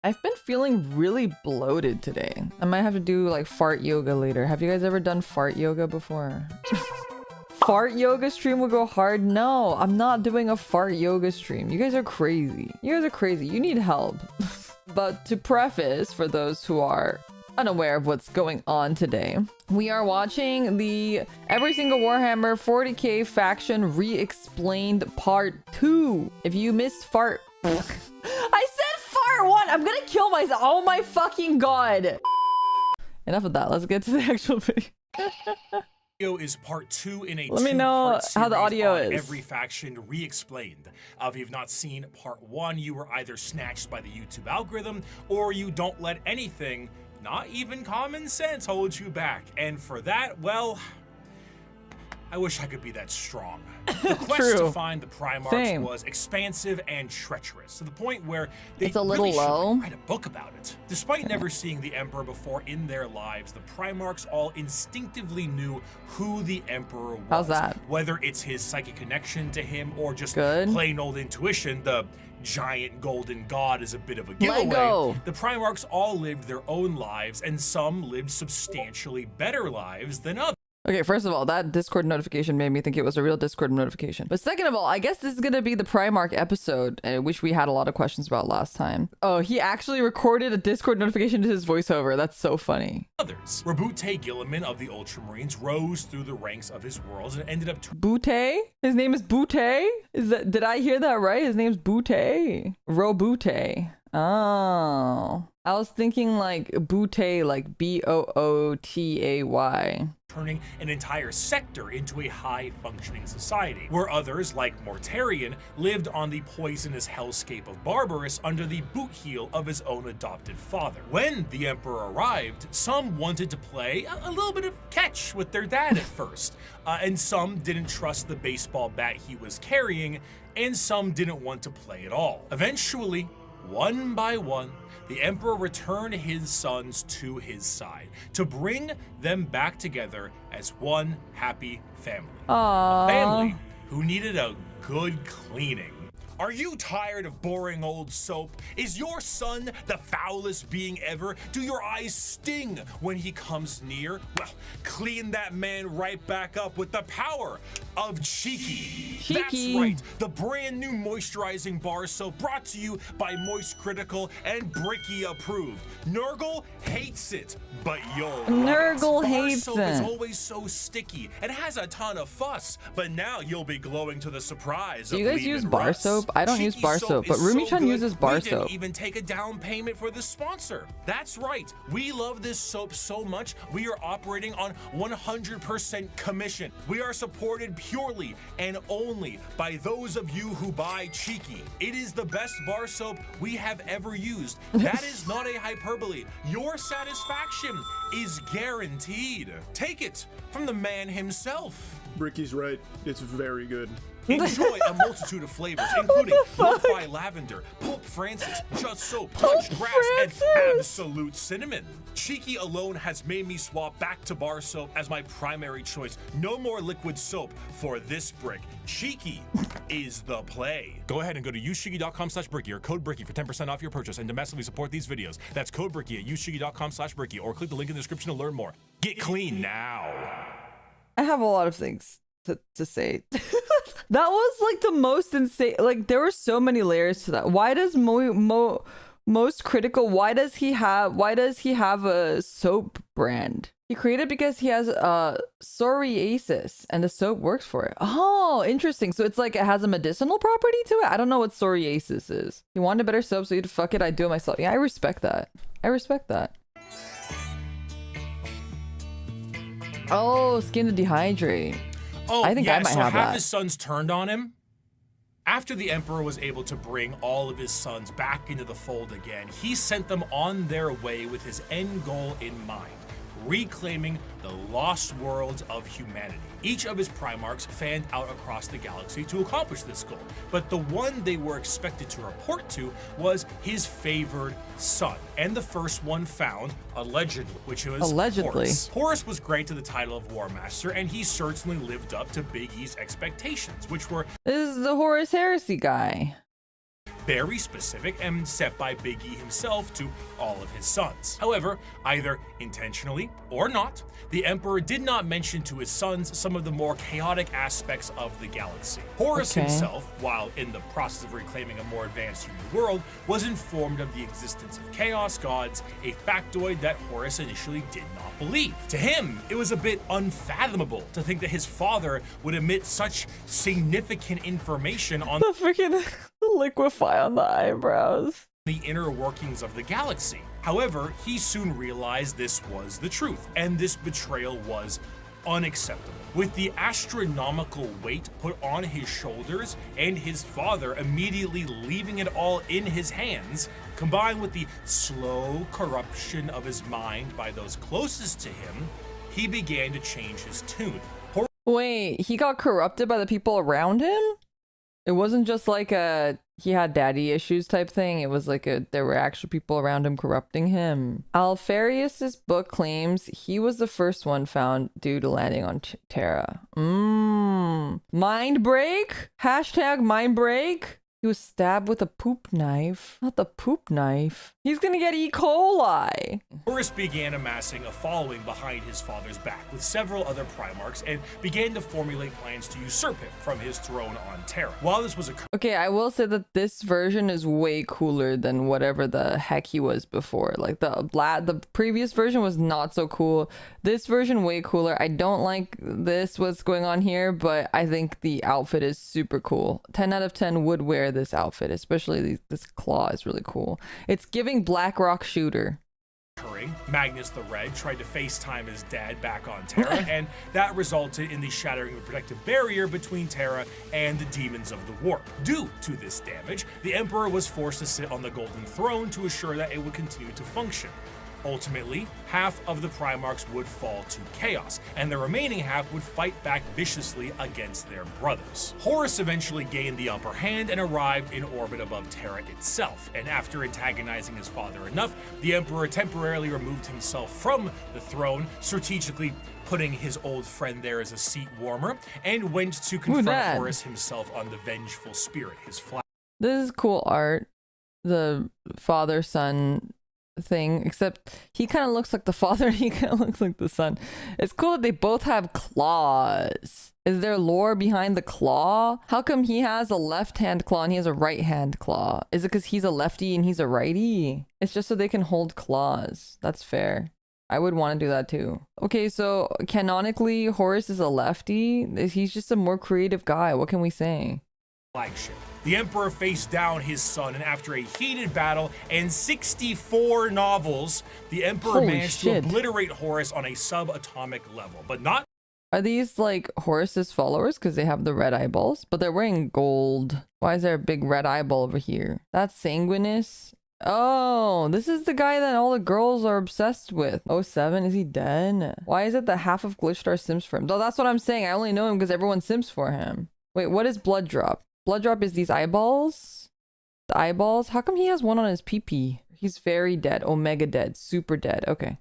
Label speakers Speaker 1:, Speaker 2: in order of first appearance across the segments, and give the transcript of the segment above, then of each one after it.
Speaker 1: I've been feeling really bloated today. I might have to do like fart yoga later. Have you guys ever done fart yoga before? Fart yoga stream will go hard? No, I'm not doing a fart yoga stream. You guys are crazy. You guys are crazy. You need help. But to preface, for those who are unaware of what's going on today, we are watching the every single Warhammer 40k faction re-explained part 2. If you missed fart... I said fart 1! I'm gonna kill myself! Oh my fucking god! Enough of that. Let's get to the actual video.
Speaker 2: Is part 2 in a
Speaker 1: Let me know how the audio is.
Speaker 2: Every faction re-explained. If you've not seen part 1, you were either snatched by the YouTube algorithm, or you don't let anything, not even common sense, hold you back. And for that, well, I wish I could be that strong. The quest to find the Primarchs was expansive and treacherous, to the point where they really should write a book about it. Despite never seeing the Emperor before in their lives, the Primarchs all instinctively knew who the Emperor was.
Speaker 1: How's that?
Speaker 2: Whether it's his psychic connection to him or just plain old intuition, the giant golden god is a bit of a giveaway. The Primarchs all lived their own lives, and some lived substantially better lives than others.
Speaker 1: Okay, first of all, that Discord notification made me think it was a real Discord notification. But second of all, I guess this is gonna be the Primarch episode, which we had a lot of questions about last time. Oh, he actually recorded a Discord notification to his voiceover. That's so funny.
Speaker 2: Others. Rabute Gilliman of the Ultramarines rose through the ranks of his worlds and ended up...
Speaker 1: Butte? His name is Butte? Did I hear that right? His name's Butte. Robute. Oh. I was thinking like Bootay, like B-O-O-T-A-Y.
Speaker 2: Turning an entire sector into a high-functioning society, where others, like Mortarion, lived on the poisonous hellscape of Barbarous under the boot heel of his own adopted father. When the Emperor arrived, some wanted to play a little bit of catch with their dad at first, and some didn't trust the baseball bat he was carrying, and some didn't want to play at all. Eventually, one by one, the Emperor returned his sons to his side to bring them back together as one happy family.
Speaker 1: Aww.
Speaker 2: A family who needed a good cleaning. Are you tired of boring old soap? Is your son the foulest being ever? Do your eyes sting when he comes near? Well, clean that man right back up with the power of Cheeky. That's right, the brand new moisturizing bar soap brought to you by Moist Critical and Bricky approved. Nurgle hates it, but yo,
Speaker 1: Nurgle hates it.
Speaker 2: Bar soap is always so sticky and has a ton of fuss, but now you'll be glowing to the surprise.
Speaker 1: Do you guys use bar soap? I don't use bar soap, but Rumi-chan uses bar soap.
Speaker 2: We didn't even take a down payment for the sponsor. That's right. We love this soap so much, we are operating on 100% commission. We are supported purely and only by those of you who buy Cheeky. It is the best bar soap we have ever used. That is not a hyperbole. Your satisfaction is guaranteed. Take it from the man himself.
Speaker 3: Bricky's right. It's very good.
Speaker 2: Enjoy a multitude of flavors, including Lo-Fi Lavender, Pope Francis, Just Soap, Punch Grass, and Absolute Cinnamon. Cheeky alone has made me swap back to bar soap as my primary choice. No more liquid soap for this brick. Cheeky is the play. Go ahead and go to usecheeky.com/Bricky or code Bricky for 10% off your purchase and to massively support these videos. That's code Bricky at usecheeky.com/Bricky or click the link in the description to learn more. Get clean now.
Speaker 1: I have a lot of things to say. That was like the most insane, like there were so many layers to that. Why does Most Critical, why does he have a soap brand? He created because he has psoriasis and the soap works for it. Oh, interesting. So it's like it has a medicinal property to it. I don't know what psoriasis is. He wanted better soap, so he'd fuck it, I'd do it myself. Yeah, I respect that. I respect that. Oh, skin to dehydrate.
Speaker 2: Oh,
Speaker 1: I think
Speaker 2: yeah,
Speaker 1: I might
Speaker 2: so
Speaker 1: have
Speaker 2: half
Speaker 1: that.
Speaker 2: his sons turned on him. After the Emperor was able to bring all of his sons back into the fold again, he sent them on their way with his end goal in mind, reclaiming the lost worlds of humanity. Each of his Primarchs fanned out across the galaxy to accomplish this goal, but the one they were expected to report to was his favored son, and the first one found, allegedly, which was Horus. Horus was granted the title of War Master, and he certainly lived up to Big E's expectations, which were...
Speaker 1: This is the Horus Heresy guy.
Speaker 2: very specific and set by Big E himself to all of his sons. However, either intentionally or not, the Emperor did not mention to his sons some of the more chaotic aspects of the galaxy. Horus himself, while in the process of reclaiming a more advanced human world, was informed of the existence of chaos gods, a factoid that Horus initially did not believe. To him, it was a bit unfathomable to think that his father would emit such significant information on
Speaker 1: The freaking liquefy on the eyebrows.
Speaker 2: the inner workings of the galaxy. However, he soon realized this was the truth, and this betrayal was unacceptable. With the astronomical weight put on his shoulders and his father immediately leaving it all in his hands, combined with the slow corruption of his mind by those closest to him, he began to change his tune.
Speaker 1: Wait, he got corrupted by the people around him? It wasn't just like he had daddy issues type thing. It was like there were actual people around him corrupting him. Alfarius's book claims he was the first one found due to landing on Terra. Mind break? Hashtag mind break? He was stabbed with a poop knife. Not the poop knife. He's gonna get E. coli.
Speaker 2: Horus began amassing a following behind his father's back with several other Primarchs and began to formulate plans to usurp him from his throne on Terra. While this was occurring,
Speaker 1: Okay, I will say that this version is way cooler than whatever the heck he was before. Like the previous version was not so cool. This version way cooler. I don't like what's going on here, but I think the outfit is super cool. 10 out of 10 would wear this outfit, especially this claw is really cool. It's giving Black Rock Shooter.
Speaker 2: Magnus the Red tried to FaceTime his dad back on Terra, and that resulted in the shattering of a protective barrier between Terra and the demons of the warp. Due to this damage, the Emperor was forced to sit on the Golden Throne to assure that it would continue to function. Ultimately, half of the Primarchs would fall to chaos, and the remaining half would fight back viciously against their brothers. Horus eventually gained the upper hand and arrived in orbit above Terra itself, and after antagonizing his father enough, the Emperor temporarily removed himself from the throne, strategically putting his old friend there as a seat warmer, and went to confront Horus himself on the vengeful spirit, his flag.
Speaker 1: This is cool art. The father-son thing, except he kind of looks like the father, he kind of looks like the son. It's cool that they both have claws. Is there lore behind the claw? How come he has a left hand claw and he has a right hand claw? Is it because he's a lefty and he's a righty? It's just so they can hold claws. That's fair. I would want to do that too. Okay, so canonically Horus is a lefty. He's just a more creative guy. What can we say?
Speaker 2: Flagship. The Emperor faced down his son, and after a heated battle and 64 novels, the Emperor managed to obliterate Horus on a subatomic level, but not.
Speaker 1: Are these like Horus's followers because they have the red eyeballs? But they're wearing gold. Why is there a big red eyeball over here? That's Sanguinus. Oh, this is the guy that all the girls are obsessed with. Oh, 07, is he dead? Why is it that half of Glitchstar sims for him? No, that's what I'm saying. I only know him because everyone sims for him. Wait, what is Blood Drop? Blood Drop is these eyeballs? The eyeballs? How come he has one on his pee-pee? He's very dead. Omega dead. Super dead. Okay.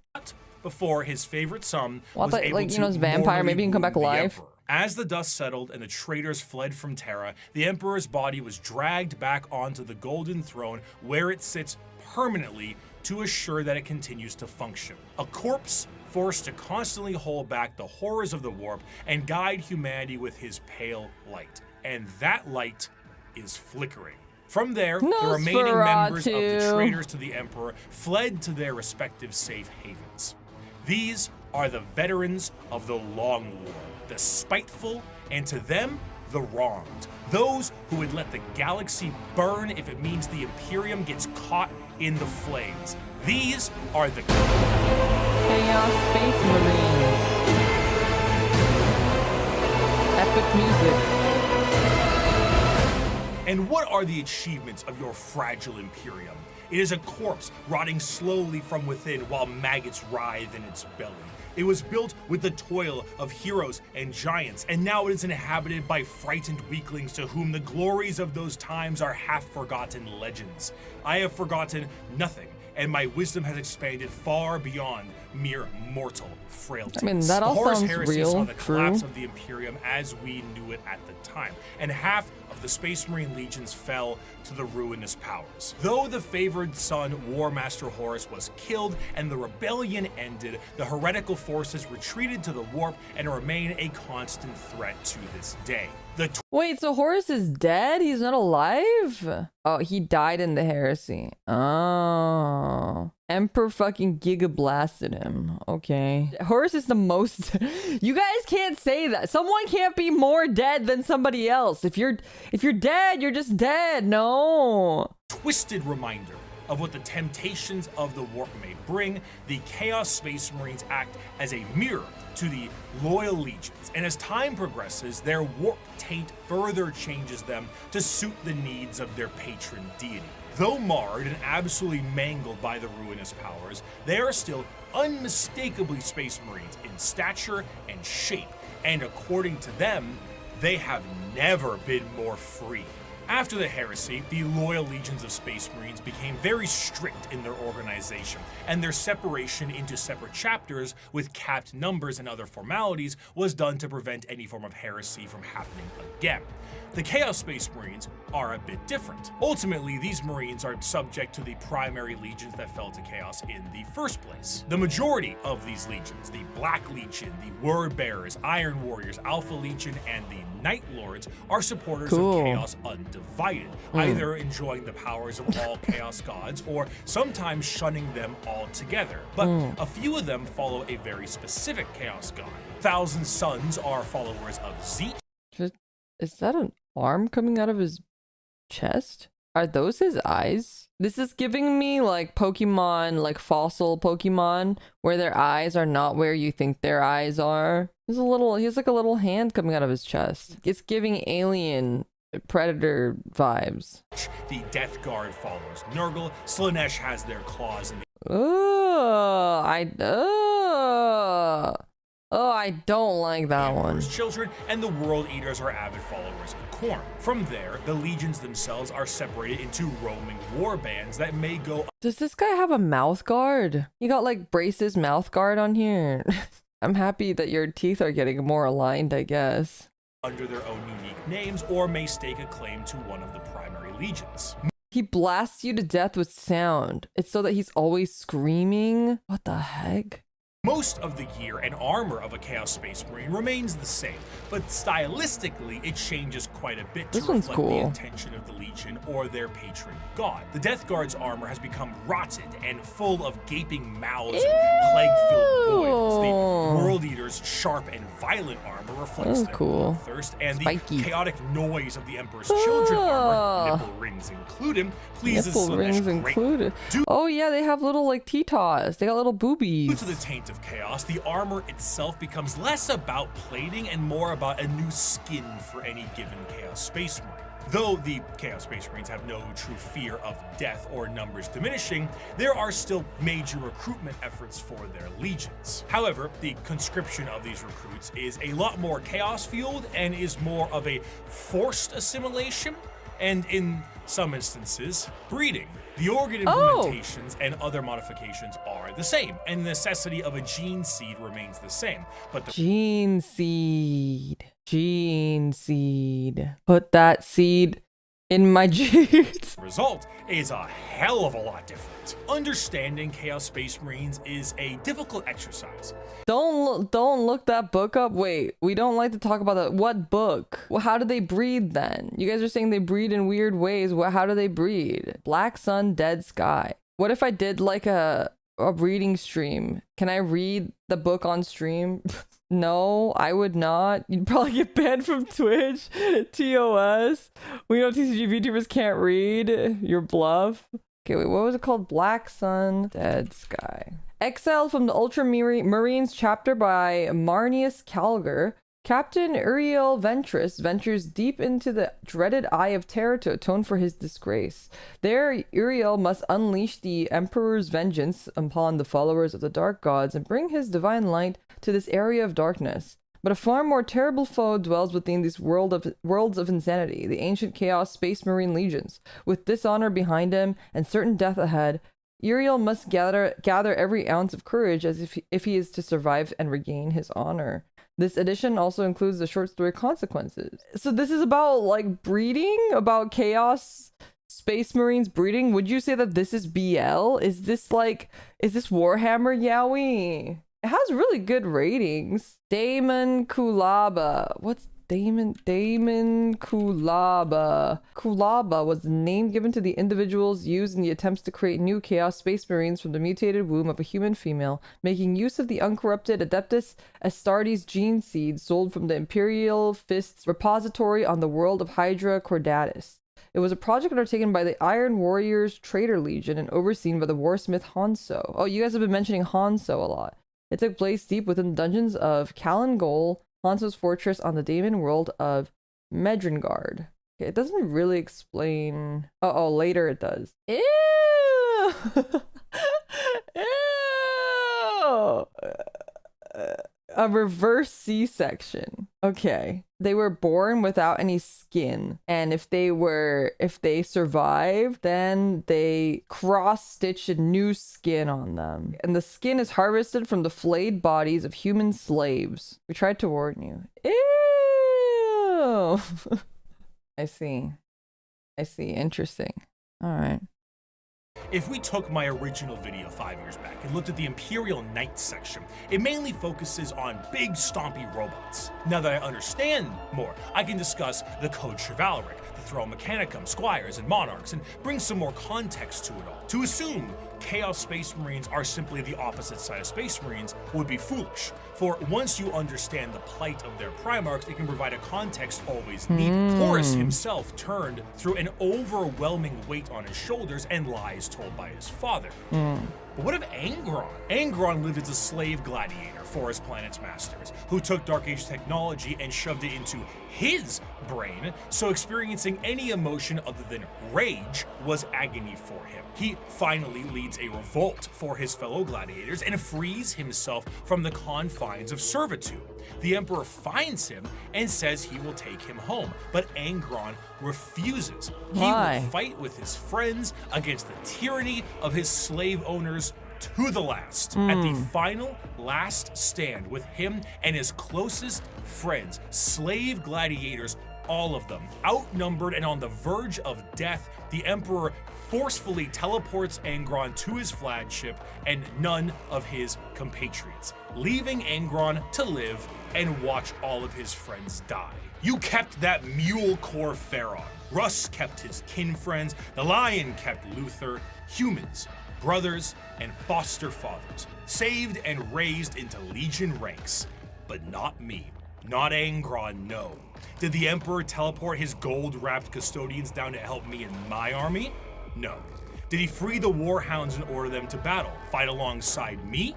Speaker 2: Before his favorite son
Speaker 1: well,
Speaker 2: was able
Speaker 1: like, you
Speaker 2: to
Speaker 1: know, his vampire, maybe he can come back alive.
Speaker 2: As the dust settled and the traitors fled from Terra, the Emperor's body was dragged back onto the Golden Throne, where it sits permanently to assure that it continues to function. A corpse forced to constantly hold back the horrors of the warp and guide humanity with his pale light. And that light is flickering. From there, the remaining members of the traitors to the Emperor fled to their respective safe havens. These are the veterans of the Long War, the spiteful, and to them, the wronged. Those who would let the galaxy burn if it means the Imperium gets caught in the flames. These are the
Speaker 1: Chaos Space Marines. Epic music.
Speaker 2: And what are the achievements of your fragile Imperium? It is a corpse rotting slowly from within while maggots writhe in its belly. It was built with the toil of heroes and giants, and now it is inhabited by frightened weaklings to whom the glories of those times are half-forgotten legends. I have forgotten nothing, and my wisdom has expanded far beyond mere mortal frailty.
Speaker 1: I mean, that all
Speaker 2: the Horus
Speaker 1: sounds
Speaker 2: Heresy
Speaker 1: real,
Speaker 2: saw the collapse
Speaker 1: true.
Speaker 2: of the Imperium as we knew it at the time, and half of the Space Marine legions fell to the ruinous powers. Though the favored son, War Master Horus, was killed and the rebellion ended, the heretical forces retreated to the warp and remain a constant threat to this day. The
Speaker 1: Wait, so Horus is dead? He's not alive? Oh, he died in the heresy. Oh. Emperor fucking Giga blasted him. Okay. Horus is the most... You guys can't say that. Someone can't be more dead than somebody else. If you're dead, you're just dead. No.
Speaker 2: twisted reminder of what the temptations of the warp may bring, the Chaos Space Marines act as a mirror to the loyal legions, and as time progresses, their warp taint further changes them to suit the needs of their patron deity. Though marred and absolutely mangled by the ruinous powers, they are still unmistakably Space Marines in stature and shape, and according to them, they have never been more free. After the heresy, the loyal legions of Space Marines became very strict in their organization, and their separation into separate chapters with capped numbers and other formalities was done to prevent any form of heresy from happening again. The Chaos Space Marines are a bit different. Ultimately, these Marines are subject to the primary legions that fell to Chaos in the first place. The majority of these legions, the Black Legion, the Word Bearers, Iron Warriors, Alpha Legion, and the Night Lords, are supporters of Chaos undivided, either enjoying the powers of all Chaos gods or sometimes shunning them altogether. But a few of them follow a very specific Chaos god. Thousand Sons are followers of Zeet.
Speaker 1: Is that an arm coming out of his chest? Are those his eyes? This is giving me like Pokemon, like fossil Pokemon, where their eyes are not where you think their eyes are. He has like a little hand coming out of his chest. It's giving alien predator vibes.
Speaker 2: The Death Guard follows Nurgle. Slaanesh has their claws in the
Speaker 1: I don't like that one.
Speaker 2: Emperor's children, and the World Eaters are avid followers of Khorne. From there, the legions themselves are separated into roaming war bands that may go.
Speaker 1: Does this guy have a mouth guard? He got like braces mouth guard on here. I'm happy that your teeth are getting more aligned, I guess.
Speaker 2: Under their own unique names, or may stake a claim to one of the primary legions.
Speaker 1: He blasts you to death with sound. It's so that he's always screaming. What the heck?
Speaker 2: Most of the gear and armor of a Chaos Space Marine remains the same, but stylistically it changes quite a bit to reflect the intention of the Legion or their patron god. The Death Guard's armor has become rotted and full of gaping mouths and plague-filled boils. The World Eater's sharp and violent armor reflects their bloodthirst, and the chaotic noise of the Emperor's children armor, nipple rings included, pleases Slaanesh greatly.
Speaker 1: Oh yeah, they have little like T-Toss. They got little boobies.
Speaker 2: Due to the taint of Chaos, the armor itself becomes less about plating and more about a new skin for any given Chaos Space Marine. Though the Chaos Space Marines have no true fear of death or numbers diminishing, there are still major recruitment efforts for their legions. However, the conscription of these recruits is a lot more chaos-fueled and is more of a forced assimilation, and in some instances, breeding. The organ implementations and other modifications are the same, and the necessity of a gene seed remains the same. But the
Speaker 1: gene seed. Put that seed in my genes.
Speaker 2: Result is a hell of a lot different. Understanding Chaos Space Marines is a difficult exercise.
Speaker 1: Don't look that book up. Wait, we don't like to talk about that. What book? Well, how do they breed then? You guys are saying they breed in weird ways. How do they breed? Black Sun, Dead Sky. What if I did like a reading stream? Can I read the book on stream? No, I would not. You'd probably get banned from Twitch. TOS. We know TCG VTubers can't read. Your bluff. Okay, wait, what was it called? Black Sun, Dead Sky. Exiled from the Ultramarines chapter by Marnius Calgar, Captain Uriel Ventress ventures deep into the dreaded Eye of Terror to atone for his disgrace. There, Uriel must unleash the Emperor's vengeance upon the followers of the Dark Gods and bring his divine light to this area of darkness. But a far more terrible foe dwells within these worlds of insanity, the ancient Chaos Space Marine legions. With dishonor behind him and certain death ahead, Uriel must gather every ounce of courage as if he is to survive and regain his honor. This edition also includes the short story Consequences. So this is about like breeding, about Chaos Space Marines breeding. Would you say that this is BL? Is this Warhammer Yowie? It has really good ratings. Damon Kulaba. What's Damon Kulaba. Kulaba was the name given to the individuals used in the attempts to create new Chaos Space Marines from the mutated womb of a human female, making use of the uncorrupted Adeptus Astartes gene seed sold from the Imperial Fist's repository on the world of Hydra Cordatus. It was a project undertaken by the Iron Warriors Traitor Legion and overseen by the warsmith Hanso. Oh, you guys have been mentioning Hanso a lot. It took place deep within the dungeons of Kalangol, Hanso's fortress on the Daemon world of Medrengard. Okay, it doesn't really explain... Oh, later it does. Ew! Ew! A reverse C-section. Okay. They were born without any skin. And if they survived, then they cross-stitched a new skin on them. And the skin is harvested from the flayed bodies of human slaves. We tried to warn you. Ew! I see. Interesting. All right.
Speaker 2: If we took my original video 5 years back and looked at the Imperial Knights section, it mainly focuses on big stompy robots. Now that I understand more, I can discuss the Code Chivalric, the Throne Mechanicum, Squires, and Monarchs, and bring some more context to it all. To assume Chaos Space Marines are simply the opposite side of Space Marines would be foolish, for once you understand the plight of their Primarchs, it can provide a context always needed. Horus himself turned through an overwhelming weight on his shoulders and lies told by his father. But what of Angron? Angron lived as a slave gladiator for his planet's masters, who took Dark Age technology and shoved it into his brain, so experiencing any emotion other than rage was agony for him. He finally leads a revolt for his fellow gladiators and frees himself from the confines of servitude. The Emperor finds him and says he will take him home, but Angron refuses.
Speaker 1: Why?
Speaker 2: He will fight with his friends against the tyranny of his slave owners to the last. At the final last stand with him and his closest friends, slave gladiators, all of them outnumbered and on the verge of death, the Emperor forcefully teleports Angron to his flagship and none of his compatriots, leaving Angron to live and watch all of his friends die. You kept that mule Corferon. Russ kept his kin friends. The Lion kept Luther. Humans, brothers, and foster fathers, saved and raised into Legion ranks. But not me. Not Angron, no. Did the Emperor teleport his gold-wrapped custodians down to help me in my army? No. Did he free the Warhounds and order them to battle, fight alongside me?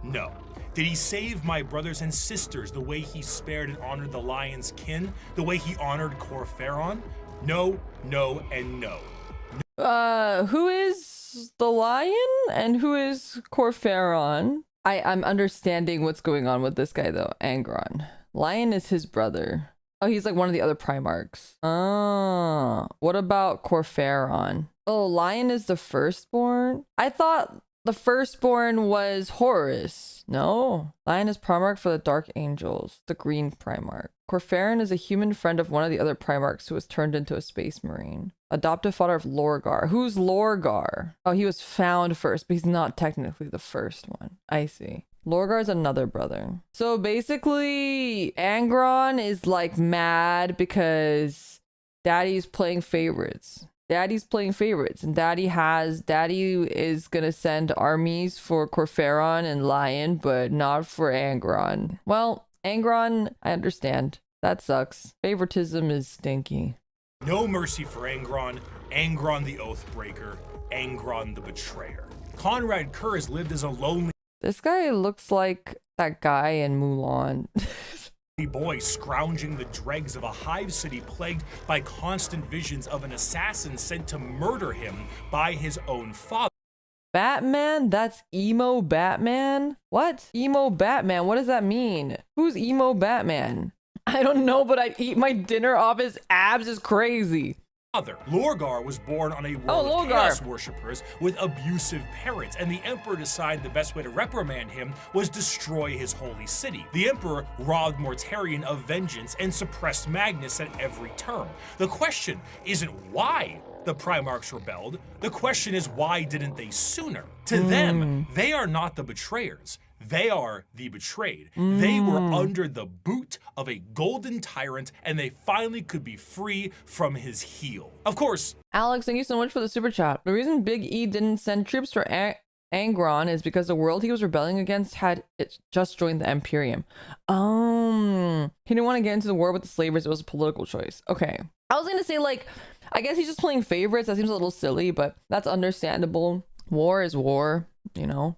Speaker 2: No. Did he save my brothers and sisters the way he spared and honored the Lion's kin, the way he honored Corferon? No, no, and no.
Speaker 1: Who is the Lion and who is Corferon? I'm understanding what's going on with this guy though, Angron. Lion is his brother. Oh, he's like one of the other Primarchs. Oh, what about Corferon? Oh, Lion is the firstborn? I thought the firstborn was Horus. No. Lion is Primarch for the Dark Angels, the Green Primarch. Corferon is a human friend of one of the other Primarchs who was turned into a Space Marine. Adoptive father of Lorgar. Who's Lorgar? Oh, he was found first, but he's not technically the first one. I see. Lorgar's another brother. So basically, Angron is like mad because Daddy's playing favorites. Daddy's playing favorites, and Daddy is gonna send armies for Corferon and Lion, but not for Angron. Well, Angron, I understand. That sucks. Favoritism is stinky.
Speaker 2: No mercy for Angron, Angron the Oathbreaker, Angron the Betrayer. Conrad Kurz lived as a lonely
Speaker 1: This guy looks like that guy in Mulan.
Speaker 2: boy scrounging the dregs of a hive city plagued by constant visions of an assassin sent to murder him by his own father.
Speaker 1: Batman? That's emo Batman? What? Emo Batman? What does that mean? Who's emo Batman? I don't know, but I'd eat my dinner off his abs is crazy.
Speaker 2: father. Lorgar was born on a world of chaos worshippers with abusive parents, and the Emperor decided the best way to reprimand him was destroy his holy city. The Emperor robbed Mortarion of vengeance and suppressed Magnus at every turn. The question isn't why the Primarchs rebelled. The question is, why didn't they sooner? To them, they are not the betrayers. They are the betrayed. They were under the boot of a golden tyrant, and they finally could be free from his heel. Of course,
Speaker 1: Alex, thank you so much for the super chat. The reason Big E didn't send troops for Angron is because the world he was rebelling against had it just joined the Imperium. He didn't want to get into the war with the slavers. It was a political choice. Okay. I was gonna say, like, I guess he's just playing favorites. That seems a little silly, but that's understandable. War is war, you know?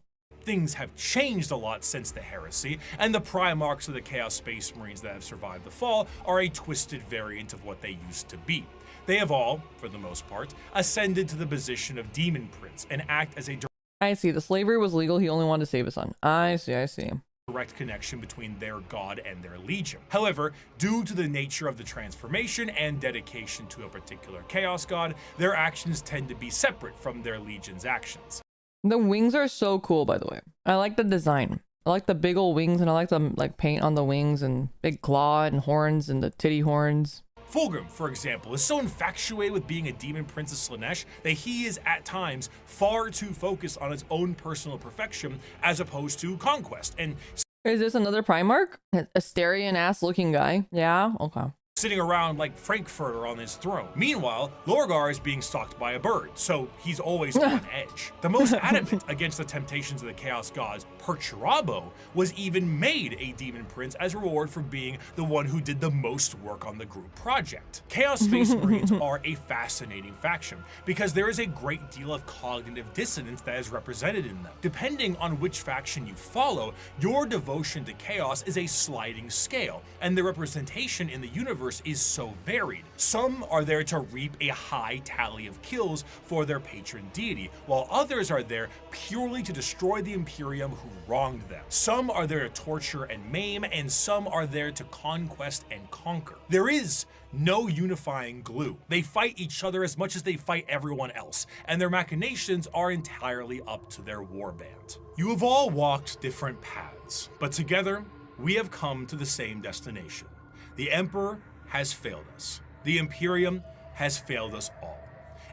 Speaker 2: things have changed a lot since the heresy, and the Primarchs of the Chaos Space Marines that have survived the fall are a twisted variant of what they used to be. They have all, for the most part, ascended to the position of Demon Prince and act as a
Speaker 1: I see. The slavery was legal. He only wanted to save his son. I see.
Speaker 2: direct connection between their god and their legion. However, due to the nature of the transformation and dedication to a particular chaos god, their actions tend to be separate from their legion's actions.
Speaker 1: The wings are so cool, by the way. I like the design. I like the big old wings, and I like the paint on the wings and big claw and horns and the titty horns.
Speaker 2: Fulgrim, for example, is so infatuated with being a demon prince of Slaanesh that he is at times far too focused on his own personal perfection as opposed to conquest. And
Speaker 1: is this another Primarch? Asterian ass looking guy? Yeah, okay.
Speaker 2: Sitting around like Frankfurter on his throne. Meanwhile, Lorgar is being stalked by a bird, so he's always on edge. The most adamant against the temptations of the Chaos Gods, Perturabo, was even made a demon prince as a reward for being the one who did the most work on the group project. Chaos Space Marines are a fascinating faction because there is a great deal of cognitive dissonance that is represented in them. Depending on which faction you follow, your devotion to chaos is a sliding scale, and the representation in the universe is so varied. Some are there to reap a high tally of kills for their patron deity, while others are there purely to destroy the Imperium who wronged them. Some are there to torture and maim, and some are there to conquest and conquer. There is no unifying glue. They fight each other as much as they fight everyone else, and their machinations are entirely up to their warband. You have all walked different paths, but together we have come to the same destination. The Emperor has failed us. The Imperium has failed us all.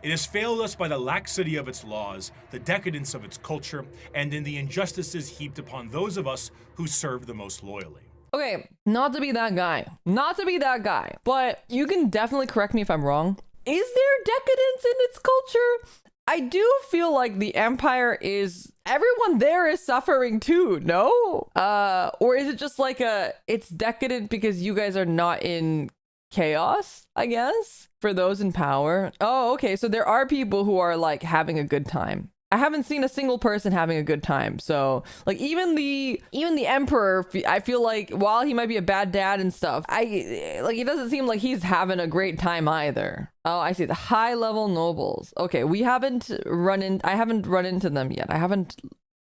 Speaker 2: It has failed us by the laxity of its laws, the decadence of its culture, and in the injustices heaped upon those of us who serve the most loyally.
Speaker 1: Okay, not to be that guy, but you can definitely correct me if I'm wrong. Is there decadence in its culture? I do feel like the Empire is, everyone there is suffering too, no? Or is it just like it's decadent because you guys are not in chaos, I guess, for those in power? Oh, okay, so there are people who are like having a good time. I haven't seen a single person having a good time. So like even the Emperor, I feel like while he might be a bad dad and stuff, he doesn't seem like he's having a great time either. Oh, I see. The high level nobles. Okay, I haven't run into them yet. I haven't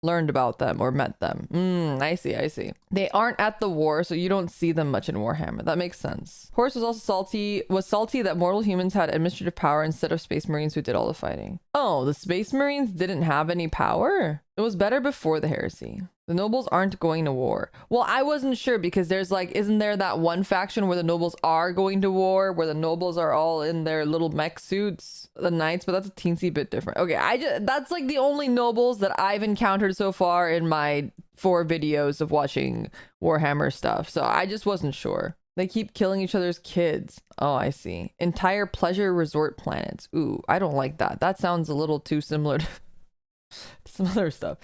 Speaker 1: learned about them or met them. I see. They aren't at the war, so you don't see them much in Warhammer. That makes sense. Horus was also salty that mortal humans had administrative power instead of space marines who did all the fighting. Oh, the space marines didn't have any power? It was better before the heresy. The nobles aren't going to war. Well, I wasn't sure because there's isn't there that one faction where the nobles are going to war, where the nobles are all in their little mech suits, the knights, but that's a teensy bit different. Okay, that's like the only nobles that I've encountered so far in my 4 videos of watching Warhammer stuff. So I just wasn't sure. They keep killing each other's kids. Oh, I see. Entire pleasure resort planets. Ooh, I don't like that. That sounds a little too similar to some other stuff.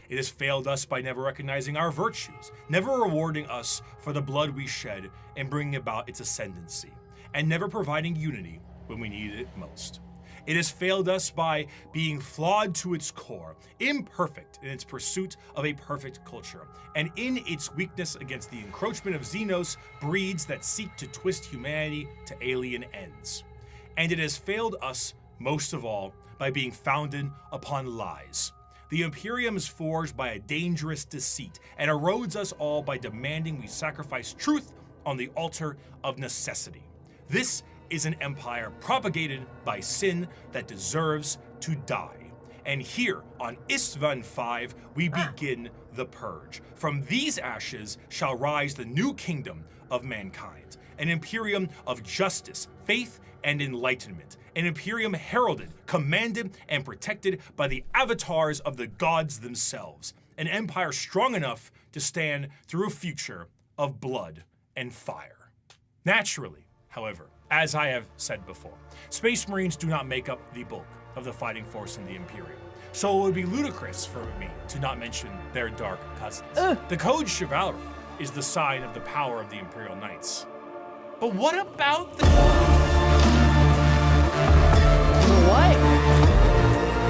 Speaker 2: It has failed us by never recognizing our virtues, never rewarding us for the blood we shed and bringing about its ascendancy, and never providing unity when we needed it most. It has failed us by being flawed to its core, imperfect in its pursuit of a perfect culture, and in its weakness against the encroachment of Xenos breeds that seek to twist humanity to alien ends. And it has failed us, most of all, by being founded upon lies. The Imperium is forged by a dangerous deceit and erodes us all by demanding we sacrifice truth on the altar of necessity. This is an empire propagated by sin that deserves to die. And here on Istvan 5, we begin the purge. From these ashes shall rise the new kingdom of mankind, an imperium of justice, faith, and enlightenment. An imperium heralded, commanded, and protected by the avatars of the gods themselves. An empire strong enough to stand through a future of blood and fire. Naturally, however, as I have said before, Space Marines do not make up the bulk of the fighting force in the Imperium. So it would be ludicrous for me to not mention their dark cousins. The Code Chivalry is the sign of the power of the Imperial Knights. But what about the...
Speaker 1: What?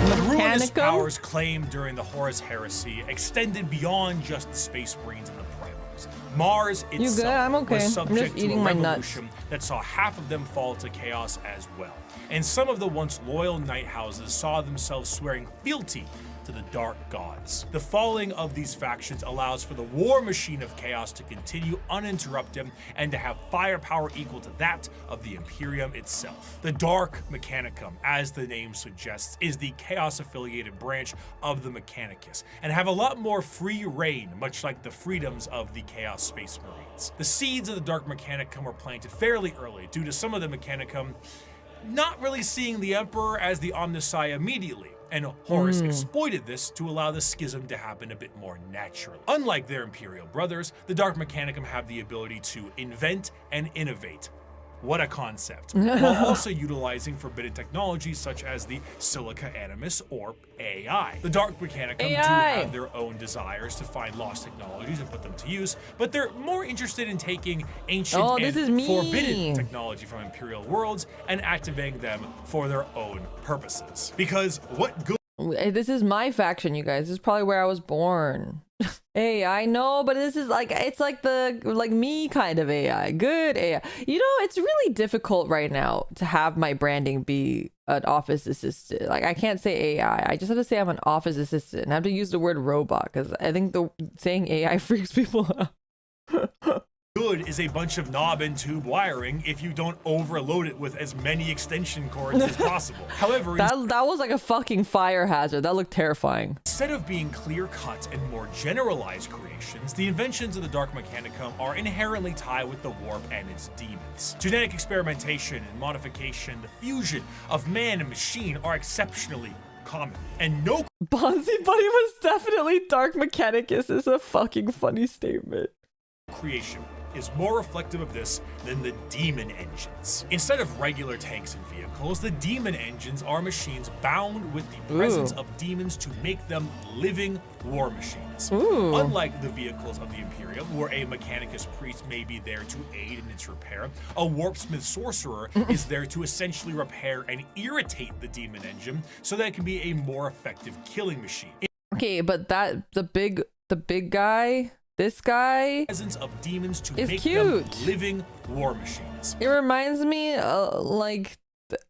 Speaker 2: The ruinous
Speaker 1: Mechanicum?
Speaker 2: powers claimed during the Horus Heresy extended beyond just the Space Marines and the Primars. Mars
Speaker 1: You good?
Speaker 2: itself
Speaker 1: I'm okay.
Speaker 2: was
Speaker 1: I'm
Speaker 2: subject
Speaker 1: just
Speaker 2: to
Speaker 1: eating
Speaker 2: a
Speaker 1: my nuts.
Speaker 2: revolution that saw half of them fall to chaos as well. And some of the once loyal knight houses saw themselves swearing fealty to the dark gods. The falling of these factions allows for the war machine of chaos to continue uninterrupted and to have firepower equal to that of the Imperium itself. The Dark Mechanicum, as the name suggests, is the chaos-affiliated branch of the Mechanicus, and have a lot more free reign, much like the freedoms of the Chaos Space Marines. The seeds of the Dark Mechanicum were planted fairly early due to some of the Mechanicum not really seeing the Emperor as the Omnissiah immediately, and Horus exploited this to allow the schism to happen a bit more naturally. Unlike their Imperial brothers, the Dark Mechanicum have the ability to invent and innovate. What a concept. While also utilizing forbidden technologies such as the Silica Animus or AI. The Dark Mechanicum do have their own desires to find lost technologies and put them to use, but they're more interested in taking ancient and forbidden technology from Imperial worlds and activating them for their own purposes. Because what good...
Speaker 1: This is my faction, you guys. This is probably where I was born. AI, no, but this is like, it's like the, like me kind of AI. Good AI. You know, it's really difficult right now to have my branding be an office assistant. Like, I can't say AI. I just have to say I'm an office assistant. And I have to use the word robot because I think the saying AI freaks people out.
Speaker 2: Good is a bunch of knob and tube wiring if you don't overload it with as many extension cords as possible. However,
Speaker 1: that was like a fucking fire hazard. That looked terrifying.
Speaker 2: Instead of being clear-cut and more generalized creations, the inventions of the Dark Mechanicum are inherently tied with the warp and its demons. Genetic experimentation and modification, the fusion of man and machine are exceptionally common, and no
Speaker 1: Bonzi Buddy was definitely Dark Mechanicus is a fucking funny statement.
Speaker 2: Creation is more reflective of this than the demon engines. Instead of regular tanks and vehicles, the demon engines are machines bound with the presence of demons to make them living war machines. Unlike the vehicles of the Imperium, where a Mechanicus priest may be there to aid in its repair, a warpsmith sorcerer is there to essentially repair and irritate the demon engine so that it can be a more effective killing machine.
Speaker 1: Okay, but the big guy, this guy
Speaker 2: Presence of demons to
Speaker 1: is
Speaker 2: make
Speaker 1: cute.
Speaker 2: them living war machines.
Speaker 1: It reminds me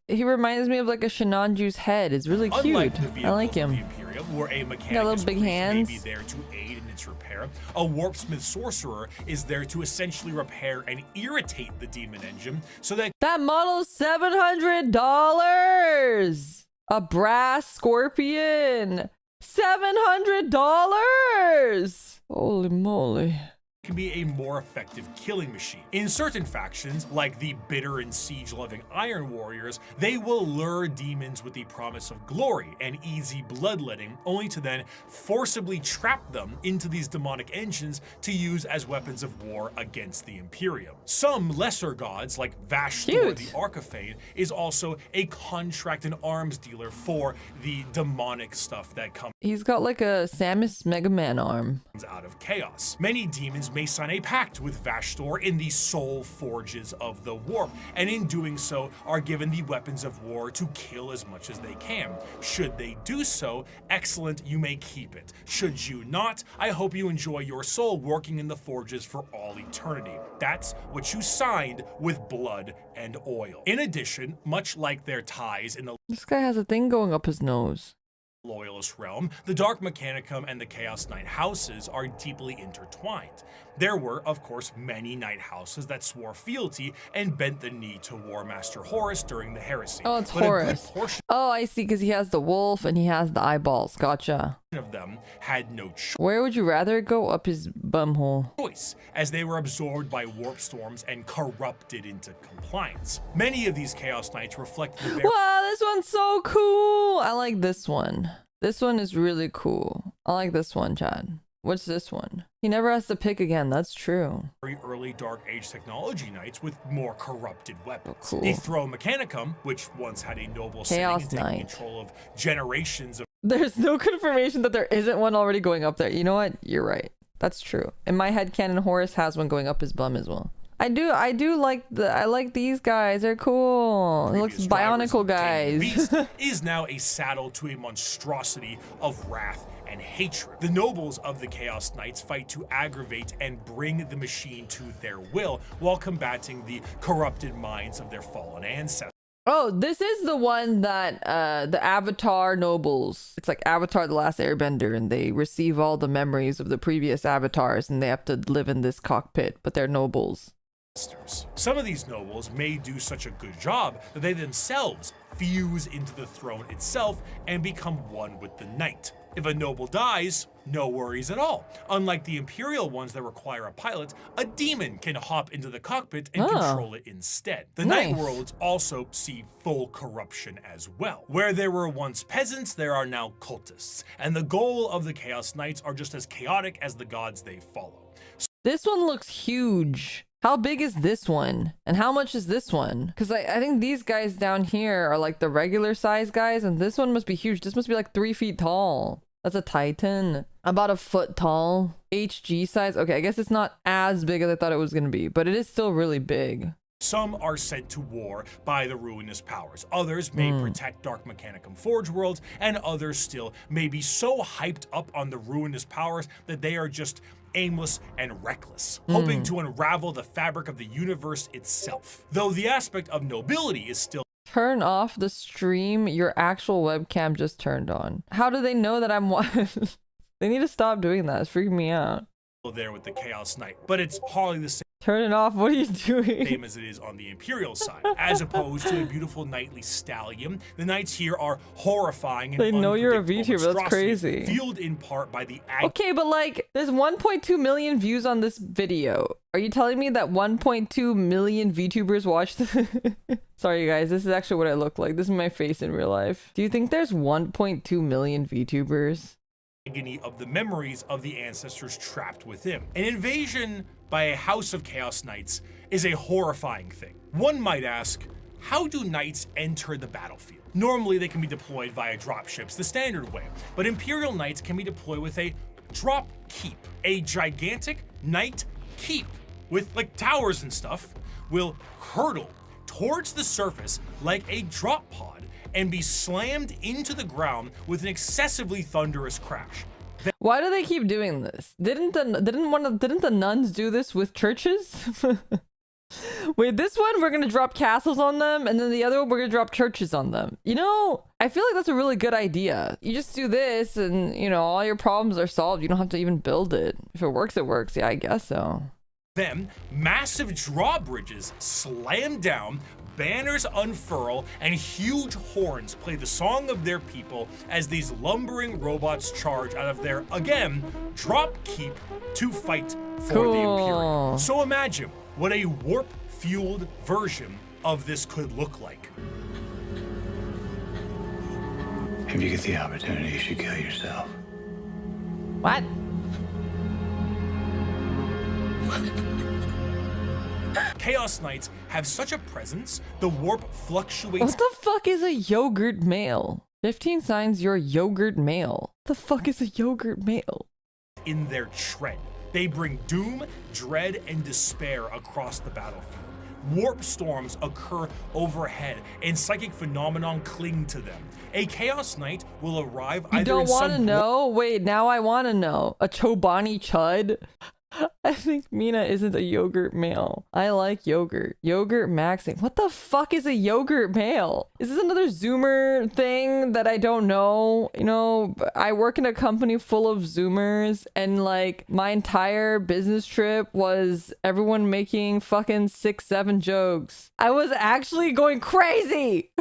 Speaker 1: he reminds me of like a Shinanju's head. It's really cute.
Speaker 2: Unlike the vehicles
Speaker 1: I like him.
Speaker 2: of the Imperium, where a Mechanicus
Speaker 1: Got little big
Speaker 2: priest
Speaker 1: hands.
Speaker 2: may be there to aid in its repair, a warpsmith sorcerer is there to essentially repair and irritate the demon engine so that
Speaker 1: That model's $700. A brass scorpion. $700. Holy moly.
Speaker 2: can be a more effective killing machine. In certain factions, like the bitter and siege-loving Iron Warriors, they will lure demons with the promise of glory and easy bloodletting, only to then forcibly trap them into these demonic engines to use as weapons of war against the Imperium. Some lesser gods, like Vashtor the Archifane, is also a contract and arms dealer for the demonic stuff that comes
Speaker 1: He's got like a Samus Mega Man arm.
Speaker 2: out of chaos. Many demons may sign a pact with Vashtor in the soul forges of the warp, and in doing so are given the weapons of war to kill as much as they can. Should they do so, excellent, you may keep it. Should you not, I hope you enjoy your soul working in the forges for all eternity. That's what you signed with blood and oil. In addition, much like their ties in the
Speaker 1: This guy has a thing going up his nose.
Speaker 2: Loyalist realm, the Dark Mechanicum and the Chaos Knight houses are deeply intertwined. There were, of course, many Knight houses that swore fealty and bent the knee to War Master Horus during the heresy.
Speaker 1: Oh, it's
Speaker 2: but
Speaker 1: Horus.
Speaker 2: A good portion
Speaker 1: Oh, I see, because he has the wolf and he has the eyeballs. Gotcha.
Speaker 2: of them had no
Speaker 1: Where would you rather go? Up his bumhole?
Speaker 2: choice, as they were absorbed by warp storms and corrupted into compliance. Many of these Chaos Knights reflect the very
Speaker 1: Wow, this one's so cool. I like this one. This one is really cool. I like this one, Chad. What's this one? He never has to pick again. That's true.
Speaker 2: early Dark Age technology knights with more corrupted weapons.
Speaker 1: Oh, cool.
Speaker 2: The Throne Mechanicum, which once had a noble setting
Speaker 1: Chaos
Speaker 2: and taking
Speaker 1: Knight.
Speaker 2: control of generations of
Speaker 1: There's no confirmation that there isn't one already going up there. You know what? You're right. That's true. In my head canon, Horus has one going up his bum as well. I do like I like these guys. They're cool. It looks
Speaker 2: previous drivers
Speaker 1: bionicle
Speaker 2: of the Taming
Speaker 1: guys.
Speaker 2: Beast, is now a saddle to a monstrosity of wrath and hatred. The nobles of the Chaos Knights fight to aggravate and bring the machine to their will while combating the corrupted minds of their fallen ancestors.
Speaker 1: Oh, this is the one that the Avatar nobles. It's like Avatar the Last Airbender, and they receive all the memories of the previous avatars and they have to live in this cockpit, but they're nobles.
Speaker 2: Some of these nobles may do such a good job that they themselves fuse into the throne itself and become one with the knight. If a noble dies, no worries at all. Unlike the imperial ones that require a pilot, a demon can hop into the cockpit and control it instead. The
Speaker 1: Nice.
Speaker 2: Night Worlds also see full corruption as well. Where there were once peasants, there are now cultists, and the goal of the Chaos Knights are just as chaotic as the gods they follow.
Speaker 1: This one looks huge. How big is this one? And how much is this one? Because I think these guys down here are like the regular size guys, and this one must be huge. This must be like 3 feet tall. That's a Titan. About a foot tall. HG size. Okay, I guess it's not as big as I thought it was going to be, but it is still really big.
Speaker 2: Some are sent to war by the ruinous powers. Others may protect Dark Mechanicum Forge worlds, and others still may be so hyped up on the ruinous powers that they are just aimless and reckless, hoping to unravel the fabric of the universe itself. Though the aspect of nobility is still
Speaker 1: Turn off the stream. Your actual webcam just turned on. How do they know that I'm They need to stop doing that. It's freaking me out.
Speaker 2: there with the Chaos Knight, but it's hardly the
Speaker 1: Turn it off. What are you doing?
Speaker 2: same as it is on the Imperial side. As opposed to a beautiful knightly stallion, the knights here are horrifying and
Speaker 1: They know you're a
Speaker 2: unpredictable
Speaker 1: VTuber, that's
Speaker 2: monstrosity,
Speaker 1: crazy.
Speaker 2: fueled in part by the
Speaker 1: Okay, but like, there's 1.2 million views on this video. Are you telling me that 1.2 million VTubers watched this? Sorry, you guys. This is actually what I look like. This is my face in real life. Do you think there's 1.2 million VTubers?
Speaker 2: agony of the memories of the ancestors trapped within. An invasion by a house of Chaos Knights is a horrifying thing. One might ask, how do knights enter the battlefield? Normally they can be deployed via dropships the standard way, but Imperial Knights can be deployed with a drop keep. A gigantic knight keep with like towers and stuff will hurtle towards the surface like a drop pod and be slammed into the ground with an excessively thunderous crash.
Speaker 1: Why do they keep doing this? Didn't the nuns do this with churches? Wait, this one we're gonna drop castles on them, and then the other one we're gonna drop churches on them. You know, I feel like that's a really good idea. You just do this, and you know, all your problems are solved. You don't have to even build it. If it works, it works. Yeah, I guess so.
Speaker 2: Then, massive drawbridges slam down, banners unfurl, and huge horns play the song of their people as these lumbering robots charge out of their, again, drop keep to fight for the Imperium.
Speaker 1: Cool.
Speaker 2: So imagine what a warp-fueled version of this could look like.
Speaker 4: If you get the opportunity, you should kill yourself.
Speaker 1: What?
Speaker 2: Chaos Knights have such a presence, the warp fluctuates
Speaker 1: What the fuck is a yogurt male? 15 signs you're a yogurt male. What the fuck is a yogurt male?
Speaker 2: in their tread. They bring doom, dread, and despair across the battlefield. Warp storms occur overhead, and psychic phenomenon cling to them. A Chaos Knight will arrive
Speaker 1: You
Speaker 2: either
Speaker 1: don't
Speaker 2: in
Speaker 1: want to
Speaker 2: some
Speaker 1: know? Wait, now I want to know. A Chobani Chud? I think Mina isn't a yogurt male. I like yogurt. Yogurt maxing. What the fuck is a yogurt male? Is this another Zoomer thing that I don't know? You know, I work in a company full of Zoomers, and like my entire business trip was everyone making fucking 6-7 jokes. I was actually going crazy.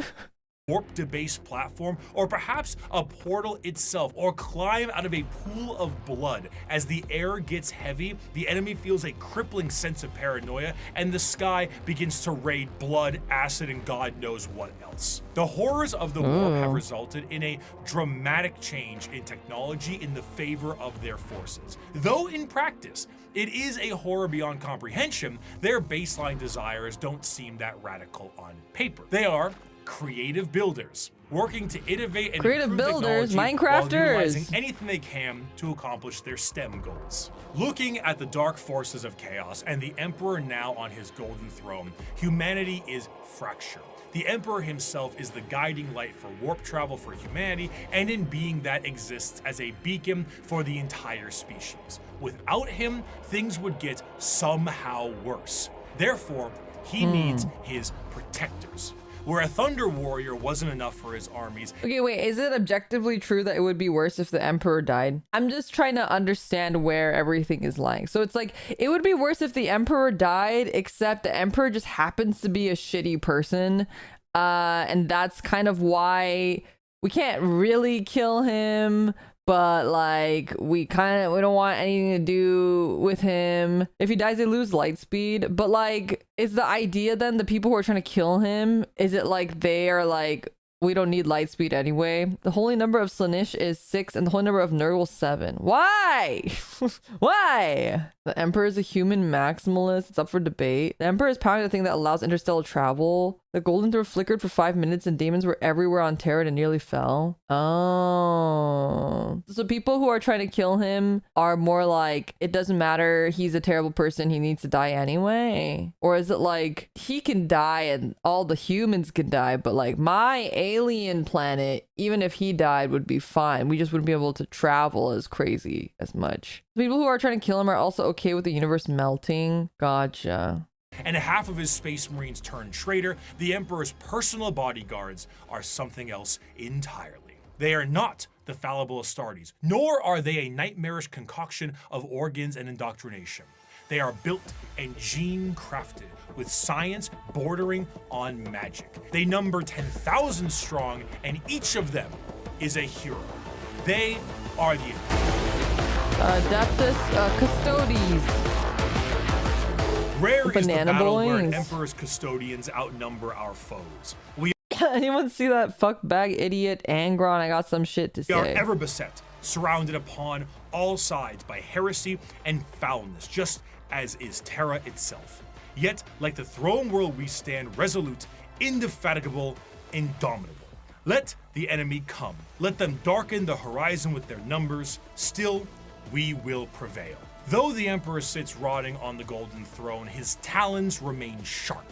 Speaker 2: Warp debase platform, or perhaps a portal itself, or climb out of a pool of blood. As the air gets heavy, the enemy feels a crippling sense of paranoia, and the sky begins to rain blood, acid, and God knows what else. The horrors of the warp have resulted in a dramatic change in technology in the favor of their forces. Though in practice, it is a horror beyond comprehension, their baseline desires don't seem that radical on paper. They are creative builders, working to innovate and
Speaker 1: creative
Speaker 2: improve
Speaker 1: builders,
Speaker 2: technology
Speaker 1: Minecrafters,
Speaker 2: while utilizing anything they can to accomplish their STEM goals. Looking at the dark forces of chaos and the Emperor now on his golden throne, humanity is fractured. The Emperor himself is the guiding light for warp travel for humanity, and in being that exists as a beacon for the entire species. Without him, things would get somehow worse. Therefore, he needs his protectors. Where a Thunder Warrior wasn't enough for his armies.
Speaker 1: Okay, wait, is it objectively true that it would be worse if the Emperor died? I'm just trying to understand where everything is lying. So it's like, it would be worse if the Emperor died, except the Emperor just happens to be a shitty person. And that's kind of why we can't really kill him, but like we don't want anything to do with him. If he dies, they lose light speed. But like, is the idea then the people who are trying to kill him, is it like they are like, we don't need light speed anyway? The holy number of Slaanesh is 6 and the holy number of Nurgle 7. Why? Why? The Emperor is a human maximalist. It's up for debate. The Emperor is powering the thing that allows interstellar travel. The golden throw flickered for 5 minutes and demons were everywhere on Terra and nearly fell. Oh. So people who are trying to kill him are more like, it doesn't matter, he's a terrible person, he needs to die anyway? Or is it like, he can die and all the humans can die, but like my alien planet, even if he died, would be fine. We just wouldn't be able to travel as crazy as much. People who are trying to kill him are also okay with the universe melting. Gotcha.
Speaker 2: And half of his Space Marines turned traitor, the Emperor's personal bodyguards are something else entirely. They are not the fallible Astartes, nor are they a nightmarish concoction of organs and indoctrination. They are built and gene-crafted with science bordering on magic. They number 10,000 strong, and each of them is a hero. They are the
Speaker 1: Adeptus Custodes.
Speaker 2: Rare is the
Speaker 1: Banana
Speaker 2: battle where an
Speaker 1: boys.
Speaker 2: Emperor's custodians outnumber our foes. We
Speaker 1: Anyone see that fuckbag idiot Angron? I got some shit to
Speaker 2: are
Speaker 1: say.
Speaker 2: ever beset, surrounded upon all sides by heresy and foulness, just as is Terra itself. Yet, like the throne world, we stand resolute, indefatigable, indomitable. Let the enemy come. Let them darken the horizon with their numbers. Still, we will prevail. Though the Emperor sits rotting on the golden throne, his talons remain sharp.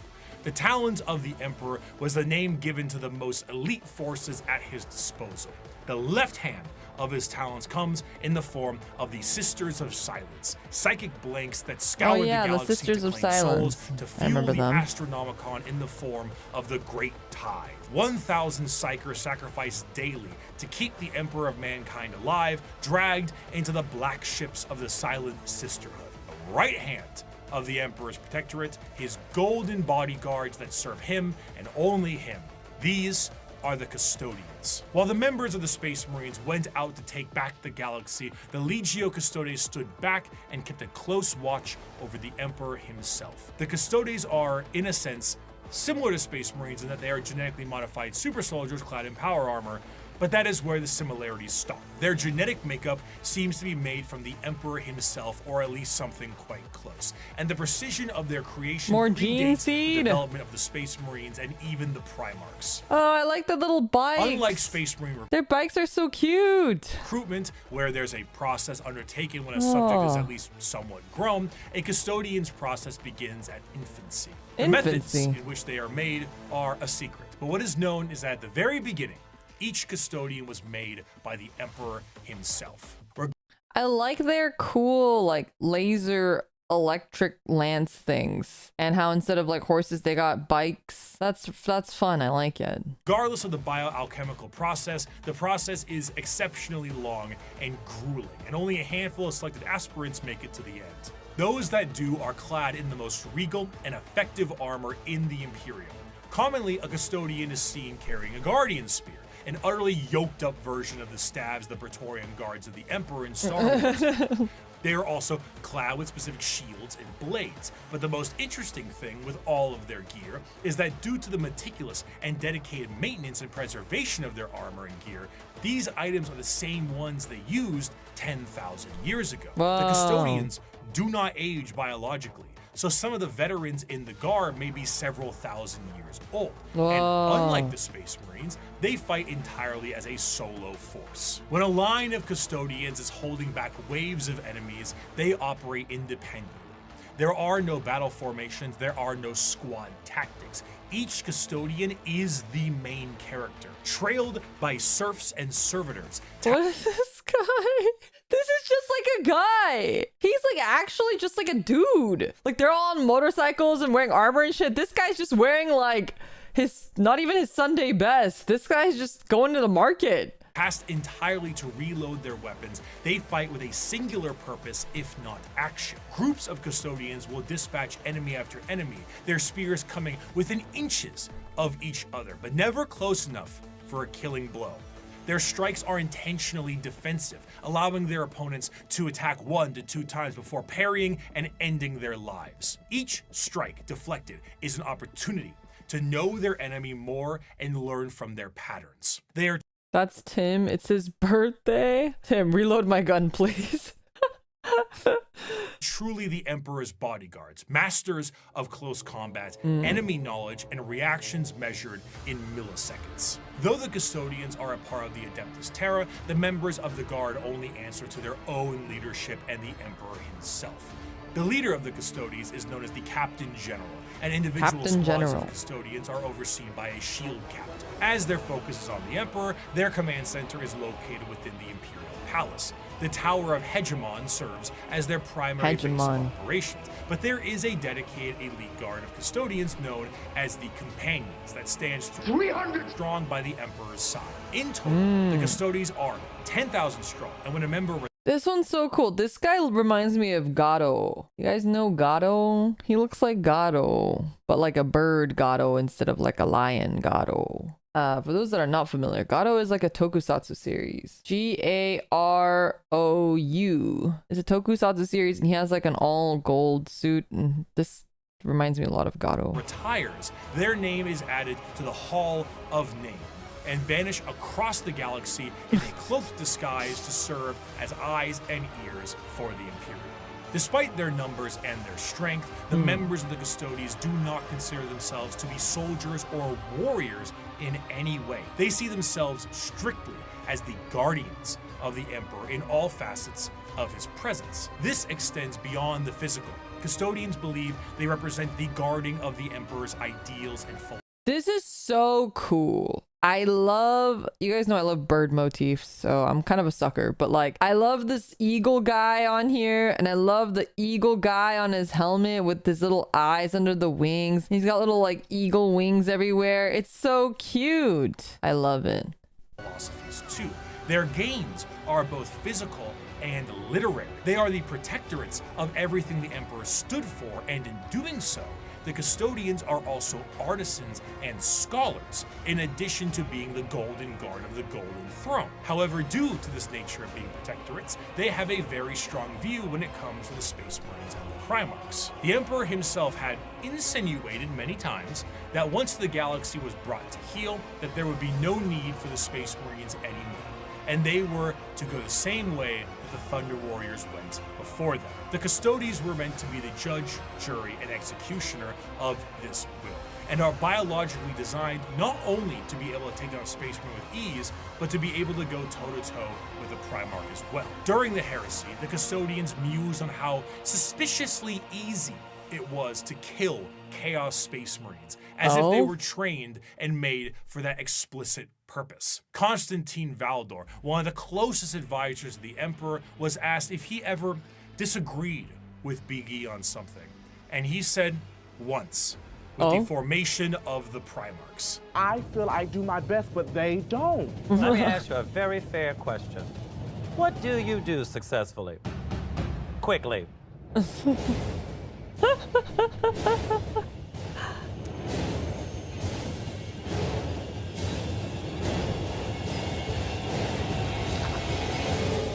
Speaker 2: The talons of the Emperor was the name given to the most elite forces at his disposal. The left hand of his talons comes in the form of the Sisters of Silence, psychic blanks that scour the galaxy
Speaker 1: the Sisters
Speaker 2: to
Speaker 1: of
Speaker 2: claim
Speaker 1: Silence.
Speaker 2: souls to
Speaker 1: I
Speaker 2: fuel
Speaker 1: remember
Speaker 2: the
Speaker 1: them.
Speaker 2: Astronomicon in the form of the Great Tide. 1,000 psychers sacrificed daily to keep the Emperor of Mankind alive, dragged into the black ships of the Silent Sisterhood. The right hand of the Emperor's protectorate, his golden bodyguards that serve him and only him. These are the Custodians. While the members of the Space Marines went out to take back the galaxy, the Legio Custodes stood back and kept a close watch over the Emperor himself. The Custodes are, in a sense, similar to Space Marines in that they are genetically modified super soldiers clad in power armor, but that is where the similarities stop. Their genetic makeup seems to be made from the Emperor himself, or at least something quite close. And the precision of their creation
Speaker 1: More gene
Speaker 2: predates the
Speaker 1: seed.
Speaker 2: development of the Space Marines and even the Primarchs.
Speaker 1: Oh, I like the little bikes.
Speaker 2: Unlike Space Marine
Speaker 1: Their bikes are so cute.
Speaker 2: recruitment, where there's a process undertaken when a subject is at least somewhat grown, a custodian's process begins at infancy. The methods
Speaker 1: Infancy.
Speaker 2: in which they are made are a secret, but what is known is that at the very beginning, each custodian was made by the Emperor himself.
Speaker 1: I like their cool like laser electric lance things, and how instead of like horses they got bikes. That's fun. I like it.
Speaker 2: Regardless of the bioalchemical process, the process is exceptionally long and grueling, and only a handful of selected aspirants make it to the end. Those that do are clad in the most regal and effective armor in the Imperium. Commonly, a custodian is seen carrying a guardian spear, an utterly yoked up version of the staves the Praetorian Guards of the Emperor in Star Wars. They are also clad with specific shields and blades, but the most interesting thing with all of their gear is that due to the meticulous and dedicated maintenance and preservation of their armor and gear, these items are the same ones they used 10,000 years ago.
Speaker 1: Whoa.
Speaker 2: The custodians do not age biologically, so some of the veterans in the Guard may be several thousand years old.
Speaker 1: Whoa.
Speaker 2: And unlike the Space Marines, they fight entirely as a solo force. When a line of custodians is holding back waves of enemies, they operate independently. There are no battle formations, there are no squad tactics. Each custodian is the main character, trailed by serfs and servitors.
Speaker 1: What is this guy? This is just like a guy. He's like actually just like a dude. Like they're all on motorcycles and wearing armor and shit. This guy's just wearing like not even his Sunday best. This guy's just going to the market.
Speaker 2: Tasked entirely to reload their weapons, they fight with a singular purpose, if not action. Groups of custodians will dispatch enemy after enemy, their spears coming within inches of each other, but never close enough for a killing blow. Their strikes are intentionally defensive, allowing their opponents to attack 1 to 2 times before parrying and ending their lives. Each strike deflected is an opportunity to know their enemy more and learn from their patterns. They are
Speaker 1: That's Tim. It's his birthday. Tim, reload my gun, please.
Speaker 2: truly the Emperor's bodyguards, masters of close combat, enemy knowledge, and reactions measured in milliseconds. Though the custodians are a part of the Adeptus Terra, the members of the Guard only answer to their own leadership and the Emperor himself. The leader of the custodians is known as the Captain General, and individual squads of custodians are overseen by a shield captain. As their focus is on the Emperor, their command center is located within the Imperial Palace. The Tower of Hegemon serves as their primary base of operations, but there is a dedicated elite guard of custodians known as the Companions that stands 300 strong by the Emperor's side. In total, the custodians are 10,000 strong, and when a member
Speaker 1: This one's so cool. This guy reminds me of Gato. You guys know Gato? He looks like Gato, but like a bird Gato instead of like a lion Gato. For those that are not familiar, Gato is like a tokusatsu series. G-A-R-O-U. It's a tokusatsu series and he has like an all gold suit, and this reminds me a lot of Gato.
Speaker 2: retires, their name is added to the Hall of Name and vanish across the galaxy in a cloaked disguise to serve as eyes and ears for the Imperium. Despite their numbers and their strength, the members of the Custodians do not consider themselves to be soldiers or warriors in any way. They see themselves strictly as the guardians of the Emperor in all facets of his presence. This extends beyond the physical. Custodians believe they represent the guarding of the Emperor's ideals and philosophy.
Speaker 1: This is so cool. I love, you guys know I love bird motifs, so I'm kind of a sucker, but like I love this eagle guy on here, and I love the eagle guy on his helmet with his little eyes under the wings. He's got little like eagle wings everywhere. It's so cute. I love it.
Speaker 2: Philosophies too. Their gains are both physical and literary. They are the protectorates of everything the Emperor stood for, and in doing so, the Custodians are also artisans and scholars, in addition to being the Golden Guard of the Golden Throne. However, due to this nature of being protectorates, they have a very strong view when it comes to the Space Marines and the Primarchs. The Emperor himself had insinuated many times that once the galaxy was brought to heel, that there would be no need for the Space Marines anymore, and they were to go the same way that the Thunder Warriors went before them. The Custodians were meant to be the judge, jury, and executioner of this will, and are biologically designed not only to be able to take down spacemen with ease, but to be able to go toe-to-toe with the Primarch as well. During the heresy, the Custodians mused on how suspiciously easy it was to kill Chaos Space Marines, as if they were trained and made for that explicit purpose. Constantine Valdor, one of the closest advisors of the Emperor, was asked if he ever disagreed with Bricky on something. And he said once, with the formation of the Primarchs.
Speaker 5: I feel I do my best, but they don't.
Speaker 6: Let me ask you a very fair question. What do you do successfully? Quickly.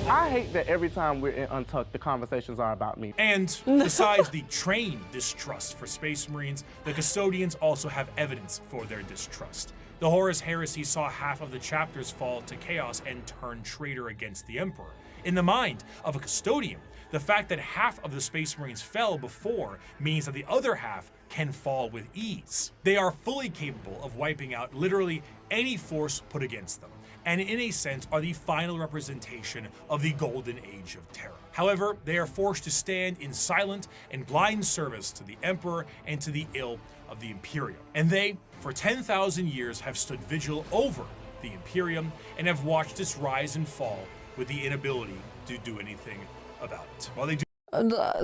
Speaker 5: I hate that every time we're in Untucked, the conversations are about me.
Speaker 2: And besides the trained distrust for Space Marines, the Custodians also have evidence for their distrust. The Horus Heresy saw half of the chapters fall to chaos and turn traitor against the Emperor. In the mind of a Custodian, the fact that half of the Space Marines fell before means that the other half can fall with ease. They are fully capable of wiping out literally any force put against them, and in a sense are the final representation of the golden age of terror. However, they are forced to stand in silent and blind service to the Emperor and to the ill of the Imperium. And they, for 10,000 years, have stood vigil over the Imperium and have watched its rise and fall with the inability to do anything about it. While they do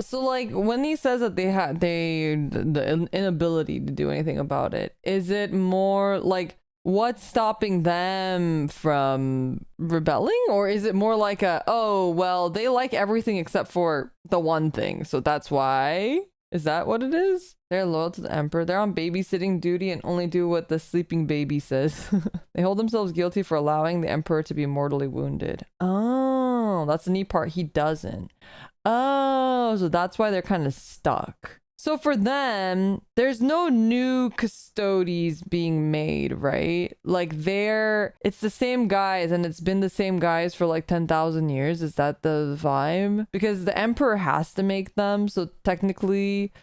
Speaker 1: So like when he says that the inability to do anything about it, is it more like what's stopping them from rebelling, or is it more like oh well, they like everything except for the one thing, so that's why? Is that what it is? They're loyal to the Emperor. They're on babysitting duty and only do what the sleeping baby says. They hold themselves guilty for allowing the Emperor to be mortally wounded. Oh, that's the neat part. He doesn't. Oh, so that's why they're kind of stuck. So for them, there's no new custodies being made, right? Like it's the same guys, and it's been the same guys for like 10,000 years. Is that the vibe? Because the Emperor has to make them, so technically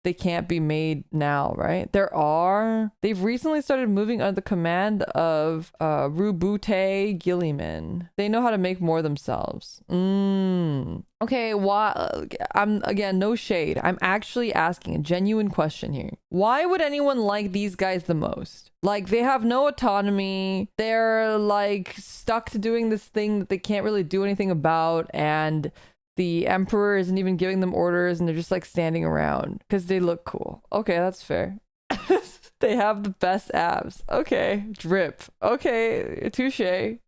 Speaker 1: they can't be made now, right? They've recently started moving under the command of Rubute Gilliman. They know how to make more themselves. Okay, why? Again, no shade. I'm actually asking a genuine question here. Why would anyone like these guys the most? Like, they have no autonomy. They're like stuck to doing this thing that they can't really do anything about, and the Emperor isn't even giving them orders, and they're just like standing around because they look cool. Okay, that's fair. They have the best abs. Okay, drip. Okay, touche.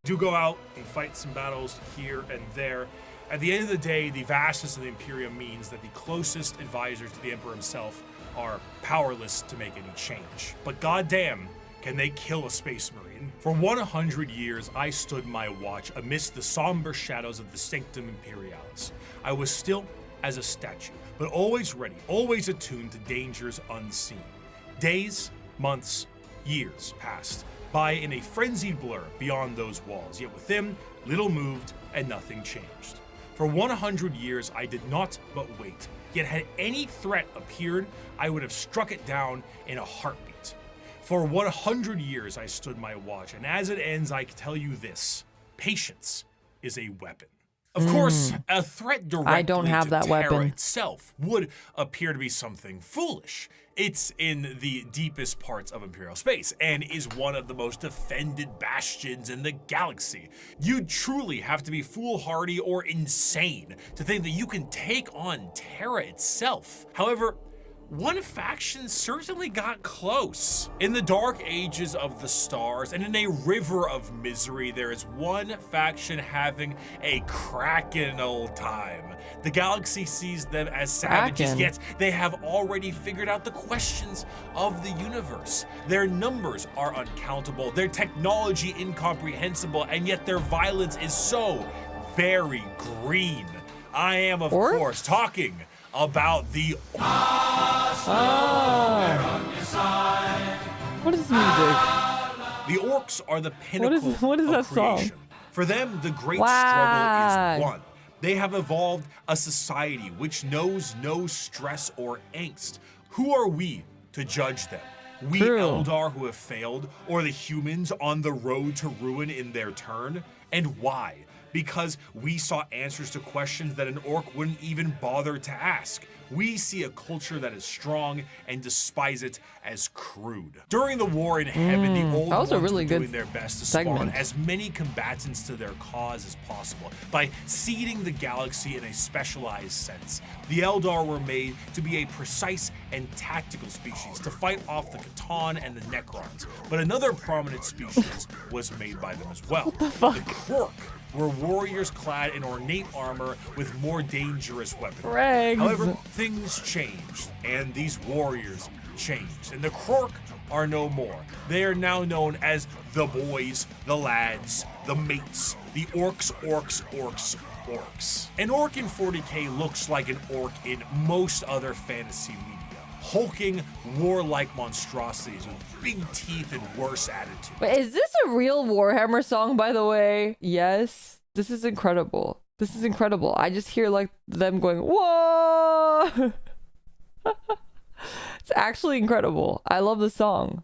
Speaker 2: do go out and fight some battles here and there. At the end of the day, the vastness of the Imperium means that the closest advisors to the Emperor himself are powerless to make any change. But goddamn, can they kill a Space Marine? For 100 years, I stood my watch amidst the somber shadows of the Sanctum Imperialis. I was still as a statue, but always ready, always attuned to dangers unseen. Days, months, years passed by in a frenzied blur beyond those walls, yet within, little moved and nothing changed. For 100 years, I did not but wait, yet had any threat appeared, I would have struck it down in a heartbeat. For 100 years, I stood my watch, and as it ends, I can tell you this: patience is a weapon. Of course, a threat directly to
Speaker 1: that
Speaker 2: Terra
Speaker 1: weapon
Speaker 2: itself would appear to be something foolish. It's in the deepest parts of Imperial space and is one of the most defended bastions in the galaxy. You truly have to be foolhardy or insane to think that you can take on Terra itself. However, one faction certainly got close. In the dark ages of the stars and in a river of misery, there is one faction having a crackin' old time. The galaxy sees them as savages, yet they have already figured out the questions of the universe. Their numbers are uncountable, their technology incomprehensible, and yet their violence is so very green. I am, of course, talking about the
Speaker 1: What is music?
Speaker 2: The orcs are the pinnacle
Speaker 1: what is
Speaker 2: of
Speaker 1: that
Speaker 2: creation.
Speaker 1: song?
Speaker 2: For them, the great struggle is won. They have evolved a society which knows no stress or angst. Who are we to judge them? We Eldar who have failed, or the humans on the road to ruin in their turn? And why? because we saw answers to questions that an orc wouldn't even bother to ask. We see a culture that is strong and despise it as crude. During the war in heaven, the old
Speaker 1: that was a
Speaker 2: ones
Speaker 1: really
Speaker 2: were
Speaker 1: good
Speaker 2: doing their best to
Speaker 1: segment.
Speaker 2: spawn as many combatants to their cause as possible by seeding the galaxy in a specialized sense. The Eldar were made to be a precise and tactical species to fight off the Catan and the Necrons, but another prominent species was made by them as well. The Krork were warriors clad in ornate armor with more dangerous weapons.
Speaker 1: Regs.
Speaker 2: However, things changed, and these warriors changed, and the Krork are no more. They are now known as the boys, the lads, the mates, the orcs. An orc in 40k looks like an orc in most other fantasy media. Hulking, warlike monstrosities with big teeth and worse attitudes.
Speaker 1: Wait, is this a real Warhammer song, by the way? Yes. This is incredible. This is incredible. I just hear like them going, whoa! It's actually incredible. I love the song.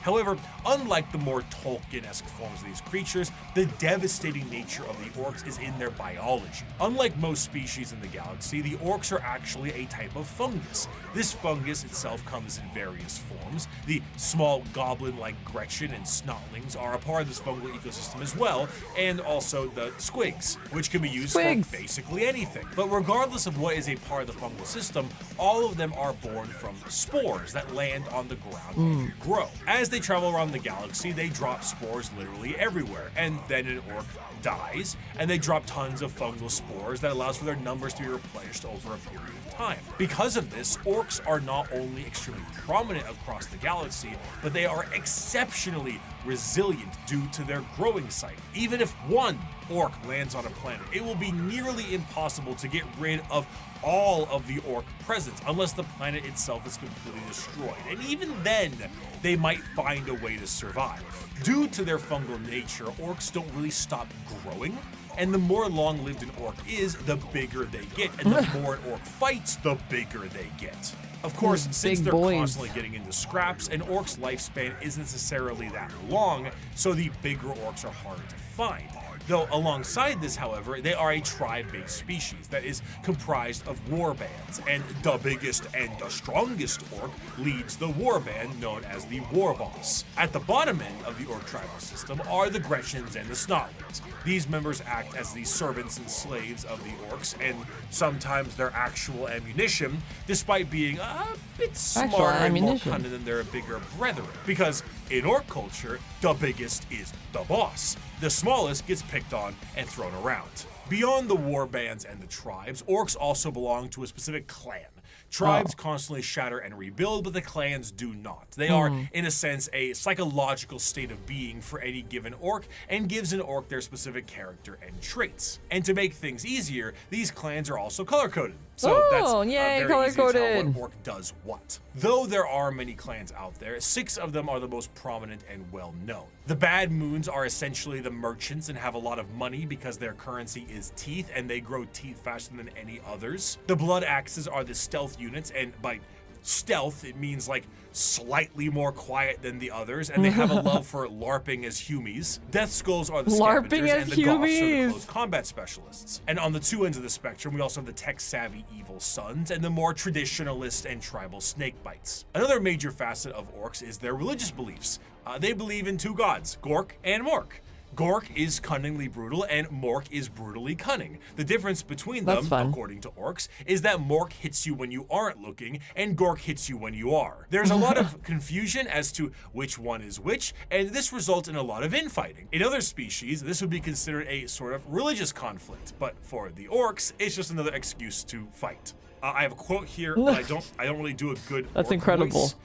Speaker 2: However, unlike the more Tolkien-esque forms of these creatures, the devastating nature of the orcs is in their biology. Unlike most species in the galaxy, the orcs are actually a type of fungus. This fungus itself comes in various forms. The small goblin-like Gretchen and Snotlings are a part of this fungal ecosystem as well, and also the squigs, which can be used for basically anything. But regardless of what is a part of the fungal system, all of them are born from spores that land on the ground and grow. As they travel around the galaxy, they drop spores literally everywhere, and then an orc dies, and they drop tons of fungal spores that allows for their numbers to be replenished over a period of time. Because of this, orcs are not only extremely prominent across the galaxy, but they are exceptionally resilient due to their growing cycle. Even if one orc lands on a planet, it will be nearly impossible to get rid of all of the orc presence unless the planet itself is completely destroyed. And even then, they might find a way to survive. Due to their fungal nature, orcs don't really stop growing, and the more long-lived an orc is, the bigger they get, and the more an orc fights, the bigger they get. Of course, since they're constantly getting into scraps, an orc's lifespan isn't necessarily that long, so the bigger orcs are harder to find. Though alongside this, however, they are a tribe-based species that is comprised of war bands, and the biggest and the strongest orc leads the war band known as the War Boss. At the bottom end of the orc tribal system are the Gretchens and the Snotlings. These members act as the servants and slaves of the orcs, and sometimes their actual ammunition, despite being a bit smarter and more cunning than their bigger brethren. Because in orc culture, the biggest is the boss. The smallest gets picked on and thrown around. Beyond the war bands and the tribes, orcs also belong to a specific clan. Tribes constantly shatter and rebuild, but the clans do not. They are, in a sense, a psychological state of being for any given orc, and gives an orc their specific character and traits. And to make things easier, these clans are also color-coded. So that's very easy to tell what orc does what. Though there are many clans out there, 6 of them are the most prominent and well-known. The Bad Moons are essentially the merchants and have a lot of money because their currency is teeth, and they grow teeth faster than any others. The Blood Axes are the stealth units, and by stealth, it means like slightly more quiet than the others, and they have a love for LARPing as humies. Death Skulls are the scavengers, and the Goths are the close combat specialists. And on the 2 ends of the spectrum, we also have the tech-savvy Evil Sons, and the more traditionalist and tribal Snakebites. Another major facet of orcs is their religious beliefs. They believe in 2 gods, Gork and Mork. Gork is cunningly brutal, and Mork is brutally cunning. The difference between them, according to orcs, is that Mork hits you when you aren't looking, and Gork hits you when you are. There's a lot of confusion as to which one is which, and this results in a lot of infighting. In other species, this would be considered a sort of religious conflict, but for the orcs, it's just another excuse to fight. I have a quote here, but I don't really do a good
Speaker 1: That's
Speaker 2: orc
Speaker 1: incredible.
Speaker 2: voice.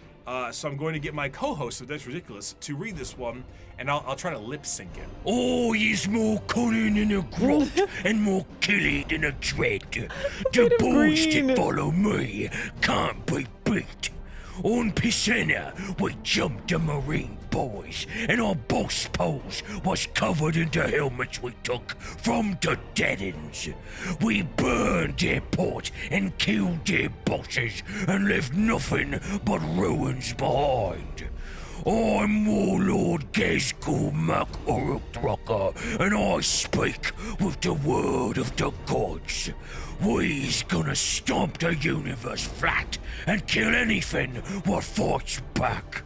Speaker 2: So I'm going to get my co-host of That's Ridiculous to read this one, and I'll try to lip sync it.
Speaker 7: Oh, he's more cunning than a grot and more killy than a dread. The boys that follow me can't be beat. On Pisana, we jumped the Marine boys, and our boss pose was covered in the helmets we took from the dead-ends. We burned their port and killed their bosses and left nothing but ruins behind. I'm Warlord Gezgul Mac Uruk, and I speak with the word of the gods. We's gonna stomp the universe flat and kill anything what fights back.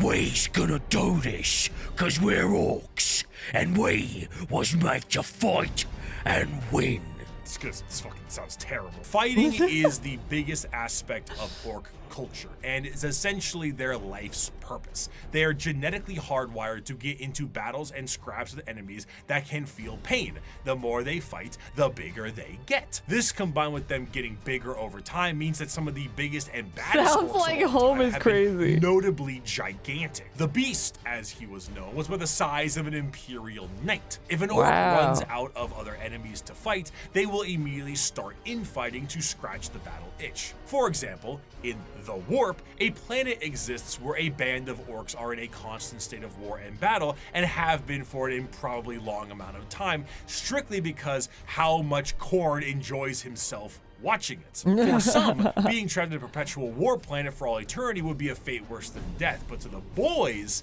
Speaker 7: We's gonna do this 'cause we're orcs, and we was made to fight and win.
Speaker 2: It's because this fucking sounds terrible. Fighting is the biggest aspect of orc culture, and is essentially their life's purpose. They are genetically hardwired to get into battles and scraps with enemies that can feel pain. The more they fight, the bigger they get. This, combined with them getting bigger over time, means that some of the biggest and baddest
Speaker 1: Sounds
Speaker 2: orcs
Speaker 1: like
Speaker 2: of all
Speaker 1: home
Speaker 2: time
Speaker 1: is
Speaker 2: have been
Speaker 1: crazy.
Speaker 2: notably gigantic. The Beast, as he was known, was about the size of an Imperial Knight. If an orc
Speaker 1: Wow.
Speaker 2: runs out of other enemies to fight, they will immediately start infighting to scratch the battle itch. For example, in The Warp, a planet exists where a band of orcs are in a constant state of war and battle, and have been for an improbably long amount of time, strictly because how much Korn enjoys himself watching it. For some, being trapped in a perpetual war planet for all eternity would be a fate worse than death, but to the boys,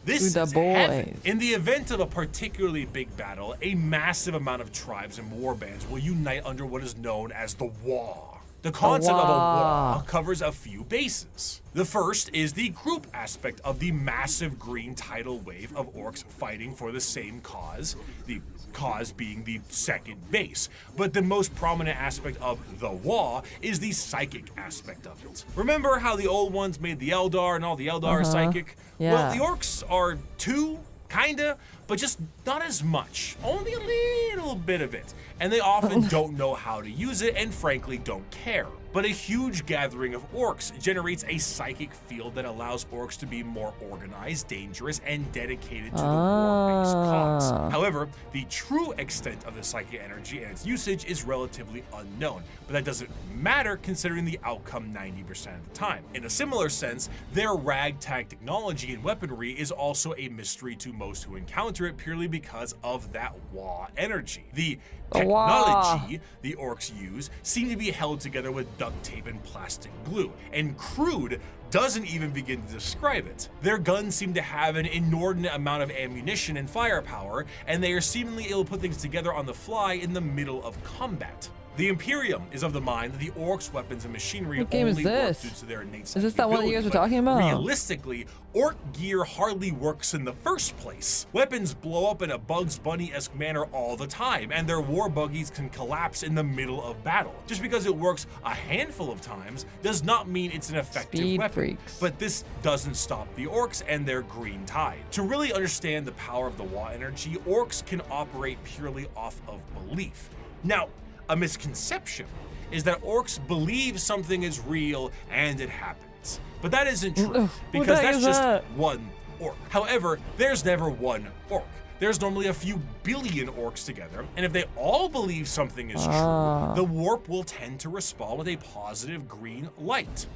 Speaker 2: this
Speaker 1: To the
Speaker 2: is heaven.
Speaker 1: boys.
Speaker 2: In the event of a particularly big battle, a massive amount of tribes and war bands will unite under what is known as the Wa. The concept of a Wa covers a few bases. The first is the group aspect of the massive green tidal wave of orcs fighting for the same cause, the cause being the second base. But the most prominent aspect of the Wa is the psychic aspect of it. Remember how the old ones made the Eldar and all the Eldar are psychic?
Speaker 1: Yeah.
Speaker 2: Well, the orcs are too, kinda, but just not as much. Only a little bit of it. And they often don't know how to use it, and frankly don't care. But a huge gathering of orcs generates a psychic field that allows orcs to be more organized, dangerous, and dedicated to the war-based cause. However, the true extent of the psychic energy and its usage is relatively unknown, but that doesn't matter considering the outcome 90% of the time. In a similar sense, their ragtag technology and weaponry is also a mystery to most who encounter it, purely because of that Wa energy. The technology the orcs use seem to be held together with duct tape and plastic glue, and crude doesn't even begin to describe it. Their guns seem to have an inordinate amount of ammunition and firepower, and they are seemingly able to put things together on the fly in the middle of combat. The Imperium is of the mind that the orcs' weapons and machinery
Speaker 1: What game is
Speaker 2: only work
Speaker 1: this?
Speaker 2: due to their innate
Speaker 1: Is this that one that you guys were
Speaker 2: but
Speaker 1: talking about?
Speaker 2: Realistically, orc gear hardly works in the first place. Weapons blow up in a Bugs Bunny-esque manner all the time, and their war buggies can collapse in the middle of battle. Just because it works a handful of times does not mean it's an effective
Speaker 1: Speed
Speaker 2: weapon.
Speaker 1: freaks.
Speaker 2: But this doesn't stop the orcs and their green tide. To really understand the power of the Wa energy, orcs can operate purely off of belief. Now, a misconception is that orcs believe something is real and it happens. But that isn't true, because
Speaker 1: the heck
Speaker 2: that's
Speaker 1: is
Speaker 2: just
Speaker 1: that?
Speaker 2: one orc. However, there's never one orc. There's normally a few billion orcs together, and if they all believe something is true, the warp will tend to respond with a positive green light.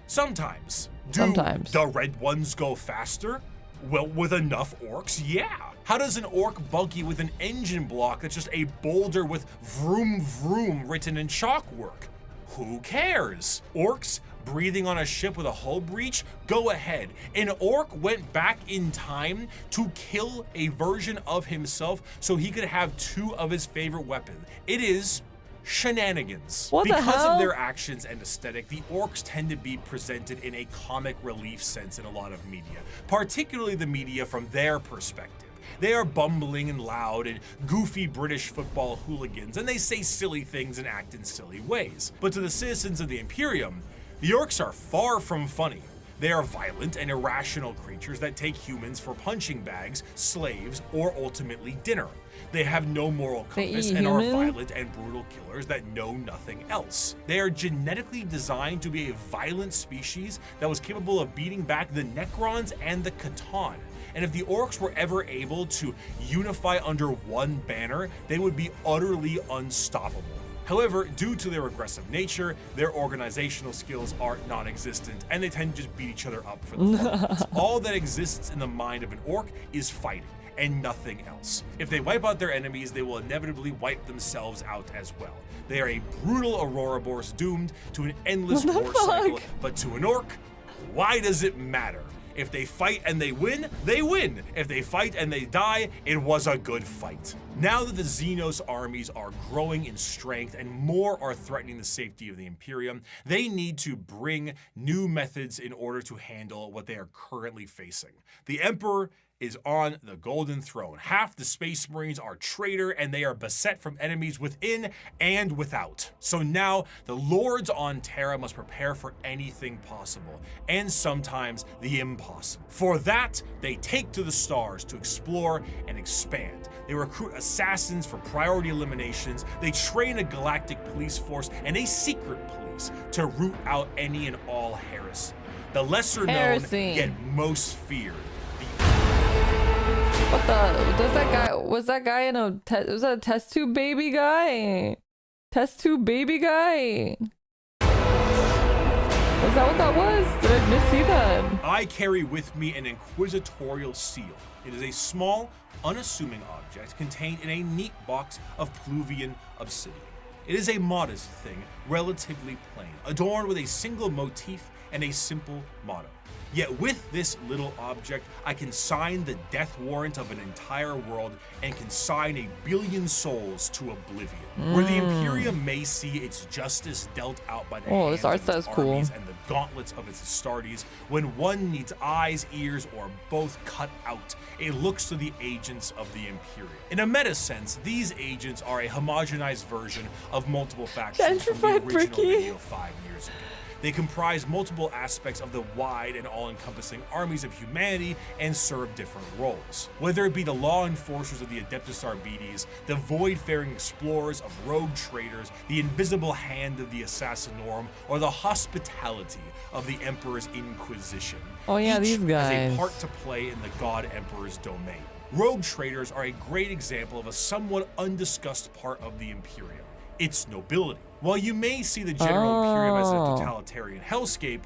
Speaker 2: Sometimes.
Speaker 1: Sometimes.
Speaker 2: Do the red ones go faster? Well, with enough orcs, yeah. How does an orc buggy with an engine block that's just a boulder with vroom vroom written in chalk work? Who cares? Orcs breathing on a ship with a hull breach? Go ahead. An orc went back in time to kill a version of himself so he could have two of his favorite weapons. It is shenanigans.
Speaker 1: What the
Speaker 2: because
Speaker 1: hell?
Speaker 2: of their actions and aesthetic, the orcs tend to be presented in a comic relief sense in a lot of media, particularly the media from their perspective. They are bumbling and loud and goofy British football hooligans, and they say silly things and act in silly ways. But to the citizens of the Imperium, the orcs are far from funny. They are violent and irrational creatures that take humans for punching bags, slaves, or ultimately dinner. They have no moral
Speaker 1: They
Speaker 2: compass
Speaker 1: eat
Speaker 2: and are
Speaker 1: human?
Speaker 2: violent and brutal killers that know nothing else. They are genetically designed to be a violent species that was capable of beating back the Necrons and the Catan. And if the orcs were ever able to unify under one banner, they would be utterly unstoppable. However, due to their aggressive nature, their organizational skills are non-existent, and they tend to just beat each other up for the fun of it. All that exists in the mind of an orc is fighting, and nothing else. If they wipe out their enemies, they will inevitably wipe themselves out as well. They are a brutal Ouroboros doomed to an endless war cycle, but to an orc, why does it matter? If they fight and they win, they win. If they fight and they die, it was a good fight. Now that the Xenos armies are growing in strength and more are threatening the safety of the Imperium, they need to bring new methods in order to handle what they are currently facing. The Emperor is on the Golden Throne. Half the Space Marines are traitor and they are beset from enemies within and without. So now the Lords on Terra must prepare for anything possible and sometimes the impossible. For that, they take to the stars to explore and expand. They recruit assassins for priority eliminations. They train a galactic police force and a secret police to root out any and all heresy. The lesser known yet most feared.
Speaker 1: What the? Was that guy in a was that a test tube baby guy? Test tube baby guy? Was that what that was? Did I missee that?
Speaker 2: I carry with me an inquisitorial seal. It is a small, unassuming object contained in a neat box of Pluvian obsidian. It is a modest thing, relatively plain, adorned with a single motif and a simple motto. Yet with this little object, I can sign the death warrant of an entire world and consign 1 billion souls to oblivion. Where the Imperium may see its justice dealt out by the hands of its armies and the gauntlets of its Astartes, when one needs eyes, ears, or both cut out, it looks to the agents of the Imperium. In a meta sense, these agents are a homogenized version of multiple factions from the original video 5 years ago. They comprise multiple aspects of the wide and all-encompassing armies of humanity and serve different roles. Whether it be the law enforcers of the Adeptus Arbites, the void-faring explorers of rogue traders, the invisible hand of the Assassinorum, or the hospitality of the Emperor's Inquisition.
Speaker 1: Oh yeah,
Speaker 2: Each
Speaker 1: these guys
Speaker 2: has a part to play in the God Emperor's domain. Rogue traders are a great example of a somewhat undiscussed part of the Imperium. Its nobility. While you may see the general Imperium as a totalitarian hellscape,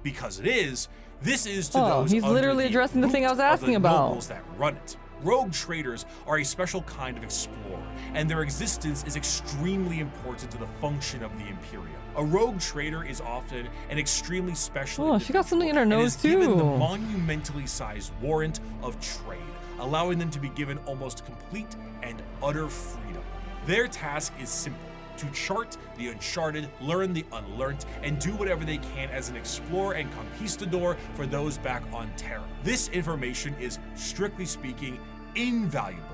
Speaker 2: because it is, this is to those
Speaker 1: he's literally addressing the thing I was asking about.
Speaker 2: Nobles that run it. Rogue traders are a special kind of explorer, and their existence is extremely important to the function of the Imperium. A rogue trader is often an extremely special
Speaker 1: she got something in her nose
Speaker 2: too. Given the
Speaker 1: too.
Speaker 2: monumentally sized warrant of trade, allowing them to be given almost complete and utter freedom. Their task is simple: to chart the uncharted, learn the unlearned, and do whatever they can as an explorer and conquistador for those back on Terra. This information is, strictly speaking, invaluable.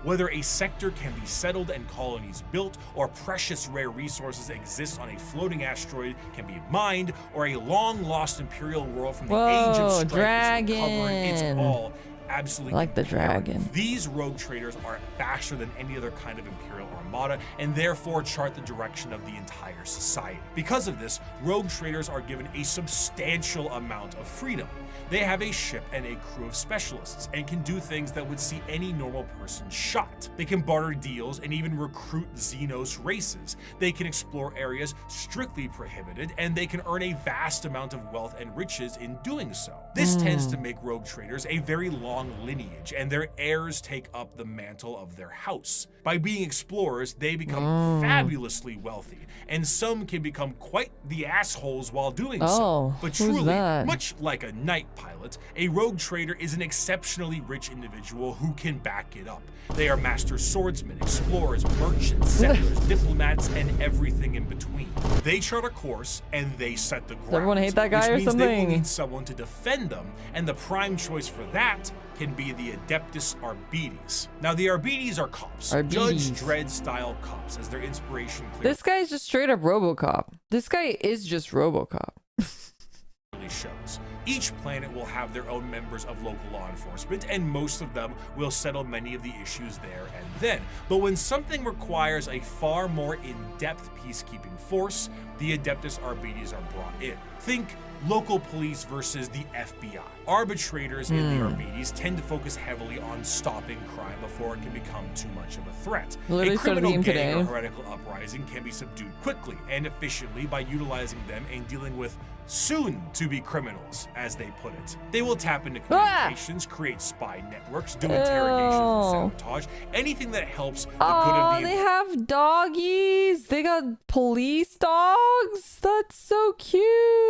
Speaker 2: Whether a sector can be settled and colonies built, or precious rare resources exist on a floating asteroid can be mined, or a long-lost Imperial world from the Age of Strife is uncovered, it's all absolutely
Speaker 1: like the dragon.
Speaker 2: imperative. These rogue traders are faster than any other kind of Imperial armada and therefore chart the direction of the entire society. Because of this, rogue traders are given a substantial amount of freedom. They have a ship and a crew of specialists and can do things that would see any normal person shot. They can barter deals and even recruit Xenos races. They can explore areas strictly prohibited, and they can earn a vast amount of wealth and riches in doing so. This tends to make rogue traders a very long lineage, and their heirs take up the mantle of their house. By being explorers, they become fabulously wealthy, and some can become quite the assholes while doing so. But truly, much like a night pilot, a rogue trader is an exceptionally rich individual who can back it up. They are master swordsmen, explorers, merchants, settlers, diplomats, and everything in between. They chart a course and they set the ground.
Speaker 1: Does everyone hate that guy or something?
Speaker 2: They will need someone to defend them, and the prime choice for that can be the Adeptus Arbites. Now, the Arbites are cops. Judge Dredd style cops, as their inspiration clearly
Speaker 1: This guy's just straight up RoboCop. This guy is just RoboCop.
Speaker 2: shows. Each planet will have their own members of local law enforcement, and most of them will settle many of the issues there and then. But when something requires a far more in-depth peacekeeping force, the Adeptus Arbites are brought in. Think local police versus the FBI. Arbitrators in the Arbites tend to focus heavily on stopping crime before it can become too much of a threat. A criminal gang or heretical uprising can be subdued quickly and efficiently by utilizing them and dealing with soon to be criminals, as they put it. They will tap into communications, create spy networks, do interrogations and sabotage, anything that helps the good of the
Speaker 1: they have doggies. They got police dogs. That's so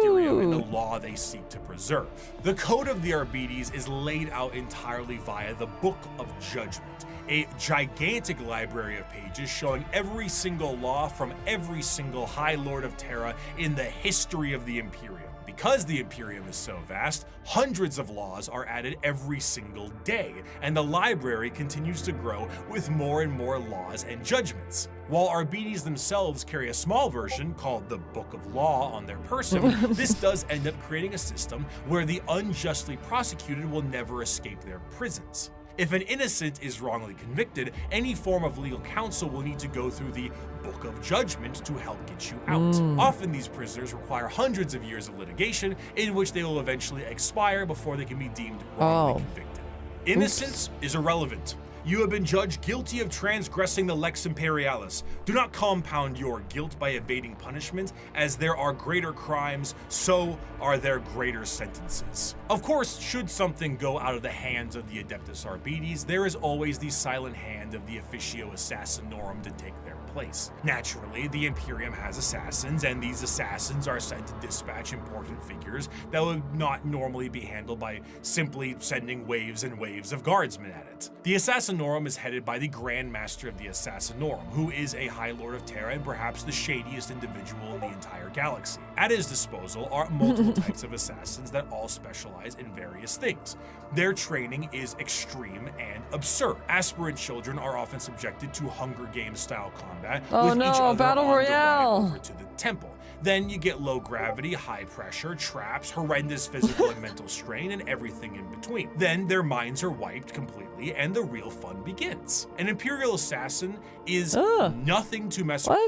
Speaker 2: Imperium and the
Speaker 1: cute.
Speaker 2: law they seek to preserve. The Code of the Arbites is laid out entirely via the Book of Judgment, a gigantic library of pages showing every single law from every single High Lord of Terra in the history of the Imperium. Because the Imperium is so vast, hundreds of laws are added every single day, and the library continues to grow with more and more laws and judgments. While Arbites themselves carry a small version called the Book of Law on their person, this does end up creating a system where the unjustly prosecuted will never escape their prisons. If an innocent is wrongly convicted, any form of legal counsel will need to go through the Book of Judgment to help get you out. Often these prisoners require hundreds of years of litigation in which they will eventually expire before they can be deemed wrongly convicted. Innocence is irrelevant. You have been judged guilty of transgressing the Lex Imperialis. Do not compound your guilt by evading punishment, as there are greater crimes, so are there greater sentences. Of course, should something go out of the hands of the Adeptus Arbites, there is always the silent hand of the Officio Assassinorum to take their place. Naturally, the Imperium has assassins, and these assassins are sent to dispatch important figures that would not normally be handled by simply sending waves and waves of guardsmen at it. The Assassinorum is headed by the Grand Master of the Assassinorum, who is a High Lord of Terra and perhaps the shadiest individual in the entire galaxy. At his disposal are multiple types of assassins that all specialize in various things. Their training is extreme and absurd. Aspirant children are often subjected to Hunger Games style combat with each other
Speaker 1: Battle
Speaker 2: on the ride
Speaker 1: Royale.
Speaker 2: over to the temple. Then you get low gravity, high pressure, traps, horrendous physical and mental strain, and everything in between. Then their minds are wiped completely and the real fun begins. An Imperial assassin is nothing to mess with.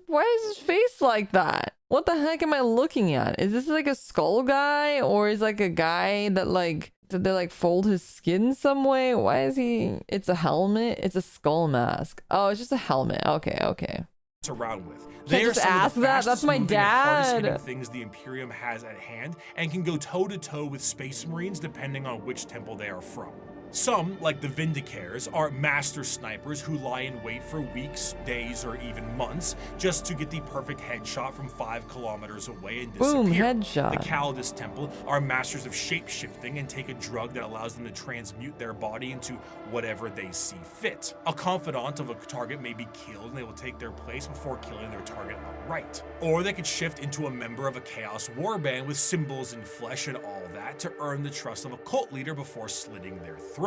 Speaker 1: Why is his face like that? What the heck am I looking at? Is this like a skull guy, or is like a guy that like, did they like fold his skin some way? Why is he? It's a helmet. It's a skull mask. Oh, it's just a helmet. Okay.
Speaker 2: Around with.
Speaker 1: Can I just ask that? That's my dad.
Speaker 2: Things the Imperium has at hand and can go toe to toe with Space Marines depending on which temple they are from. Some, like the Vindicares, are master snipers who lie in wait for weeks, days, or even months just to get the perfect headshot from 5 kilometers away and disappear.
Speaker 1: Boom, headshot.
Speaker 2: The Calidus Temple are masters of shape-shifting and take a drug that allows them to transmute their body into whatever they see fit. A confidant of a target may be killed and they will take their place before killing their target outright. Or they could shift into a member of a Chaos Warband with symbols in flesh and all that to earn the trust of a cult leader before slitting their throat.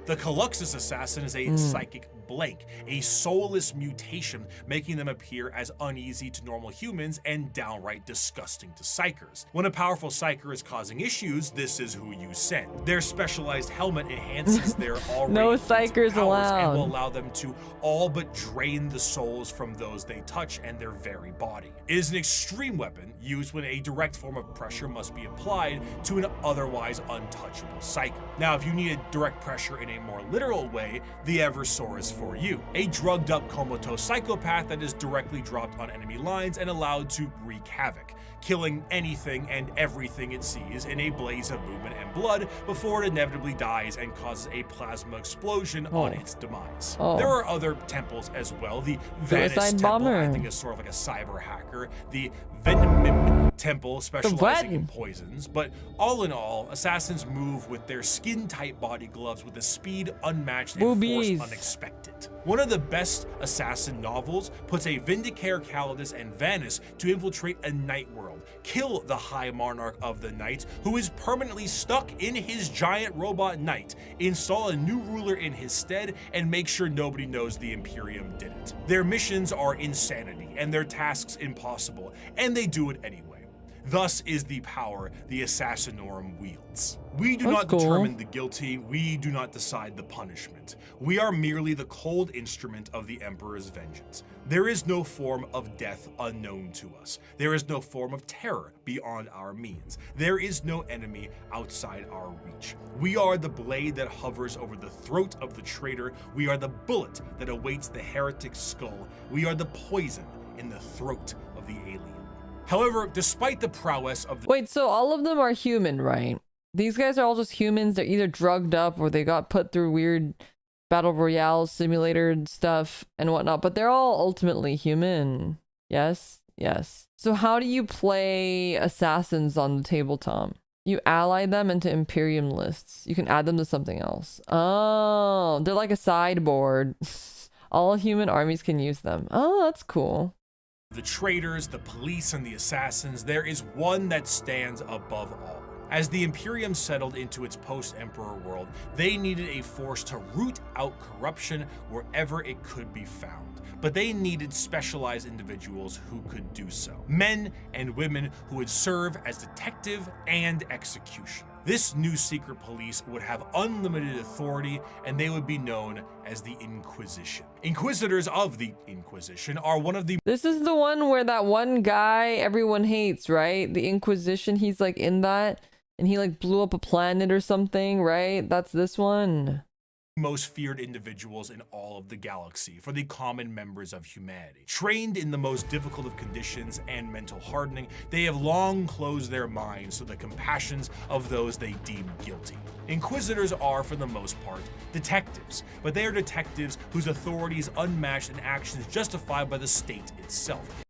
Speaker 2: The Caluxus Assassin is a psychic blank, a soulless mutation, making them appear as uneasy to normal humans and downright disgusting to psychers. When a powerful psycher is causing issues, this is who you send. Their specialized helmet enhances their already
Speaker 1: No psychers
Speaker 2: powers
Speaker 1: allowed.
Speaker 2: and will allow them to all but drain the souls from those they touch and their very body. It is an extreme weapon used when a direct form of pressure must be applied to an otherwise untouchable psyker. Now, if you need a direct pressure in a more literal way, the Eversor is for you. A drugged up comatose psychopath that is directly dropped on enemy lines and allowed to wreak havoc, killing anything and everything it sees in a blaze of movement and blood before it inevitably dies and causes a plasma explosion on its demise. There are other temples as well. The Vanis
Speaker 1: Suicide
Speaker 2: Temple,
Speaker 1: bomber.
Speaker 2: I think, is sort of like a cyber hacker. The Venomim Temple, specializing in poisons. But all in all, assassins move with their skin-tight body gloves with a speed unmatched and
Speaker 1: Boobies.
Speaker 2: force unexpected. One of the best assassin novels puts a Vindicare Calidus and Vanis to infiltrate a night world, kill the High Monarch of the Night, who is permanently stuck in his giant robot knight, install a new ruler in his stead, and make sure nobody knows the Imperium did it. Their missions are insanity, and their tasks impossible, and they do it anyway. Thus is the power the Assassinorum wields. We do not determine the guilty, we do not decide the punishment. We are merely the cold instrument of the Emperor's vengeance. There is no form of death unknown to us. There is no form of terror beyond our means. There is no enemy outside our reach. We are the blade that hovers over the throat of the traitor. We are the bullet that awaits the heretic's skull. We are the poison in the throat of the alien. However, despite the prowess of the
Speaker 1: Wait, so all of them are human, right? These guys are all just humans. They're either drugged up or they got put through weird battle royale simulator stuff and whatnot, but they're all ultimately human. Yes? Yes. So how do you play assassins on the table, Tom? You ally them into Imperium lists. You can add them to something else. Oh, they're like a sideboard. All human armies can use them. Oh, that's cool.
Speaker 2: The traitors, the police, and the assassins, there is one that stands above all. As the Imperium settled into its post-Emperor world, they needed a force to root out corruption wherever it could be found. But they needed specialized individuals who could do so. Men and women who would serve as detective and executioner. This new secret police would have unlimited authority, and they would be known as the Inquisition. Inquisitors of the Inquisition are one of the...
Speaker 1: This is the one where that one guy everyone hates, right? The Inquisition, he's like in that, and he like blew up a planet or something, right? That's this one.
Speaker 2: Most feared individuals in all of the galaxy for the common members of humanity. Trained in the most difficult of conditions and mental hardening, they have long closed their minds to the compassions of those they deem guilty. Inquisitors are, for the most part, detectives, but they are detectives whose authority is unmatched and actions justified by the state itself.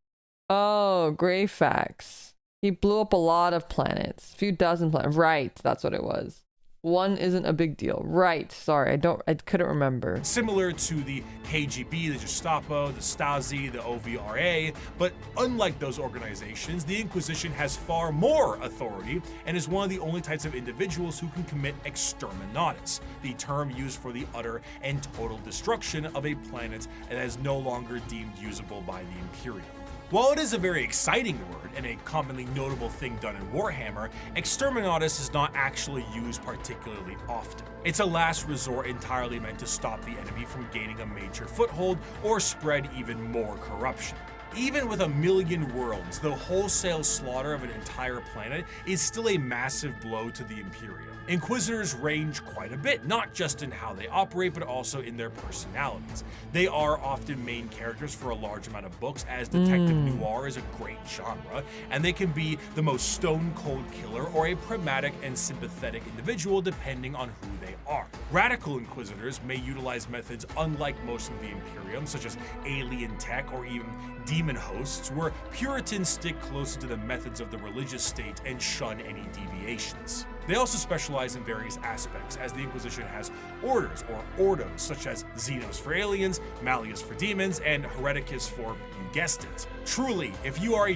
Speaker 1: Oh, Greyfax. He blew up a lot of planets. A few dozen planets. Right, that's what it was. One isn't a big deal. Right. Sorry, I couldn't remember.
Speaker 2: Similar to the KGB, the Gestapo, the Stasi, the OVRA, but unlike those organizations, the Inquisition has far more authority and is one of the only types of individuals who can commit exterminatus, the term used for the utter and total destruction of a planet that is no longer deemed usable by the Imperium. While it is a very exciting word and a commonly notable thing done in Warhammer, exterminatus is not actually used particularly often. It's a last resort entirely meant to stop the enemy from gaining a major foothold or spread even more corruption. Even with 1 million worlds, the wholesale slaughter of an entire planet is still a massive blow to the Imperium. Inquisitors range quite a bit, not just in how they operate, but also in their personalities. They are often main characters for a large amount of books, as detective noir is a great genre, and they can be the most stone-cold killer or a pragmatic and sympathetic individual depending on who they are. Radical Inquisitors may utilize methods unlike most of the Imperium, such as alien tech or even demon hosts, where Puritans stick closer to the methods of the religious state and shun any deviations. They also specialize in various aspects, as the Inquisition has orders or ordos, such as Xenos for aliens, Malleus for demons, and Hereticus for, you guessed it. Truly, if you are a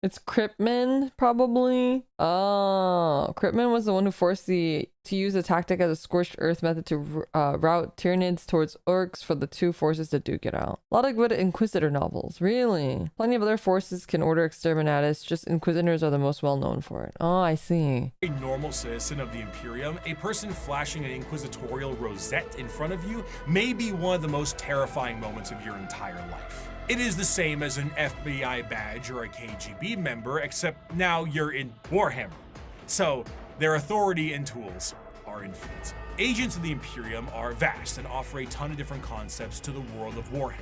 Speaker 1: It's Cryptman, probably. Oh, Cryptman was the one who forced to use a tactic as a scorched earth method to route Tyranids towards orcs for the two forces to duke it out. A lot of good Inquisitor novels, really. Plenty of other forces can order exterminatus, just Inquisitors are the most well known for it. Oh, I see.
Speaker 2: a normal citizen of the Imperium, a person flashing an inquisitorial rosette in front of you may be one of the most terrifying moments of your entire life. It is the same as an FBI badge or a KGB member, except now you're in Warhammer. So, their authority and tools are infinite. Agents of the Imperium are vast and offer a ton of different concepts to the world of Warhammer,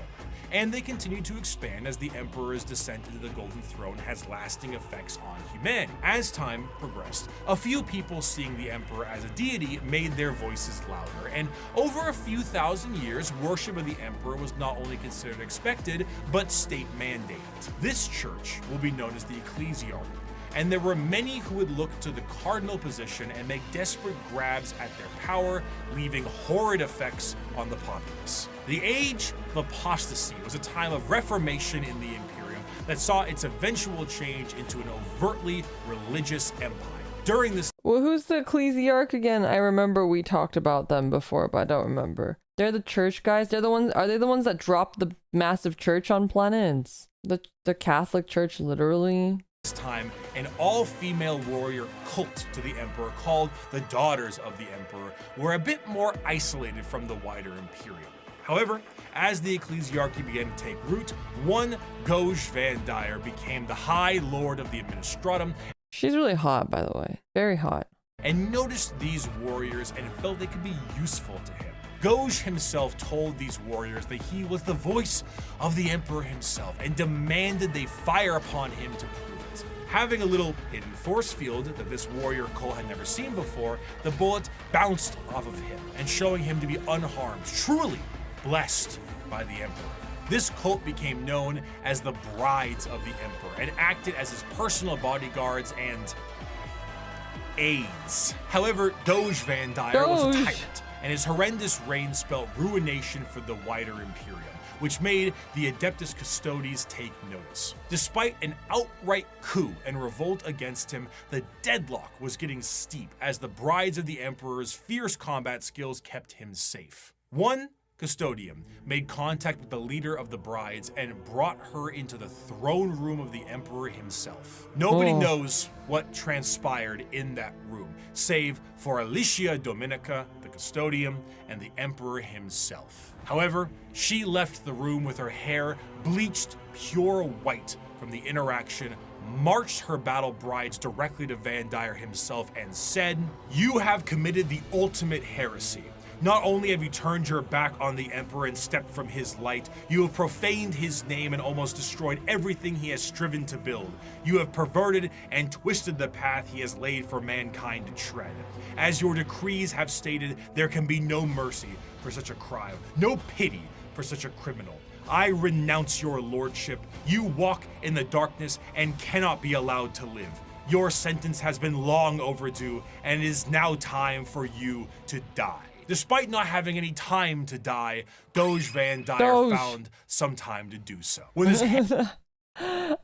Speaker 2: and they continue to expand as the Emperor's descent into the Golden Throne has lasting effects on humanity. As time progressed, a few people seeing the Emperor as a deity made their voices louder, and over a few thousand years, worship of the Emperor was not only considered expected, but state mandated. This church will be known as the Ecclesiarchy, and there were many who would look to the cardinal position and make desperate grabs at their power, leaving horrid effects on the populace. The Age of Apostasy was a time of reformation in the Imperium that saw its eventual change into an overtly religious empire. During this
Speaker 1: Well, who's the Ecclesiarch again? I remember we talked about them before, but I don't remember. They're the church guys? They're the ones, are they the ones that dropped the massive church on planets? The Catholic Church, literally?
Speaker 2: time, an all-female warrior cult to the Emperor called the Daughters of the Emperor were a bit more isolated from the wider Imperium. However, as the ecclesiarchy began to take root, one Goj Van Dyer became the High Lord of the Administratum.
Speaker 1: She's really hot, by the way. Very hot.
Speaker 2: And noticed these warriors and felt they could be useful to him. Goj himself told these warriors that he was the voice of the Emperor himself and demanded they fire upon him to prove it. Having a little hidden force field that this warrior Cole had never seen before, the bullet bounced off of him and showing him to be unharmed, truly blessed by the Emperor. This cult became known as the Brides of the Emperor and acted as his personal bodyguards and aides. However, Doge Van Dyer was a tyrant, and his horrendous reign spelt ruination for the wider Imperium, which made the Adeptus Custodes take notice. Despite an outright coup and revolt against him, the deadlock was getting steep as the Brides of the Emperor's fierce combat skills kept him safe. One Custodian made contact with the leader of the Brides and brought her into the throne room of the Emperor himself. Nobody knows what transpired in that room, save for Alicia Dominica, the Custodian, and the Emperor himself. However, she left the room with her hair bleached pure white from the interaction, marched her battle brides directly to Van Dyer himself and said, "You have committed the ultimate heresy. Not only have you turned your back on the Emperor and stepped from his light, you have profaned his name and almost destroyed everything he has striven to build. You have perverted and twisted the path he has laid for mankind to tread. As your decrees have stated, there can be no mercy for such a crime, no pity for such a criminal. I renounce your lordship. You walk in the darkness and cannot be allowed to live. Your sentence has been long overdue, and it is now time for you to die." Despite not having any time to die, Doge Van Dyer found some time to do so. With his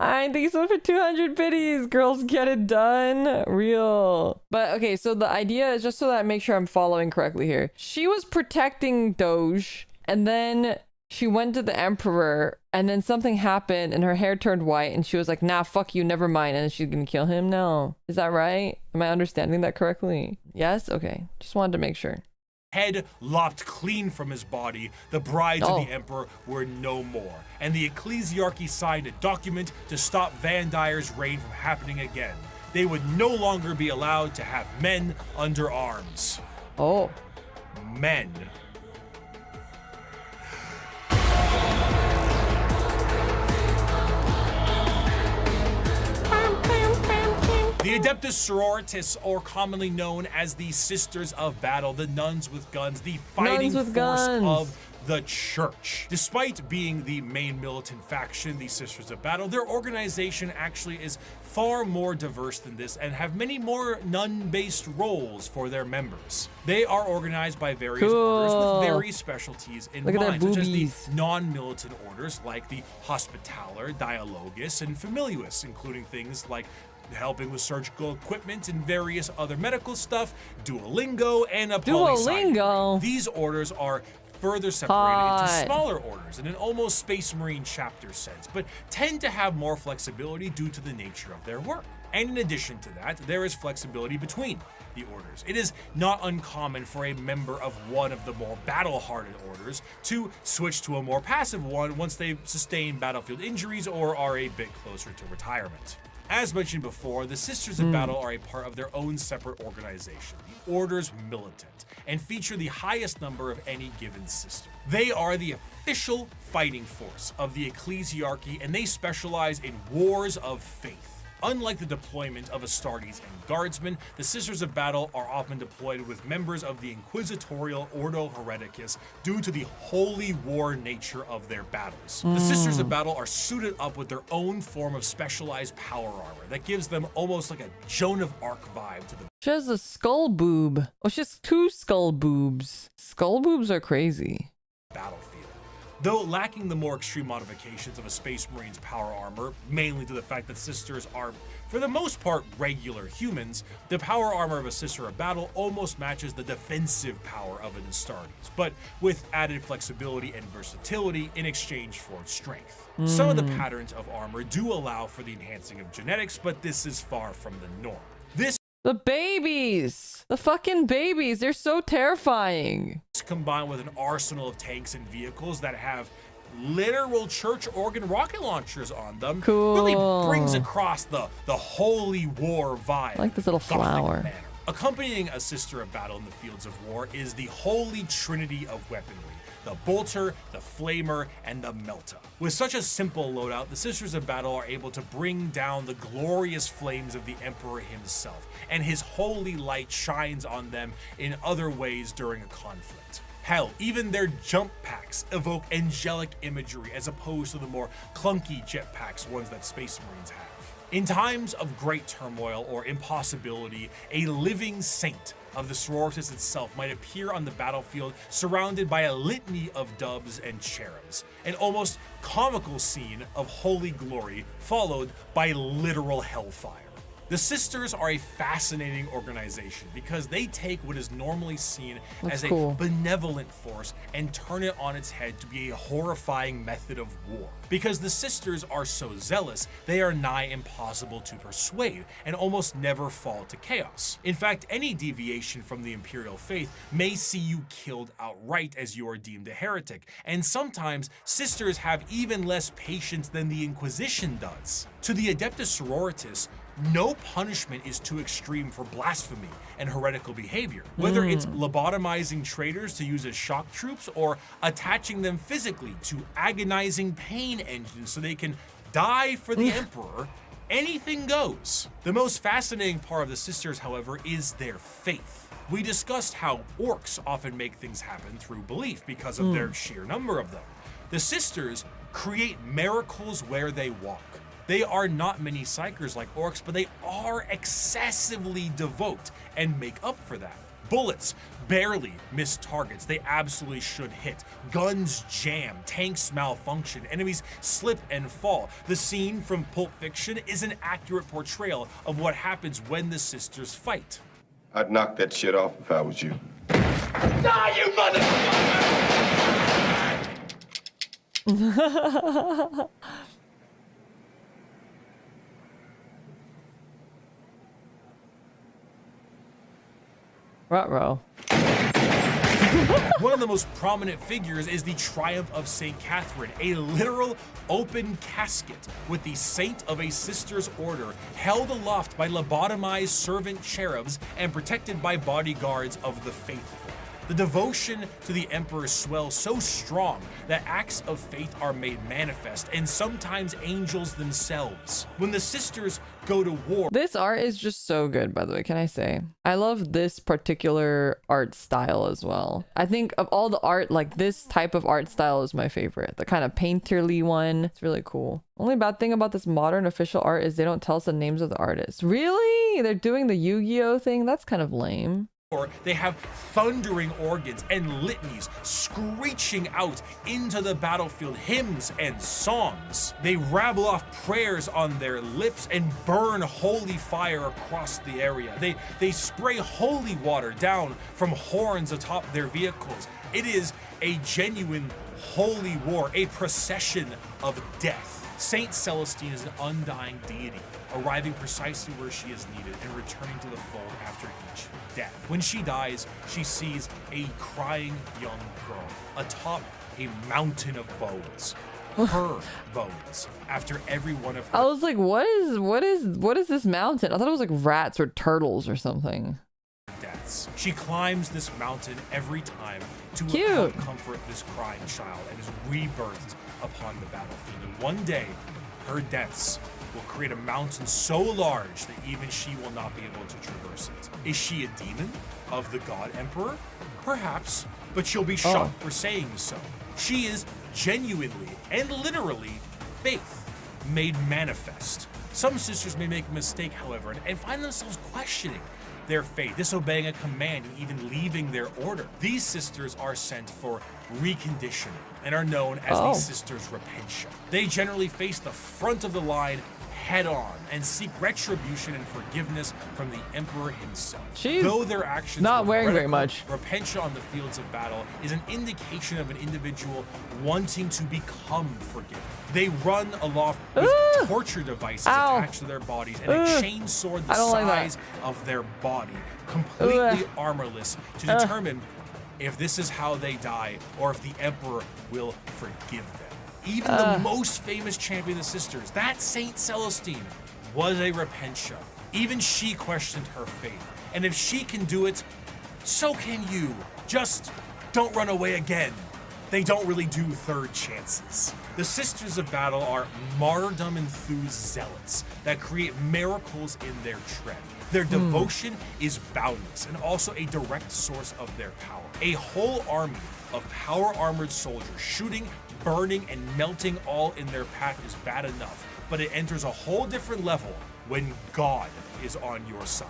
Speaker 1: I think so for 200 biddies. Girls, get it done. Real. But okay, so the idea is, just so that I make sure I'm following correctly here. She was protecting Doge, and then she went to the Emperor, and then something happened, and her hair turned white, and she was like, nah, fuck you, never mind, and she's gonna kill him? No. Is that right? Am I understanding that correctly? Yes? Okay. Just wanted to make sure.
Speaker 2: Head lopped clean from his body, the Brides of the Emperor were no more, and the ecclesiarchy signed a document to stop Van Dyer's reign from happening again. They would no longer be allowed to have men under arms.
Speaker 1: Oh.
Speaker 2: Men. The Adeptus Sororitas, or commonly known as the Sisters of Battle, the nuns with guns, the fighting force of the church. Despite being the main militant faction, the Sisters of Battle, their organization actually is far more diverse than this and have many more nun-based roles for their members. They are organized by various orders with various specialties in mind, such as the non-militant orders like the Hospitaller, Dialogus, and Familius, including things like helping with surgical equipment and various other medical stuff, Duolingo, and a Duolingo. These orders are further separated into smaller orders in an almost Space Marine chapter sense, but tend to have more flexibility due to the nature of their work. And in addition to that, there is flexibility between the orders. It is not uncommon for a member of one of the more battle-hardened orders to switch to a more passive one once they've sustained battlefield injuries or are a bit closer to retirement. As mentioned before, the Sisters of Battle are a part of their own separate organization, the Order's Militant, and feature the highest number of any given system. They are the official fighting force of the ecclesiarchy, and they specialize in wars of faith. Unlike the deployment of Astartes and Guardsmen, the Sisters of Battle are often deployed with members of the Inquisitorial Ordo Hereticus due to the holy war nature of their battles. The Sisters of Battle are suited up with their own form of specialized power armor that gives them almost like a Joan of Arc vibe to them.
Speaker 1: She has a skull boob. Oh, she has 2 skull boobs. Skull boobs are crazy.
Speaker 2: Battlefield. Though lacking the more extreme modifications of a Space Marine's power armor, mainly to the fact that Sisters are, for the most part, regular humans, the power armor of a Sister of Battle almost matches the defensive power of an Astartes, but with added flexibility and versatility in exchange for strength. Some of the patterns of armor do allow for the enhancing of genetics, but this is far from the norm.
Speaker 1: The babies! The fucking babies! They're so terrifying!
Speaker 2: Combined with an arsenal of tanks and vehicles that have literal church organ rocket launchers on them, really brings across the holy war vibe.
Speaker 1: I like this little flower.
Speaker 2: Accompanying a sister of battle in the fields of war is the holy trinity of weaponry: the bolter, the flamer, and the melta. With such a simple loadout, the Sisters of Battle are able to bring down the glorious flames of the Emperor himself, and his holy light shines on them in other ways during a conflict. Hell, even their jump packs evoke angelic imagery as opposed to the more clunky jetpacks ones that Space Marines have. In times of great turmoil or impossibility, a living saint of the sororitas itself might appear on the battlefield surrounded by a litany of doves and cherubs, an almost comical scene of holy glory followed by literal hellfire. The Sisters are a fascinating organization because they take what is normally seen as a benevolent force and turn it on its head to be a horrifying method of war. Because the Sisters are so zealous, they are nigh impossible to persuade and almost never fall to chaos. In fact, any deviation from the Imperial faith may see you killed outright as you are deemed a heretic, and sometimes Sisters have even less patience than the Inquisition does. To the Adeptus Sororitas, no punishment is too extreme for blasphemy and heretical behavior. Whether it's lobotomizing traitors to use as shock troops or attaching them physically to agonizing pain engines so they can die for the Emperor, anything goes. The most fascinating part of the Sisters, however, is their faith. We discussed how orcs often make things happen through belief because of their sheer number of them. The Sisters create miracles where they walk. They are not many psychers like orcs, but they are excessively devout and make up for that. Bullets barely miss targets they absolutely should hit. Guns jam, tanks malfunction, enemies slip and fall. The scene from Pulp Fiction is an accurate portrayal of what happens when the Sisters fight.
Speaker 8: I'd knock that shit off if I was you. Die, you motherfucker!
Speaker 1: Ruh-roh.
Speaker 2: One of the most prominent figures is the Triumph of St. Catherine, a literal open casket with the saint of a Sister's order held aloft by lobotomized servant cherubs and protected by bodyguards of the faithful. The devotion to the Emperor swells so strong that acts of faith are made manifest, and sometimes angels themselves. When the Sisters go to war...
Speaker 1: This art is just so good, by the way, can I say? I love this particular art style as well. I think of all the art, like this type of art style is my favorite. The kind of painterly one. It's really cool. Only bad thing about this modern official art is they don't tell us the names of the artists. Really? They're doing the Yu-Gi-Oh thing? That's kind of lame.
Speaker 2: They have thundering organs and litanies screeching out into the battlefield, hymns and songs. They rabble off prayers on their lips and burn holy fire across the area. They spray holy water down from horns atop their vehicles. It is a genuine holy war, a procession of death. Saint Celestine is an undying deity, arriving precisely where she is needed and returning to the fold after each death. When she dies, she sees a crying young girl atop a mountain of bones. Her bones, after every one of her...
Speaker 1: I was like, what is this mountain? I thought it was like rats or turtles or something.
Speaker 2: Deaths. She climbs this mountain every time to help comfort this crying child and is rebirthed upon the battlefield. And one day, her deaths will create a mountain so large that even she will not be able to traverse it. Is she a demon of the God Emperor? Perhaps, but she'll be shot for saying so. She is genuinely and literally faith made manifest. Some Sisters may make a mistake, however, and find themselves questioning their faith, disobeying a command, and even leaving their order. These Sisters are sent for reconditioning and are known as the Sisters Repentia. They generally face the front of the line head on and seek retribution and forgiveness from the Emperor himself. Though their actions
Speaker 1: not wearing very much.
Speaker 2: Repentia on the fields of battle is an indication of an individual wanting to become forgiven. They run aloft with torture devices attached to their bodies and a chainsword the size of their body, completely armorless, to determine if this is how they die or if the Emperor will forgive them. Even the most famous champion of the Sisters, that Saint Celestine, was a Repentia. Even she questioned her faith And if she can do it, so can you. Just don't run away again. They don't really do third chances. The Sisters of Battle are martyrdom-enthused zealots that create miracles in their tread. Their devotion is boundless and also a direct source of their power. A whole army of power-armored soldiers shooting, burning, and melting all in their path is bad enough, but it enters a whole different level when God is on your side.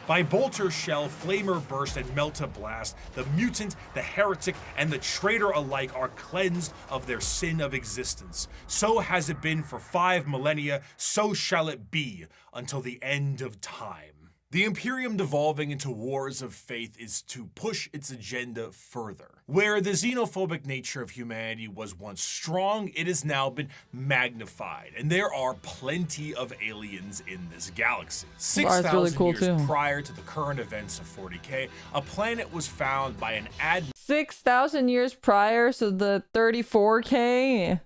Speaker 2: By bolter shell, flamer burst, and melta blast, the mutant, the heretic, and the traitor alike are cleansed of their sin of existence. So has it been for 5 millennia, so shall it be until the end of time. The Imperium devolving into wars of faith is to push its agenda further. Where the xenophobic nature of humanity was once strong, it has now been magnified, and there are plenty of aliens in this galaxy. 6,000
Speaker 1: really cool
Speaker 2: years
Speaker 1: too.
Speaker 2: prior to the current events of 40k, a planet was found by an
Speaker 1: 6,000 years prior, so the 34K.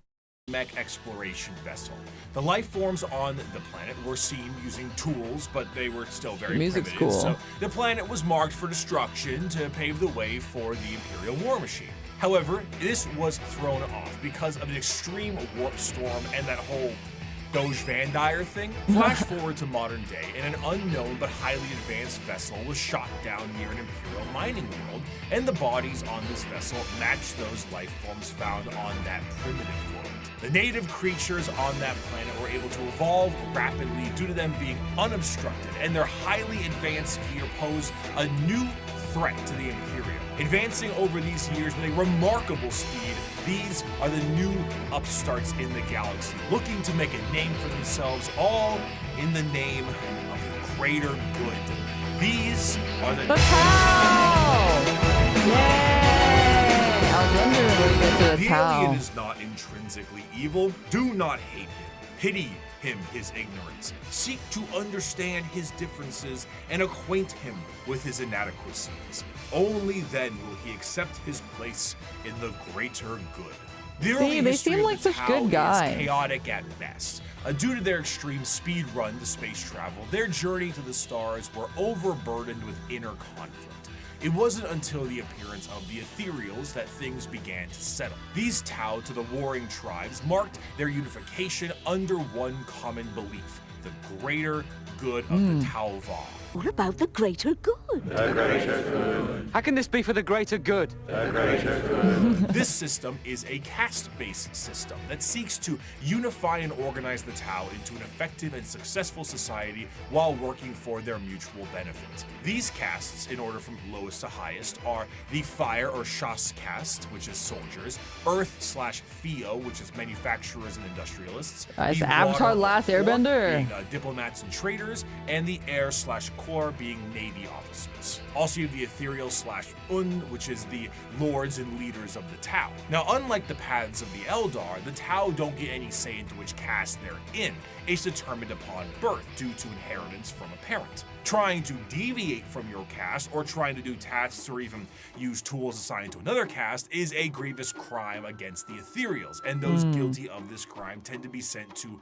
Speaker 2: mech exploration vessel. The life forms on the planet were seen using tools, but they were still very
Speaker 1: music's
Speaker 2: primitive.
Speaker 1: cool.
Speaker 2: So the planet was marked for destruction to pave the way for the Imperial War Machine. However, this was thrown off because of an extreme warp storm and that whole Doge Van Dyer thing. Flash forward to modern day, and an unknown but highly advanced vessel was shot down near an Imperial mining world, and the bodies on this vessel matched those life forms found on that primitive world. The native creatures on that planet were able to evolve rapidly due to them being unobstructed, and their highly advanced gear posed a new threat to the Imperium. Advancing over these years with a remarkable speed, these are the new upstarts in the galaxy, looking to make a name for themselves, all in the name of the greater good. These are the
Speaker 1: Tau! Yay! I was wondering when we get to the
Speaker 2: The
Speaker 1: Tau.
Speaker 2: alien is not intrinsically evil. Do not hate him. Pity him his ignorance. Seek to understand his differences and acquaint him with his inadequacies. Only then will he accept his place in the greater good. The early
Speaker 1: See, they
Speaker 2: history
Speaker 1: seem
Speaker 2: of
Speaker 1: like
Speaker 2: the
Speaker 1: such
Speaker 2: Tau
Speaker 1: good
Speaker 2: is
Speaker 1: guys.
Speaker 2: chaotic at best. Due to their extreme speed run to space travel, their journey to the stars were overburdened with inner conflict. It wasn't until the appearance of the Ethereals that things began to settle. These Tau to the warring tribes marked their unification under one common belief, the greater good of the Tau Va.
Speaker 9: What about the greater good?
Speaker 10: How can this be for the greater good?
Speaker 2: This system is a caste-based system that seeks to unify and organize the Tau into an effective and successful society while working for their mutual benefit. These castes, in order from lowest to highest, are the Fire or Shas caste, which is soldiers, Earth/Theo, which is manufacturers and industrialists,
Speaker 1: It's
Speaker 2: the
Speaker 1: Avatar
Speaker 2: Water
Speaker 1: Last
Speaker 2: or
Speaker 1: Airbender.
Speaker 2: being, diplomats and traders, and the Air/Core being Navy officers. Also, you have the Ethereal/Un, which is the lords and leaders of the Tau. Now, unlike the paths of the Eldar, the Tau don't get any say into which caste they're in. It's determined upon birth due to inheritance from a parent. Trying to deviate from your caste or trying to do tasks or even use tools assigned to another caste is a grievous crime against the Ethereals, and those guilty of this crime tend to be sent to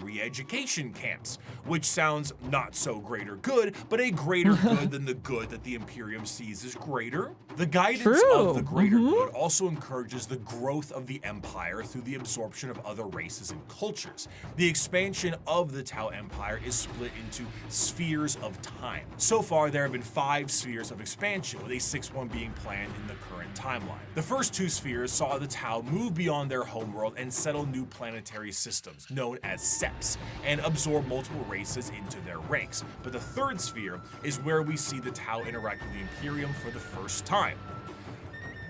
Speaker 2: re-education camps, which sounds not so greater good, but a greater good than the good that the Imperium sees as greater. The guidance of the greater good also encourages the growth of the Empire through the absorption of other races and cultures. The expansion of the Tau Empire is split into spheres of time. So far, there have been 5 spheres of expansion, with a 6th one being planned in the current timeline. The first 2 spheres saw the Tau move beyond their homeworld and settle new planetary systems, known as Seps, and absorb multiple races into their ranks. But the 3rd sphere is where we see the Tau interact with the Imperium for the first time,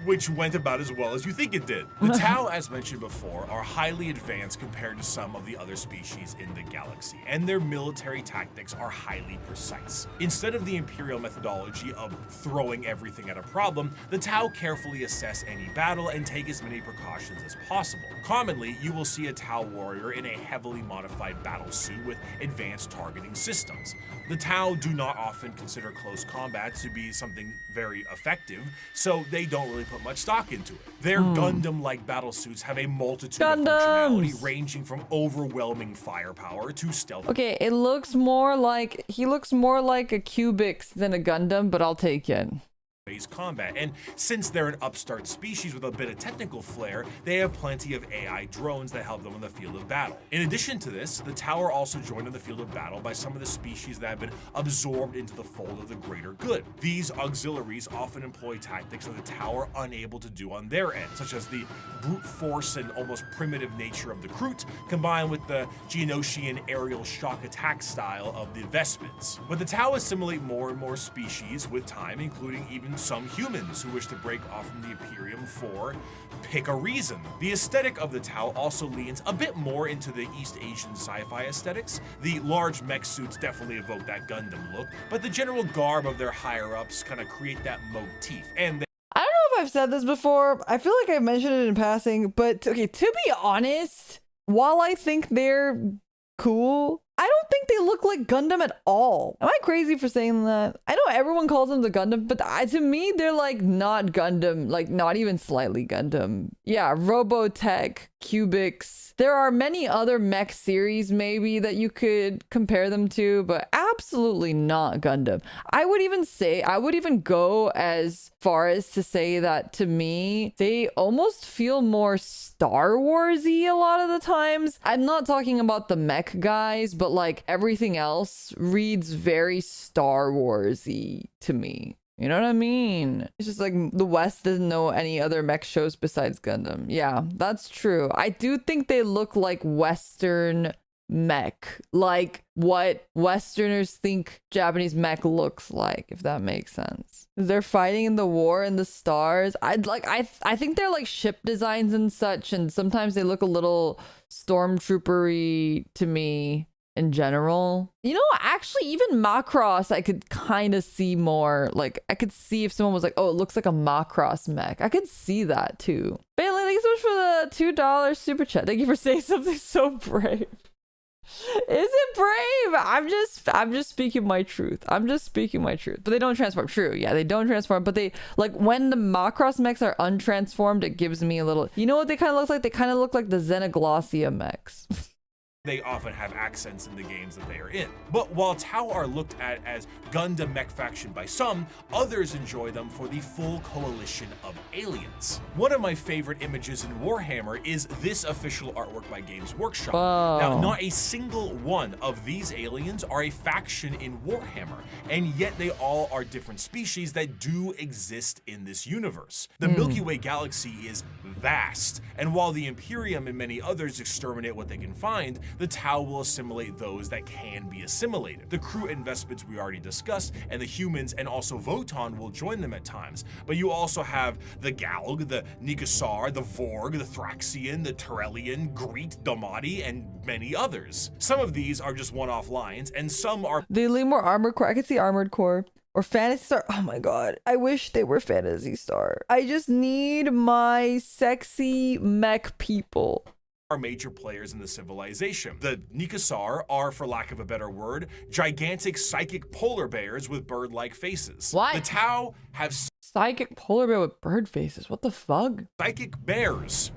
Speaker 2: which went about as well as you think it did. The Tau, as mentioned before, are highly advanced compared to some of the other species in the galaxy, and their military tactics are highly precise. Instead of the Imperial methodology of throwing everything at a problem, the Tau carefully assess any battle and take as many precautions as possible. Commonly, you will see a Tau warrior in a heavily modified battle suit with advanced targeting systems. The Tau do not often consider close combat to be something very effective, so they don't really put much stock into it. Their Gundam-like battlesuits have a multitude of functionality ranging from overwhelming firepower to stealth.
Speaker 1: Okay, it looks more like, he looks more like a Cubix than a Gundam, but I'll take it.
Speaker 2: Combat, and since they're an upstart species with a bit of technical flair, they have plenty of AI drones that help them in the field of battle. In addition to this, the Tau are also joined in the field of battle by some of the species that have been absorbed into the fold of the greater good. These auxiliaries often employ tactics that the Tau are unable to do on their end, such as the brute force and almost primitive nature of the Kroot, combined with the Geonosian aerial shock attack style of the Vespens. But the Tau assimilate more and more species with time, including even some humans who wish to break off from the Imperium for pick a reason. The aesthetic of the Tau also leans a bit more into the East Asian sci-fi aesthetics. The large mech suits definitely evoke that Gundam look, but the general garb of their higher-ups kind of create that motif. And
Speaker 1: I don't know if I've said this before. I feel like I mentioned it in passing, but okay, to be honest, while I think they're cool, I don't think they look like Gundam at all. Am I crazy for saying that? I know everyone calls them the Gundam, but to me, they're like not Gundam, like not even slightly Gundam. Yeah, Robotech, Cubix. There are many other mech series maybe that you could compare them to, but absolutely not Gundam. I would even go as far as to say that to me, they almost feel more Star Wars-y a lot of the times. I'm not talking about the mech guys, but like everything else reads very Star Wars-y to me. You know what I mean? It's just like the West doesn't know any other mech shows besides Gundam. Yeah, that's true. I do think they look like Western mech, like what Westerners think Japanese mech looks like, if that makes sense. They're fighting in the war in the stars. I think they're like ship designs and such, and sometimes they look a little stormtroopery to me in general. You know, actually even Macross I could kind of see more. Like I could see if someone was like, oh, it looks like a Macross mech. I could see that too. Bailey, thank you so much for the $2 super chat. Thank you for saying something so brave. Is it brave? I'm just speaking my truth. I'm just speaking my truth. But they don't transform. True. Yeah, they don't transform. But they, like, when the Macross mechs are untransformed, it gives me a little... You know what they kind of look like? They kind of look like the Xenoglossia mechs.
Speaker 2: They often have accents in the games that they are in. But while Tau are looked at as Gundam mech faction by some, others enjoy them for the full coalition of aliens. One of my favorite images in Warhammer is this official artwork by Games Workshop.
Speaker 1: Wow.
Speaker 2: Now, not a single one of these aliens are a faction in Warhammer, and yet they all are different species that do exist in this universe. The Milky Way galaxy is vast, and while the Imperium and many others exterminate what they can find, the Tau will assimilate those that can be assimilated. The Kroot and Vespens we already discussed, and the humans and also Voton will join them at times. But you also have the Galg, the Nigasar, the Vorg, the Thraxian, the Terrellian, Greet, Domati, and many others. Some of these are just one-off lines, and some are...
Speaker 1: They lean more Armored Core. I could see Armored Core. Or Phantasy Star. Oh my god. I wish they were Phantasy Star. I just need my sexy mech people.
Speaker 2: Are major players in the civilization. The Nigasar are, for lack of a better word, gigantic psychic polar bears with bird-like faces.
Speaker 1: What?
Speaker 2: The Tau have
Speaker 1: Psychic polar bear with bird faces. What the fuck?
Speaker 2: psychic bears.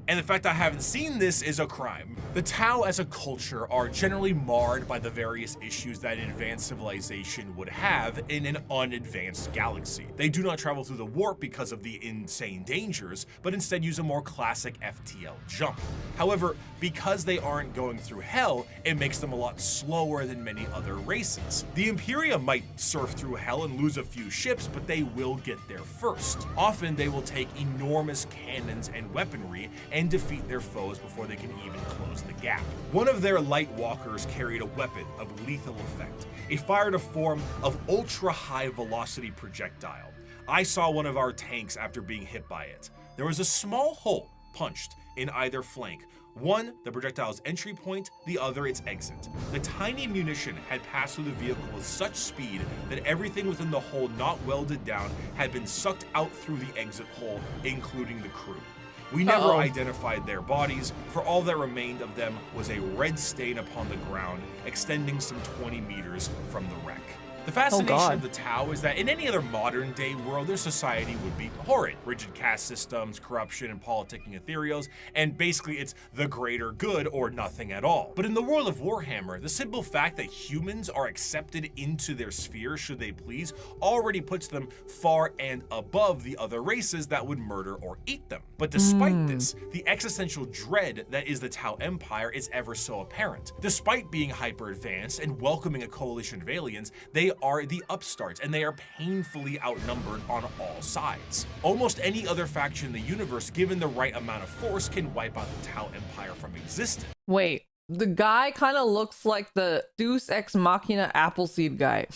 Speaker 2: And the fact I haven't seen this is a crime. The Tau as a culture are generally marred by the various issues that an advanced civilization would have in an unadvanced galaxy. They do not travel through the warp because of the insane dangers, but instead use a more classic FTL jump. However, because they aren't going through hell, it makes them a lot slower than many other races. The Imperium might surf through hell and lose a few ships, but they will get there first. Often they will take enormous cannons and weaponry and defeat their foes before they can even close the gap. One of their light walkers carried a weapon of lethal effect. It fired a form of ultra-high velocity projectile. I saw one of our tanks after being hit by it. There was a small hole punched in either flank. One, the projectile's entry point, the other its exit. The tiny munition had passed through the vehicle with such speed that everything within the hole not welded down had been sucked out through the exit hole, including the crew. We never identified their bodies, for all that remained of them was a red stain upon the ground, extending some 20 meters from the wreck. The fascination
Speaker 1: God.
Speaker 2: of the Tau is that in any other modern day world, their society would be horrid. Rigid caste systems, corruption, and politicking ethereals, and basically it's the greater good or nothing at all. But in the world of Warhammer, the simple fact that humans are accepted into their sphere should they please already puts them far and above the other races that would murder or eat them. But despite this, the existential dread that is the Tau Empire is ever so apparent. Despite being hyper advanced and welcoming a coalition of aliens, they are the upstarts and they are painfully outnumbered on all sides. Almost any other faction in the universe, given the right amount of force, can wipe out the Tau Empire from existence.
Speaker 1: Wait, the guy kind of looks like the Deus Ex Machina Appleseed guy.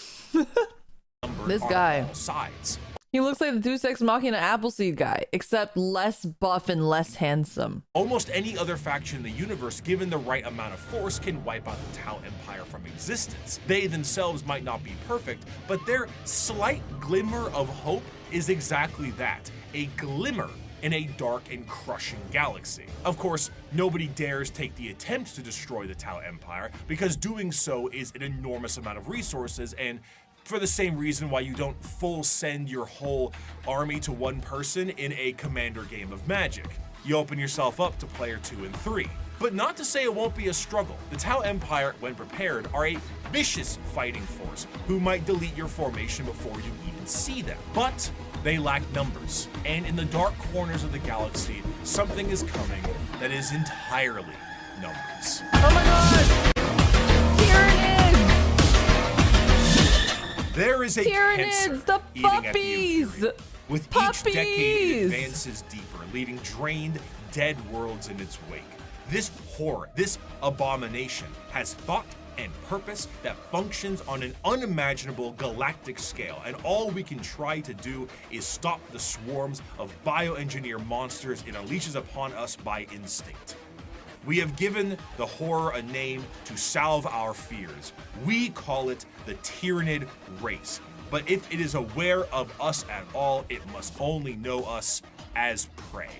Speaker 1: This guy.
Speaker 2: On all sides.
Speaker 1: He looks like the Deus Ex Machina Appleseed guy, except less buff and less handsome.
Speaker 2: Almost any other faction in the universe, given the right amount of force, can wipe out the Tau Empire from existence. They themselves might not be perfect, but their slight glimmer of hope is exactly that, a glimmer in a dark and crushing galaxy. Of course, nobody dares take the attempt to destroy the Tau Empire, because doing so is an enormous amount of resources, and for the same reason why you don't full send your whole army to one person in a commander game of Magic. You open yourself up to player 2 and 3. But not to say it won't be a struggle. The Tau Empire, when prepared, are a vicious fighting force who might delete your formation before you even see them. But they lack numbers, and in the dark corners of the galaxy, something is coming that is entirely numbers.
Speaker 1: Oh my god! Here it is!
Speaker 2: There is a cancer
Speaker 1: Tyranids, the
Speaker 2: eating at the
Speaker 1: puppies!
Speaker 2: Imperium. With each
Speaker 1: Puppies!
Speaker 2: decade, it advances deeper, leaving drained, dead worlds in its wake. This horror, this abomination, has thought and purpose that functions on an unimaginable galactic scale, and all we can try to do is stop the swarms of bioengineer monsters it unleashes upon us by instinct. We have given the horror a name to salve our fears. We call it the Tyranid race. But if it is aware of us at all, it must only know us as prey.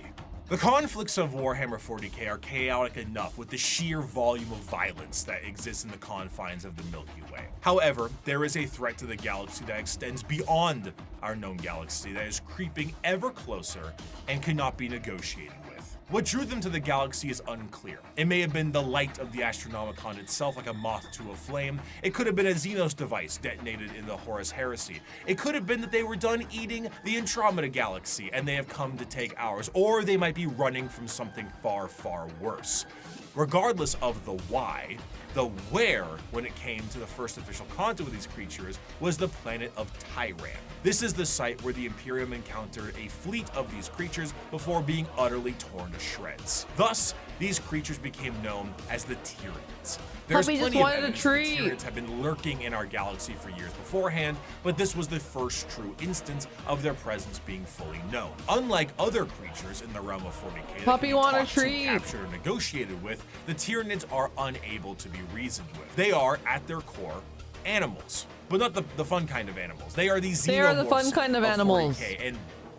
Speaker 2: The conflicts of Warhammer 40k are chaotic enough with the sheer volume of violence that exists in the confines of the Milky Way. However, there is a threat to the galaxy that extends beyond our known galaxy that is creeping ever closer and cannot be negotiated with. What drew them to the galaxy is unclear. It may have been the light of the Astronomicon itself, like a moth to a flame. It could have been a Xenos device detonated in the Horus Heresy. It could have been that they were done eating the Andromeda galaxy and they have come to take ours, or they might be running from something far, far worse. Regardless of the why, the where, when it came to the first official contact with these creatures, was the planet of Tyran. This is the site where the Imperium encountered a fleet of these creatures before being utterly torn to shreds. Thus, these creatures became known as the Tyranids. There's
Speaker 1: Puppy just
Speaker 2: plenty of
Speaker 1: wanted a
Speaker 2: evidence that
Speaker 1: treat.
Speaker 2: Tyranids have been lurking in our galaxy for years beforehand, but this was the first true instance of their presence being fully known. Unlike other creatures in the realm of 40k that
Speaker 1: Puppy
Speaker 2: can be
Speaker 1: want a
Speaker 2: talked to,
Speaker 1: treat.
Speaker 2: captured, or negotiated with, the Tyranids are unable to be reasoned with. They are, at their core, animals, but not the fun kind of animals. They are the xenomorphs
Speaker 1: They are the fun kind of animals.
Speaker 2: 40k, and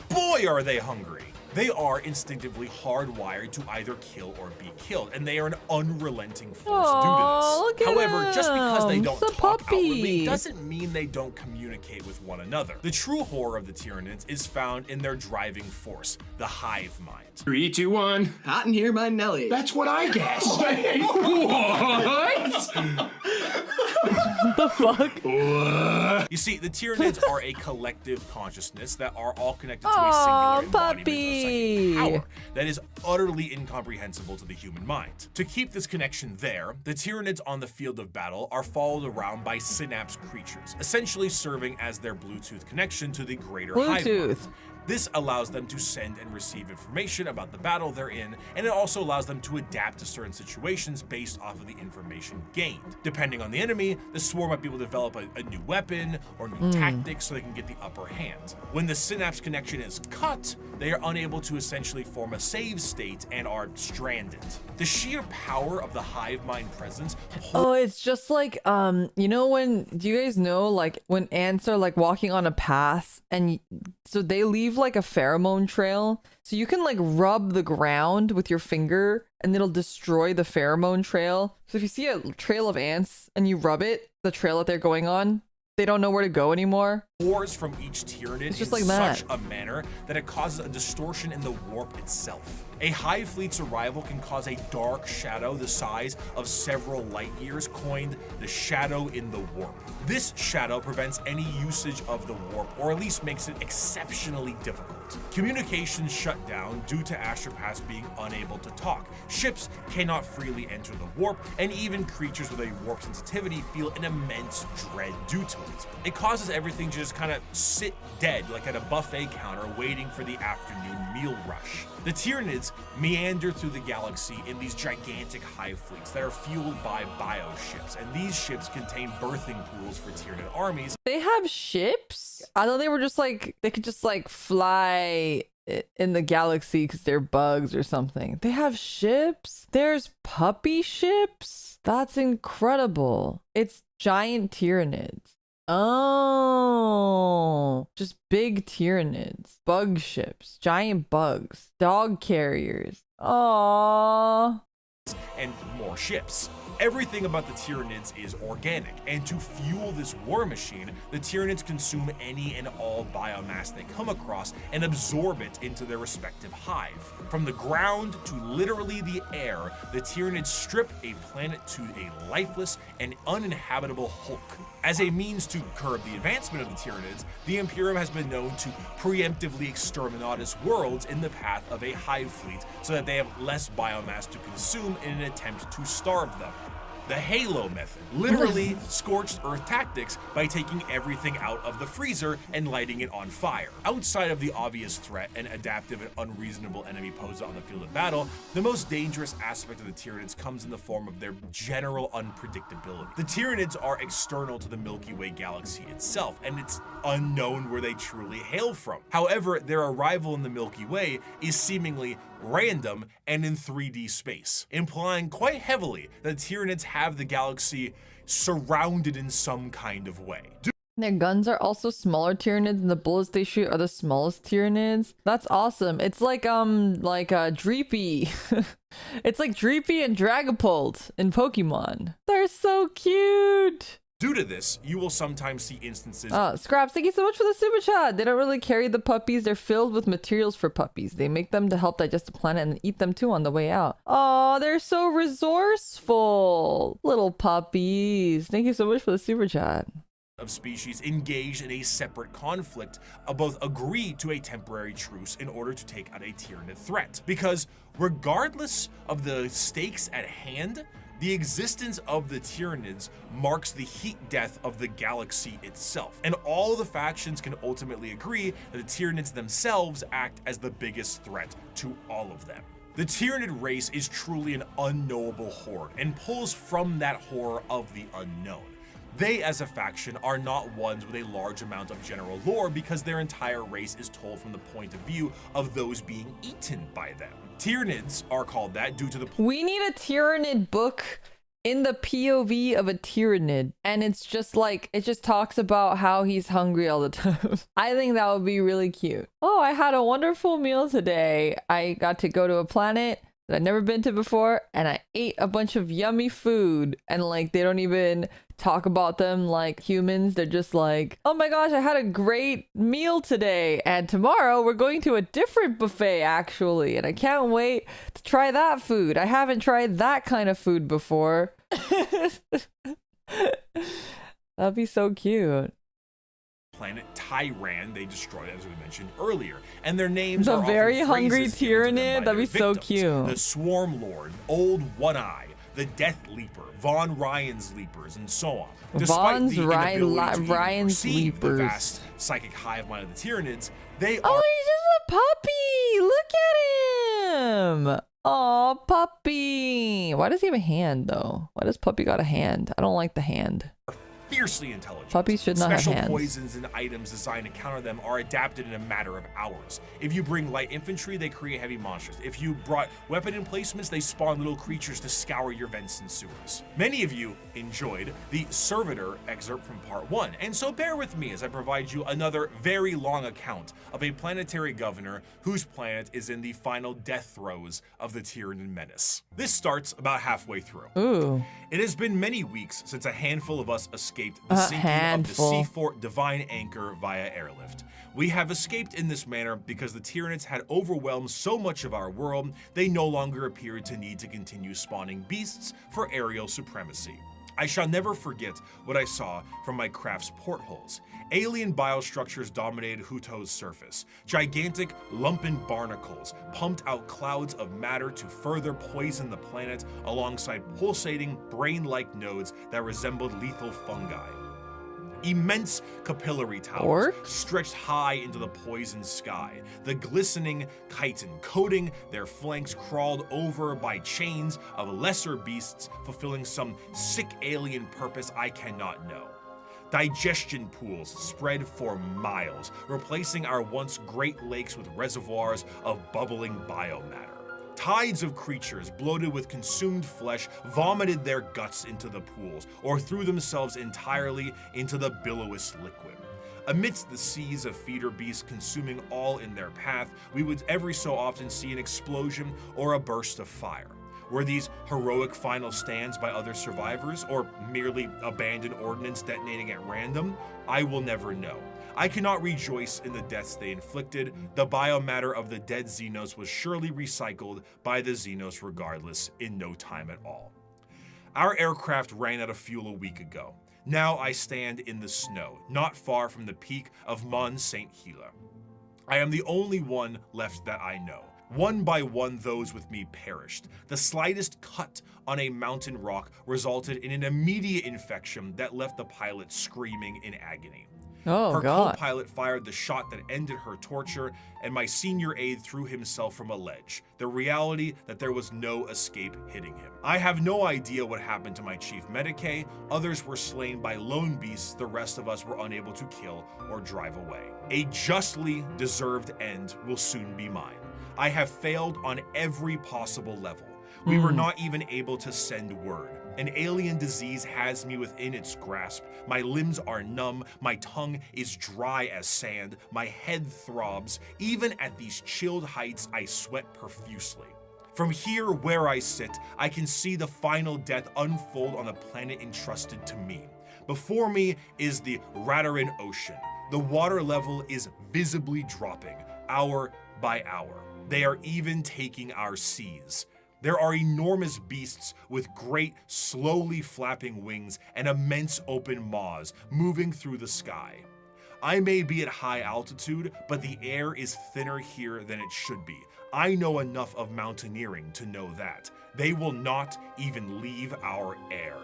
Speaker 2: boy are they hungry. They are instinctively hardwired to either kill or be killed, and they are an unrelenting force
Speaker 1: Aw,
Speaker 2: due to
Speaker 1: look
Speaker 2: this.
Speaker 1: at
Speaker 2: However, just because they
Speaker 1: him.
Speaker 2: don't
Speaker 1: It's a
Speaker 2: talk
Speaker 1: puppy.
Speaker 2: outwardly doesn't mean they don't communicate with one another. The true horror of the Tyranids is found in their driving force, the hive mind.
Speaker 3: 3, 2, 1.
Speaker 10: Hot in here by Nelly.
Speaker 3: That's what I guessed.
Speaker 7: What?
Speaker 1: The fuck?
Speaker 2: You see, the Tyranids are a collective consciousness that are all connected to a
Speaker 1: Aw,
Speaker 2: singular embodiment
Speaker 1: puppy.
Speaker 2: of psychic power that is utterly incomprehensible to the human mind. To keep this connection there, the Tyranids on the field of battle are followed around by synapse creatures, essentially serving as their Bluetooth connection to the greater hive mind.
Speaker 1: Bluetooth.
Speaker 2: This allows them to send and receive information about the battle they're in, and it also allows them to adapt to certain situations based off of the information gained. Depending on the enemy, the swarm might be able to develop a new weapon or new tactics so they can get the upper hand. When the synapse connection is cut, they are unable to essentially form a save state and are stranded. The sheer power of the hive mind presence.
Speaker 1: Oh, it's just like you know when, do you guys know like when ants are like walking on a path and so they leave like a pheromone trail, so you can like rub the ground with your finger and it'll destroy the pheromone trail. So if you see a trail of ants and you rub it, the trail that they're going on, they don't know where to go anymore.
Speaker 2: Pours from each Tyranid
Speaker 1: It's just
Speaker 2: in
Speaker 1: like that.
Speaker 2: such a manner that it causes a distortion in the warp itself. A hive fleet's arrival can cause a dark shadow the size of several light years, coined the shadow in the warp. This shadow prevents any usage of the warp, or at least makes it exceptionally difficult. Communications shut down due to astropaths being unable to talk. Ships cannot freely enter the warp, and even creatures with a warp sensitivity feel an immense dread due to it. It causes everything to just kind of sit dead, like at a buffet counter waiting for the afternoon meal rush. The Tyranids meander through the galaxy in these gigantic hive fleets that are fueled by bioships, and these ships contain birthing pools for Tyranid armies.
Speaker 1: They have ships? I thought they were just like, they could just like fly in the galaxy because they're bugs or something. They have ships? There's puppy ships? That's incredible. It's giant Tyranids. Oh, just big Tyranids, bug ships, giant bugs, dog carriers. Aww.
Speaker 2: And more ships. Everything about the Tyranids is organic, and to fuel this war machine, the Tyranids consume any and all biomass they come across and absorb it into their respective hive. From the ground to literally the air, the Tyranids strip a planet to a lifeless and uninhabitable hulk. As a means to curb the advancement of the Tyranids, the Imperium has been known to preemptively exterminatus worlds in the path of a hive fleet so that they have less biomass to consume in an attempt to starve them. The Halo method, literally scorched earth tactics by taking everything out of the freezer and lighting it on fire. Outside of the obvious threat and adaptive and unreasonable enemy posed on the field of battle, the most dangerous aspect of the Tyranids comes in the form of their general unpredictability. The Tyranids are external to the Milky Way galaxy itself, and it's unknown where they truly hail from. However, their arrival in the Milky Way is seemingly random and in 3D space, implying quite heavily that Tyranids have the galaxy surrounded in some kind of way.
Speaker 1: Their guns are also smaller Tyranids, and the bullets they shoot are the smallest Tyranids. That's awesome. It's like Dreepy. It's like Dreepy and Dragapult in Pokemon. They're so cute.
Speaker 2: Due to this, you will sometimes see instances.
Speaker 1: Scraps, thank you so much for the super chat. They don't really carry the puppies. They're filled with materials for puppies. They make them to help digest the planet and eat them too on the way out. Oh, they're so resourceful. Little puppies. Thank you so much for the super chat.
Speaker 2: Of species engaged in a separate conflict both agree to a temporary truce in order to take out a Tyranid threat. Because regardless of the stakes at hand, the existence of the Tyranids marks the heat death of the galaxy itself, and all the factions can ultimately agree that the Tyranids themselves act as the biggest threat to all of them. The Tyranid race is truly an unknowable horde, and pulls from that horror of the unknown. They, as a faction, are not ones with a large amount of general lore because their entire race is told from the point of view of those being eaten by them. Tyranids are called that due to the—
Speaker 1: We need a Tyranid book in the POV of a Tyranid, and it's just like, it just talks about how he's hungry all the time. I think that would be really cute. Oh, I had a wonderful meal today. I got to go to a planet that I'd never been to before, and I ate a bunch of yummy food, and like they don't even talk about them like humans. They're just like, oh my gosh, I had a great meal today, and tomorrow we're going to a different buffet actually, and I can't wait to try that food. I haven't tried that kind of food before. That'd be so cute.
Speaker 2: Planet Tyran they destroyed, as we mentioned earlier, and their names
Speaker 1: the
Speaker 2: are
Speaker 1: very
Speaker 2: often
Speaker 1: hungry
Speaker 2: phrases given to them
Speaker 1: Tyranid.
Speaker 2: by
Speaker 1: That'd be
Speaker 2: their
Speaker 1: so
Speaker 2: victims.
Speaker 1: cute.
Speaker 2: The Swarm Lord, Old One Eye, the Death Leaper, Von Ryan's Leapers, and so on. Despite the inability to even perceive the vast psychic hive mind of the Tyranids, they are—
Speaker 1: Oh, he's just a puppy! Look at him! Oh, puppy! Why does he have a hand, though? Why does puppy got a hand? I don't like the hand.
Speaker 2: fiercely intelligent.
Speaker 1: Puppies should not have
Speaker 2: Special
Speaker 1: hands.
Speaker 2: poisons and items designed to counter them are adapted in a matter of hours. If you bring light infantry, they create heavy monsters. If you brought weapon emplacements, they spawn little creatures to scour your vents and sewers. Many of you enjoyed the Servitor excerpt from part 1, and so bear with me as I provide you another very long account of a planetary governor whose planet is in the final death throes of the Tyranid menace. This starts about halfway through.
Speaker 1: Ooh.
Speaker 2: It has been many weeks since a handful of us escaped escaped the sinking
Speaker 1: handful.
Speaker 2: of the Sea Fort Divine Anchor via airlift. We have escaped in this manner because the Tyranids had overwhelmed so much of our world, they no longer appeared to need to continue spawning beasts for aerial supremacy. I shall never forget what I saw from my craft's portholes. Alien biostructures dominated Huto's surface. Gigantic, lumpen barnacles pumped out clouds of matter to further poison the planet alongside pulsating, brain-like nodes that resembled lethal fungi. Immense capillary towers stretched high into the poisoned sky. The glistening chitin coating their flanks crawled over by chains of lesser beasts fulfilling some sick alien purpose I cannot know. Digestion pools spread for miles, replacing our once great lakes with reservoirs of bubbling biomatter. Tides of creatures bloated with consumed flesh vomited their guts into the pools or threw themselves entirely into the billowous liquid. Amidst the seas of feeder beasts consuming all in their path, we would every so often see an explosion or a burst of fire. Were these heroic final stands by other survivors or merely abandoned ordnance detonating at random? I will never know. I cannot rejoice in the deaths they inflicted. The biomatter of the dead Xenos was surely recycled by the Xenos regardless in no time at all. Our aircraft ran out of fuel a week ago. Now I stand in the snow, not far from the peak of Mont Saint Hila. I am the only one left that I know. One by one, those with me perished. The slightest cut on a mountain rock resulted in an immediate infection that left the pilot screaming in agony. Her co-pilot fired the shot that ended her torture, and my senior aide threw himself from a ledge, the reality that there was no escape hitting him. I have no idea what happened to my chief medicae. Others were slain by lone beasts the rest of us were unable to kill or drive away. A justly deserved end will soon be mine. I have failed on every possible level. We were not even able to send word. An alien disease has me within its grasp. My limbs are numb, my tongue is dry as sand, my head throbs. Even at these chilled heights, I sweat profusely. From here where I sit, I can see the final death unfold on the planet entrusted to me. Before me is the Radarin Ocean. The water level is visibly dropping, hour by hour. They are even taking our seas. There are enormous beasts with great, slowly flapping wings and immense open maws moving through the sky. I may be at high altitude, but the air is thinner here than it should be. I know enough of mountaineering to know that. They will not even leave our air.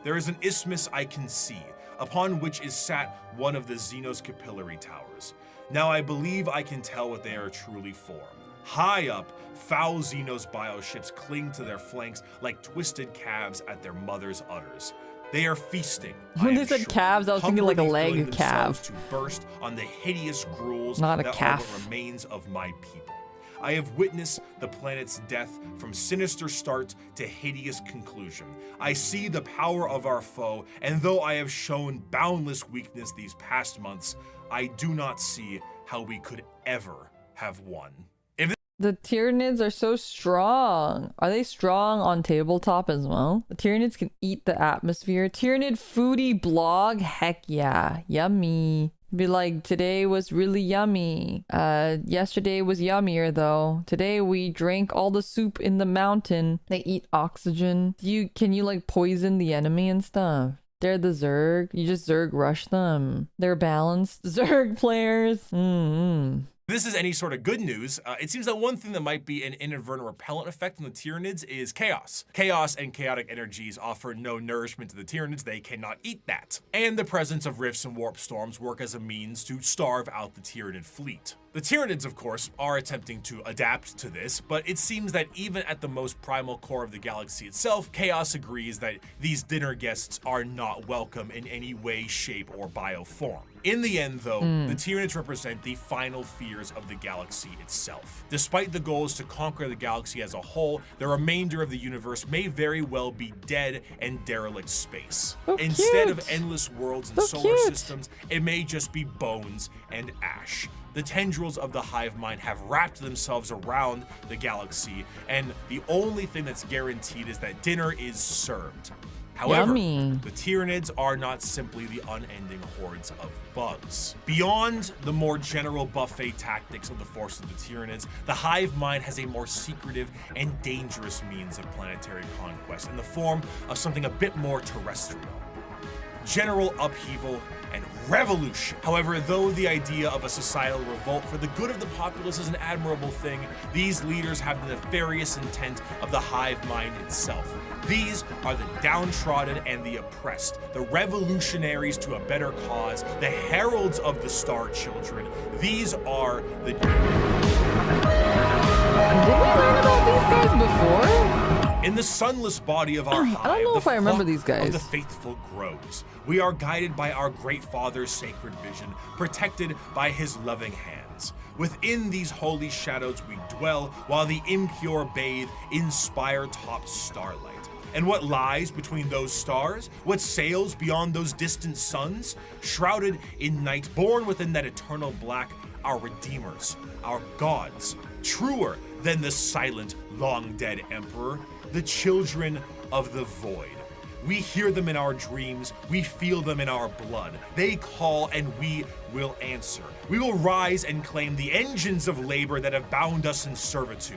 Speaker 2: There is an isthmus I can see, upon which is sat one of the Xenos capillary towers. Now I believe I can tell what they are truly for. High up, foul Xenos bioships cling to their flanks like twisted calves at their mother's udders. They are feasting.
Speaker 1: When they said calves, I was thinking like a leg calf.
Speaker 2: To burst on the hideous gruels
Speaker 1: Not a
Speaker 2: that
Speaker 1: calf.
Speaker 2: are the remains of my people. I have witnessed the planet's death from sinister start to hideous conclusion. I see the power of our foe, and though I have shown boundless weakness these past months, I do not see how we could ever have won.
Speaker 1: The Tyranids are so strong. Are they strong on tabletop as well? The Tyranids can eat the atmosphere. Tyranid foodie blog? Heck yeah. Yummy. Be like, today was really yummy. Yesterday was yummier though. Today we drank all the soup in the mountain. They eat oxygen. Can you like poison the enemy and stuff? They're the Zerg. You just Zerg rush them. They're balanced Zerg players.
Speaker 2: This is any sort of good news. It seems that one thing that might be an inadvertent repellent effect on the Tyranids is chaos. Chaos and chaotic energies offer no nourishment to the Tyranids. They cannot eat that. And the presence of rifts and warp storms work as a means to starve out the Tyranid fleet. The Tyranids, of course, are attempting to adapt to this, but it seems that even at the most primal core of the galaxy itself, Chaos agrees that these dinner guests are not welcome in any way, shape, or bioform. In the end, though, the Tyranids represent the final fears of the galaxy itself. Despite the goals to conquer the galaxy as a whole, the remainder of the universe may very well be dead and derelict space. Instead of endless worlds and solar systems, it may just be bones and ash. The tendrils of the hive mind have wrapped themselves around the galaxy, and the only thing that's guaranteed is that dinner is served. However,
Speaker 1: Yummy.
Speaker 2: the Tyranids are not simply the unending hordes of bugs. Beyond the more general buffet tactics of the force of the Tyranids, the hive mind has a more secretive and dangerous means of planetary conquest in the form of something a bit more terrestrial. General upheaval and revolution. However, though the idea of a societal revolt for the good of the populace is an admirable thing, these leaders have the nefarious intent of the hive mind itself. These are the downtrodden and the oppressed, the revolutionaries to a better cause, the heralds of the Star Children. These are the...
Speaker 1: Did we learn about these guys before?
Speaker 2: In the sunless body of our hive,
Speaker 1: I don't know if I remember
Speaker 2: flock
Speaker 1: these guys.
Speaker 2: of the faithful grows. We are guided by our great Father's sacred vision, protected by his loving hands. Within these holy shadows we dwell, while the impure bathe in spire-topped starlight. And what lies between those stars? What sails beyond those distant suns? Shrouded in night, born within that eternal black, our redeemers, our gods, truer than the silent, long-dead emperor, the children of the void. We hear them in our dreams, we feel them in our blood. They call and we will answer. We will rise and claim the engines of labor that have bound us in servitude.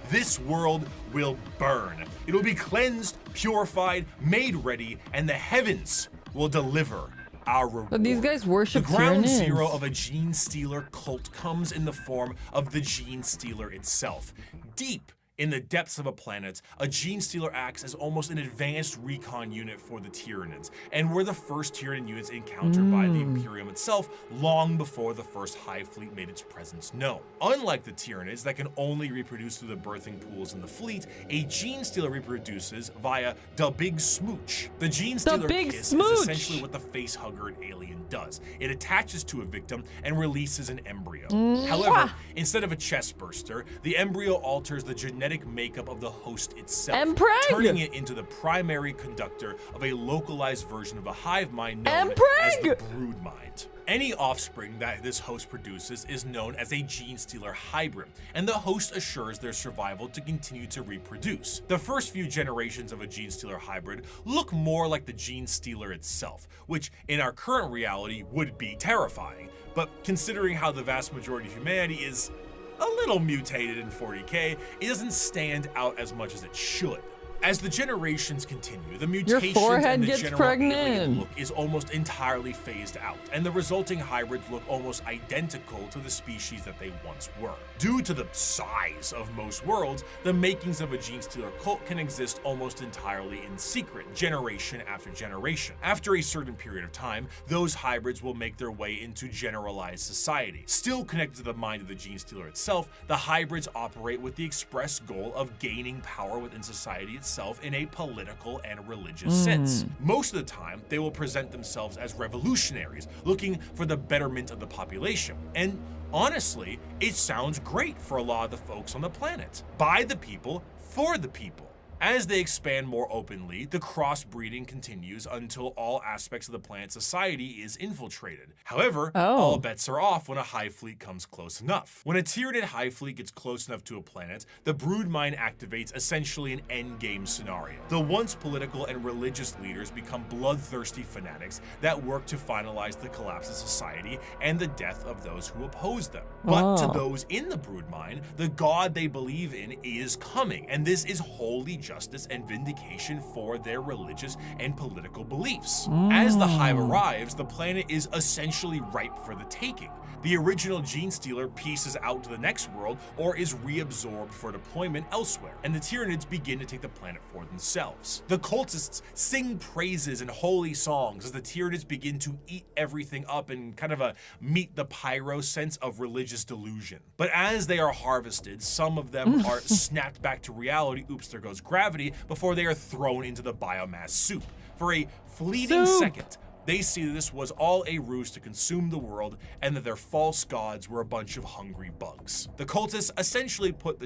Speaker 2: This world will burn. It will be cleansed, purified, made ready, and the heavens will deliver our reward.
Speaker 1: But these guys worship
Speaker 2: The ground
Speaker 1: Tyranids.
Speaker 2: zero of a Gene Stealer cult comes in the form of the Gene Stealer itself. Deep in the depths of a planet, a Gene Stealer acts as almost an advanced recon unit for the Tyranids, and were the first Tyranid units encountered by the Imperium itself long before the first Hive Fleet made its presence known. Unlike the Tyranids that can only reproduce through the birthing pools in the fleet, a Gene Stealer reproduces via the Big Smooch. The Gene Stealer
Speaker 1: Big
Speaker 2: kiss
Speaker 1: Smooch!
Speaker 2: is essentially what the facehugger alien does. It attaches to a victim and releases an embryo. However, instead of a chest burster, the embryo alters the genetic makeup of the host itself,
Speaker 1: Empreg!
Speaker 2: turning it into the primary conductor of a localized version of the hive mind known as
Speaker 1: Empreg!
Speaker 2: the brood mind. Any offspring that this host produces is known as a Gene Stealer hybrid, and the host assures their survival to continue to reproduce. The first few generations of a Gene Stealer hybrid look more like the Gene Stealer itself, which in our current reality would be terrifying, but considering how the vast majority of humanity is a little mutated in 40k, it doesn't stand out as much as it should. As the generations continue, the mutations
Speaker 1: forehead
Speaker 2: and the
Speaker 1: gets
Speaker 2: general
Speaker 1: pregnant.
Speaker 2: alien look is almost entirely phased out, and the resulting hybrids look almost identical to the species that they once were. Due to the size of most worlds, the makings of a Gene Stealer cult can exist almost entirely in secret, generation after generation. After a certain period of time, those hybrids will make their way into generalized society. Still connected to the mind of the Gene Stealer itself, the hybrids operate with the express goal of gaining power within society itself in a political and religious sense. Most of the time, they will present themselves as revolutionaries, looking for the betterment of the population. And honestly, it sounds great for a lot of the folks on the planet. By the people, for the people. As they expand more openly, the crossbreeding continues until all aspects of the planet's society is infiltrated. However, all bets are off when a hive fleet comes close enough. When a Tyranid hive fleet gets close enough to a planet, the brood mind activates essentially an endgame scenario. The once political and religious leaders become bloodthirsty fanatics that work to finalize the collapse of society and the death of those who oppose them. But to those in the brood mind, the god they believe in is coming, and this is holy justice and vindication for their religious and political beliefs. As the hive arrives, the planet is essentially ripe for the taking. The original Gene Stealer pieces out to the next world or is reabsorbed for deployment elsewhere, and the Tyranids begin to take the planet for themselves. The cultists sing praises and holy songs as the Tyranids begin to eat everything up in kind of a meet the pyro sense of religious delusion. But as they are harvested, some of them are snapped back to reality, oops, there goes gravity, before they are thrown into the biomass soup. For a fleeting second, they see that this was all a ruse to consume the world and that their false gods were a bunch of hungry bugs. The cultists essentially put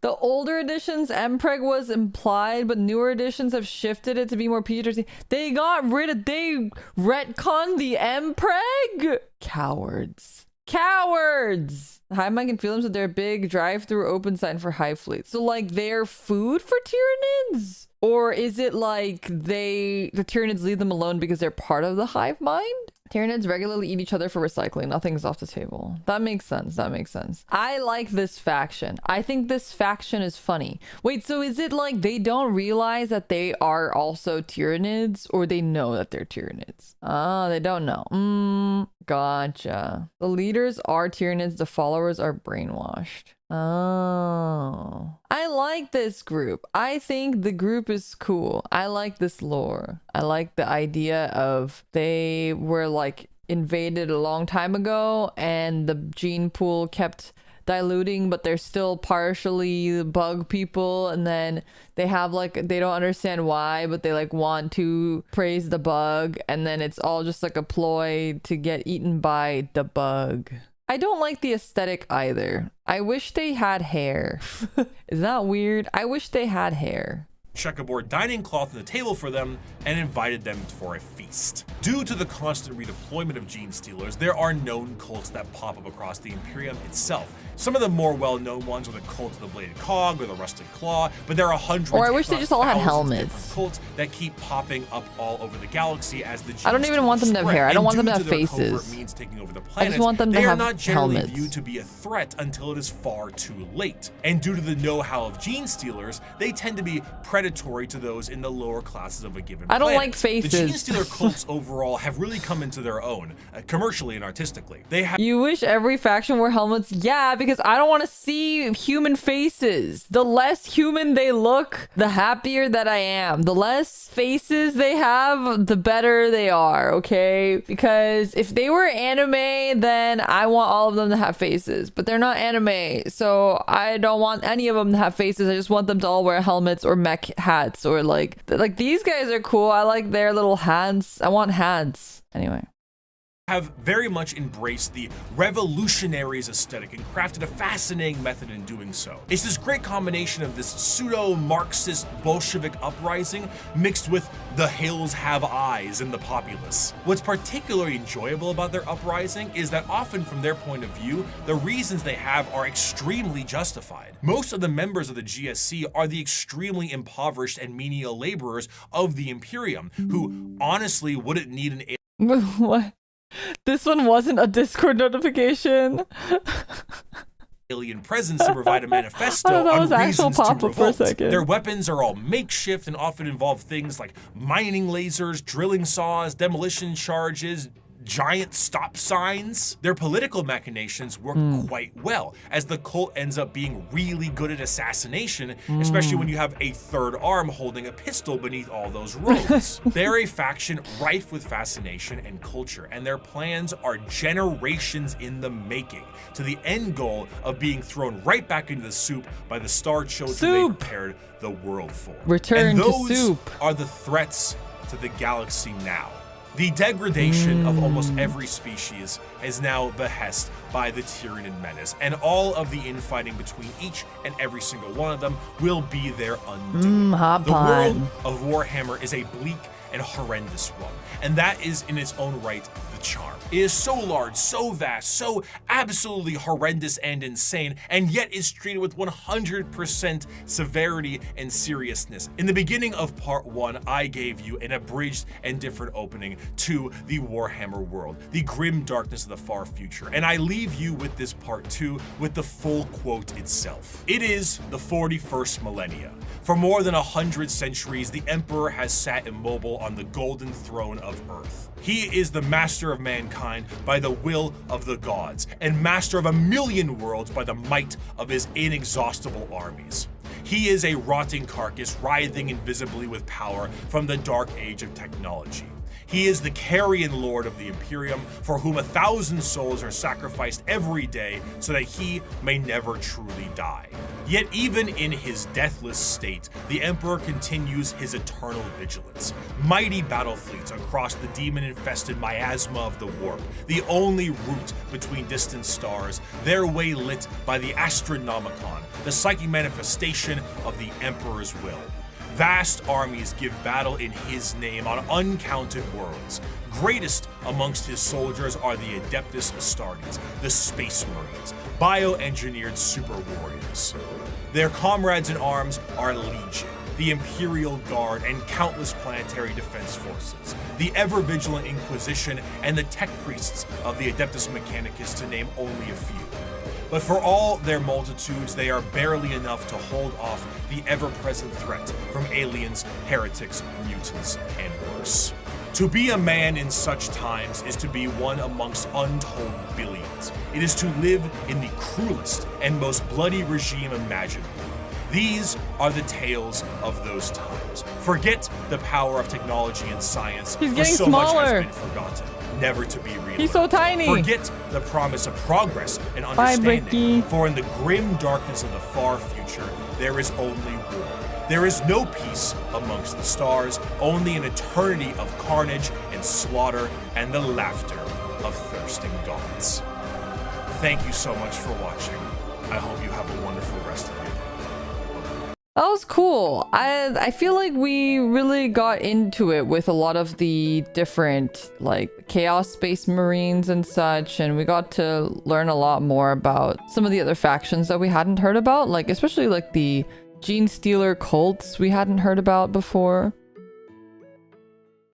Speaker 2: the
Speaker 1: older editions, Empreg was implied, but newer editions have shifted it to be more PG-13. They retconned the Empreg? Cowards. Cowards! Hive mind can feel them, so they're a big drive-through open sign for Hive fleet. So like they're food for Tyranids? Or is it like the Tyranids leave them alone because they're part of the hive mind? Tyranids regularly eat each other for recycling. Nothing's off the table. That makes sense. That makes sense. I like this faction. I think this faction is funny. Wait, so is it like they don't realize that they are also Tyranids, or they know that they're Tyranids? Ah, they don't know. Gotcha. The leaders are Tyranids. The followers are brainwashed. Oh, I like this group. I think the group is cool. I like this lore. I like the idea of they were like invaded a long time ago and the gene pool kept diluting, but they're still partially bug people, and then they have like, they don't understand why, but they like want to praise the bug, and then it's all just like a ploy to get eaten by the bug. I don't like the aesthetic either. I wish they had hair. Is that weird? I wish they had hair.
Speaker 2: Checkerboard dining cloth on the table for them and invited them for a feast. Due to the constant redeployment of gene stealers, there are known cults that pop up across the Imperium itself. Some of the more well-known ones are the cult of the Bladed Cog or the Rusted Claw, but there are hundreds,
Speaker 1: or I wish they just all had helmets.
Speaker 2: Cults that keep popping up all over the galaxy as the
Speaker 1: I don't even want them to have hair. I don't want them to have faces.
Speaker 2: Means taking over the planet,
Speaker 1: I just want them to have helmets.
Speaker 2: They are not generally viewed to be a threat until it is far too late. And due to the know-how of gene stealers, they tend to be predatory to those in the lower classes of a given planet.
Speaker 1: I don't like faces.
Speaker 2: The gene stealer cults overall have really come into their own, commercially and artistically. They have.
Speaker 1: You wish every faction wore helmets? Yeah, because I don't want to see human faces. The less human they look, the happier that I am. The less faces they have, the better they are, okay? Because if they were anime, then I want all of them to have faces. But they're not anime, so I don't want any of them to have faces. I just want them to all wear helmets or mech hats, or like these guys are cool. I like their little hats. I want hats. Anyway.
Speaker 2: Have very much embraced the revolutionaries aesthetic and crafted a fascinating method in doing so. It's this great combination of this pseudo-Marxist Bolshevik uprising mixed with the hills have eyes in the populace. What's particularly enjoyable about their uprising is that often from their point of view, the reasons they have are extremely justified. Most of the members of the GSC are the extremely impoverished and menial laborers of the Imperium, who honestly wouldn't need an
Speaker 1: What? This one wasn't a Discord notification.
Speaker 2: alien presence to provide a manifesto
Speaker 1: that
Speaker 2: on
Speaker 1: was actual
Speaker 2: reasons to
Speaker 1: pop-up for a
Speaker 2: revolt.
Speaker 1: second.
Speaker 2: Their weapons are all makeshift and often involve things like mining lasers, drilling saws, demolition charges, giant stop signs. Their political machinations work quite well, as the cult ends up being really good at assassination, especially when you have a third arm holding a pistol beneath all those robes. They're a faction rife with fascination and culture, and their plans are generations in the making, to the end goal of being thrown right back into the soup by the star children they prepared the world for.
Speaker 1: Return to soup.
Speaker 2: And those are the threats to the galaxy now. The degradation of almost every species is now behest by the Tyranid menace, and all of the infighting between each and every single one of them will be their undoing. The world of Warhammer is a bleak and horrendous one, and that is in its own right the charm. It is so large, so vast, so absolutely horrendous and insane, and yet is treated with 100% severity and seriousness. In the beginning of part 1, I gave you an abridged and different opening to the Warhammer world, the grim darkness of the far future, and I leave you with this part 2 with the full quote itself. It is the 41st millennia. For more than 100 centuries, the Emperor has sat immobile on the golden throne of Earth. He is the master of mankind by the will of the gods, and master of 1,000,000 worlds by the might of his inexhaustible armies. He is a rotting carcass writhing invisibly with power from the dark age of technology. He is the carrion lord of the Imperium, for whom 1,000 souls are sacrificed every day so that he may never truly die. Yet even in his deathless state, the Emperor continues his eternal vigilance. Mighty battle fleets across the demon-infested miasma of the warp, the only route between distant stars, their way lit by the Astronomicon, the psychic manifestation of the Emperor's will. Vast armies give battle in his name on uncounted worlds. Greatest amongst his soldiers are the Adeptus Astartes, the Space Marines, bioengineered super warriors. Their comrades in arms are Legion, the Imperial Guard, and countless planetary defense forces, the ever-vigilant Inquisition, and the tech priests of the Adeptus Mechanicus, to name only a few. But for all their multitudes, they are barely enough to hold off the ever-present threat from aliens, heretics, mutants, and worse. To be a man in such times is to be one amongst untold billions. It is to live in the cruelest and most bloody regime imaginable. These are the tales of those times. Forget the power of technology and science,
Speaker 1: He's
Speaker 2: for
Speaker 1: getting
Speaker 2: so
Speaker 1: smaller.
Speaker 2: much has been forgotten, never to be realized.
Speaker 1: He's so tiny.
Speaker 2: Forget the promise of progress and
Speaker 1: Bye,
Speaker 2: understanding,
Speaker 1: Bricky.
Speaker 2: for in the grim darkness of the far future, there is only war. There is no peace amongst the stars, only an eternity of carnage and slaughter and the laughter of thirsting gods. Thank you so much for watching. I hope you have a wonderful rest of your day.
Speaker 1: That was cool. I feel like we really got into it with a lot of the different like Chaos Space Marines and such, and we got to learn a lot more about some of the other factions that we hadn't heard about, like especially like the Gene Stealer cults we hadn't heard about before.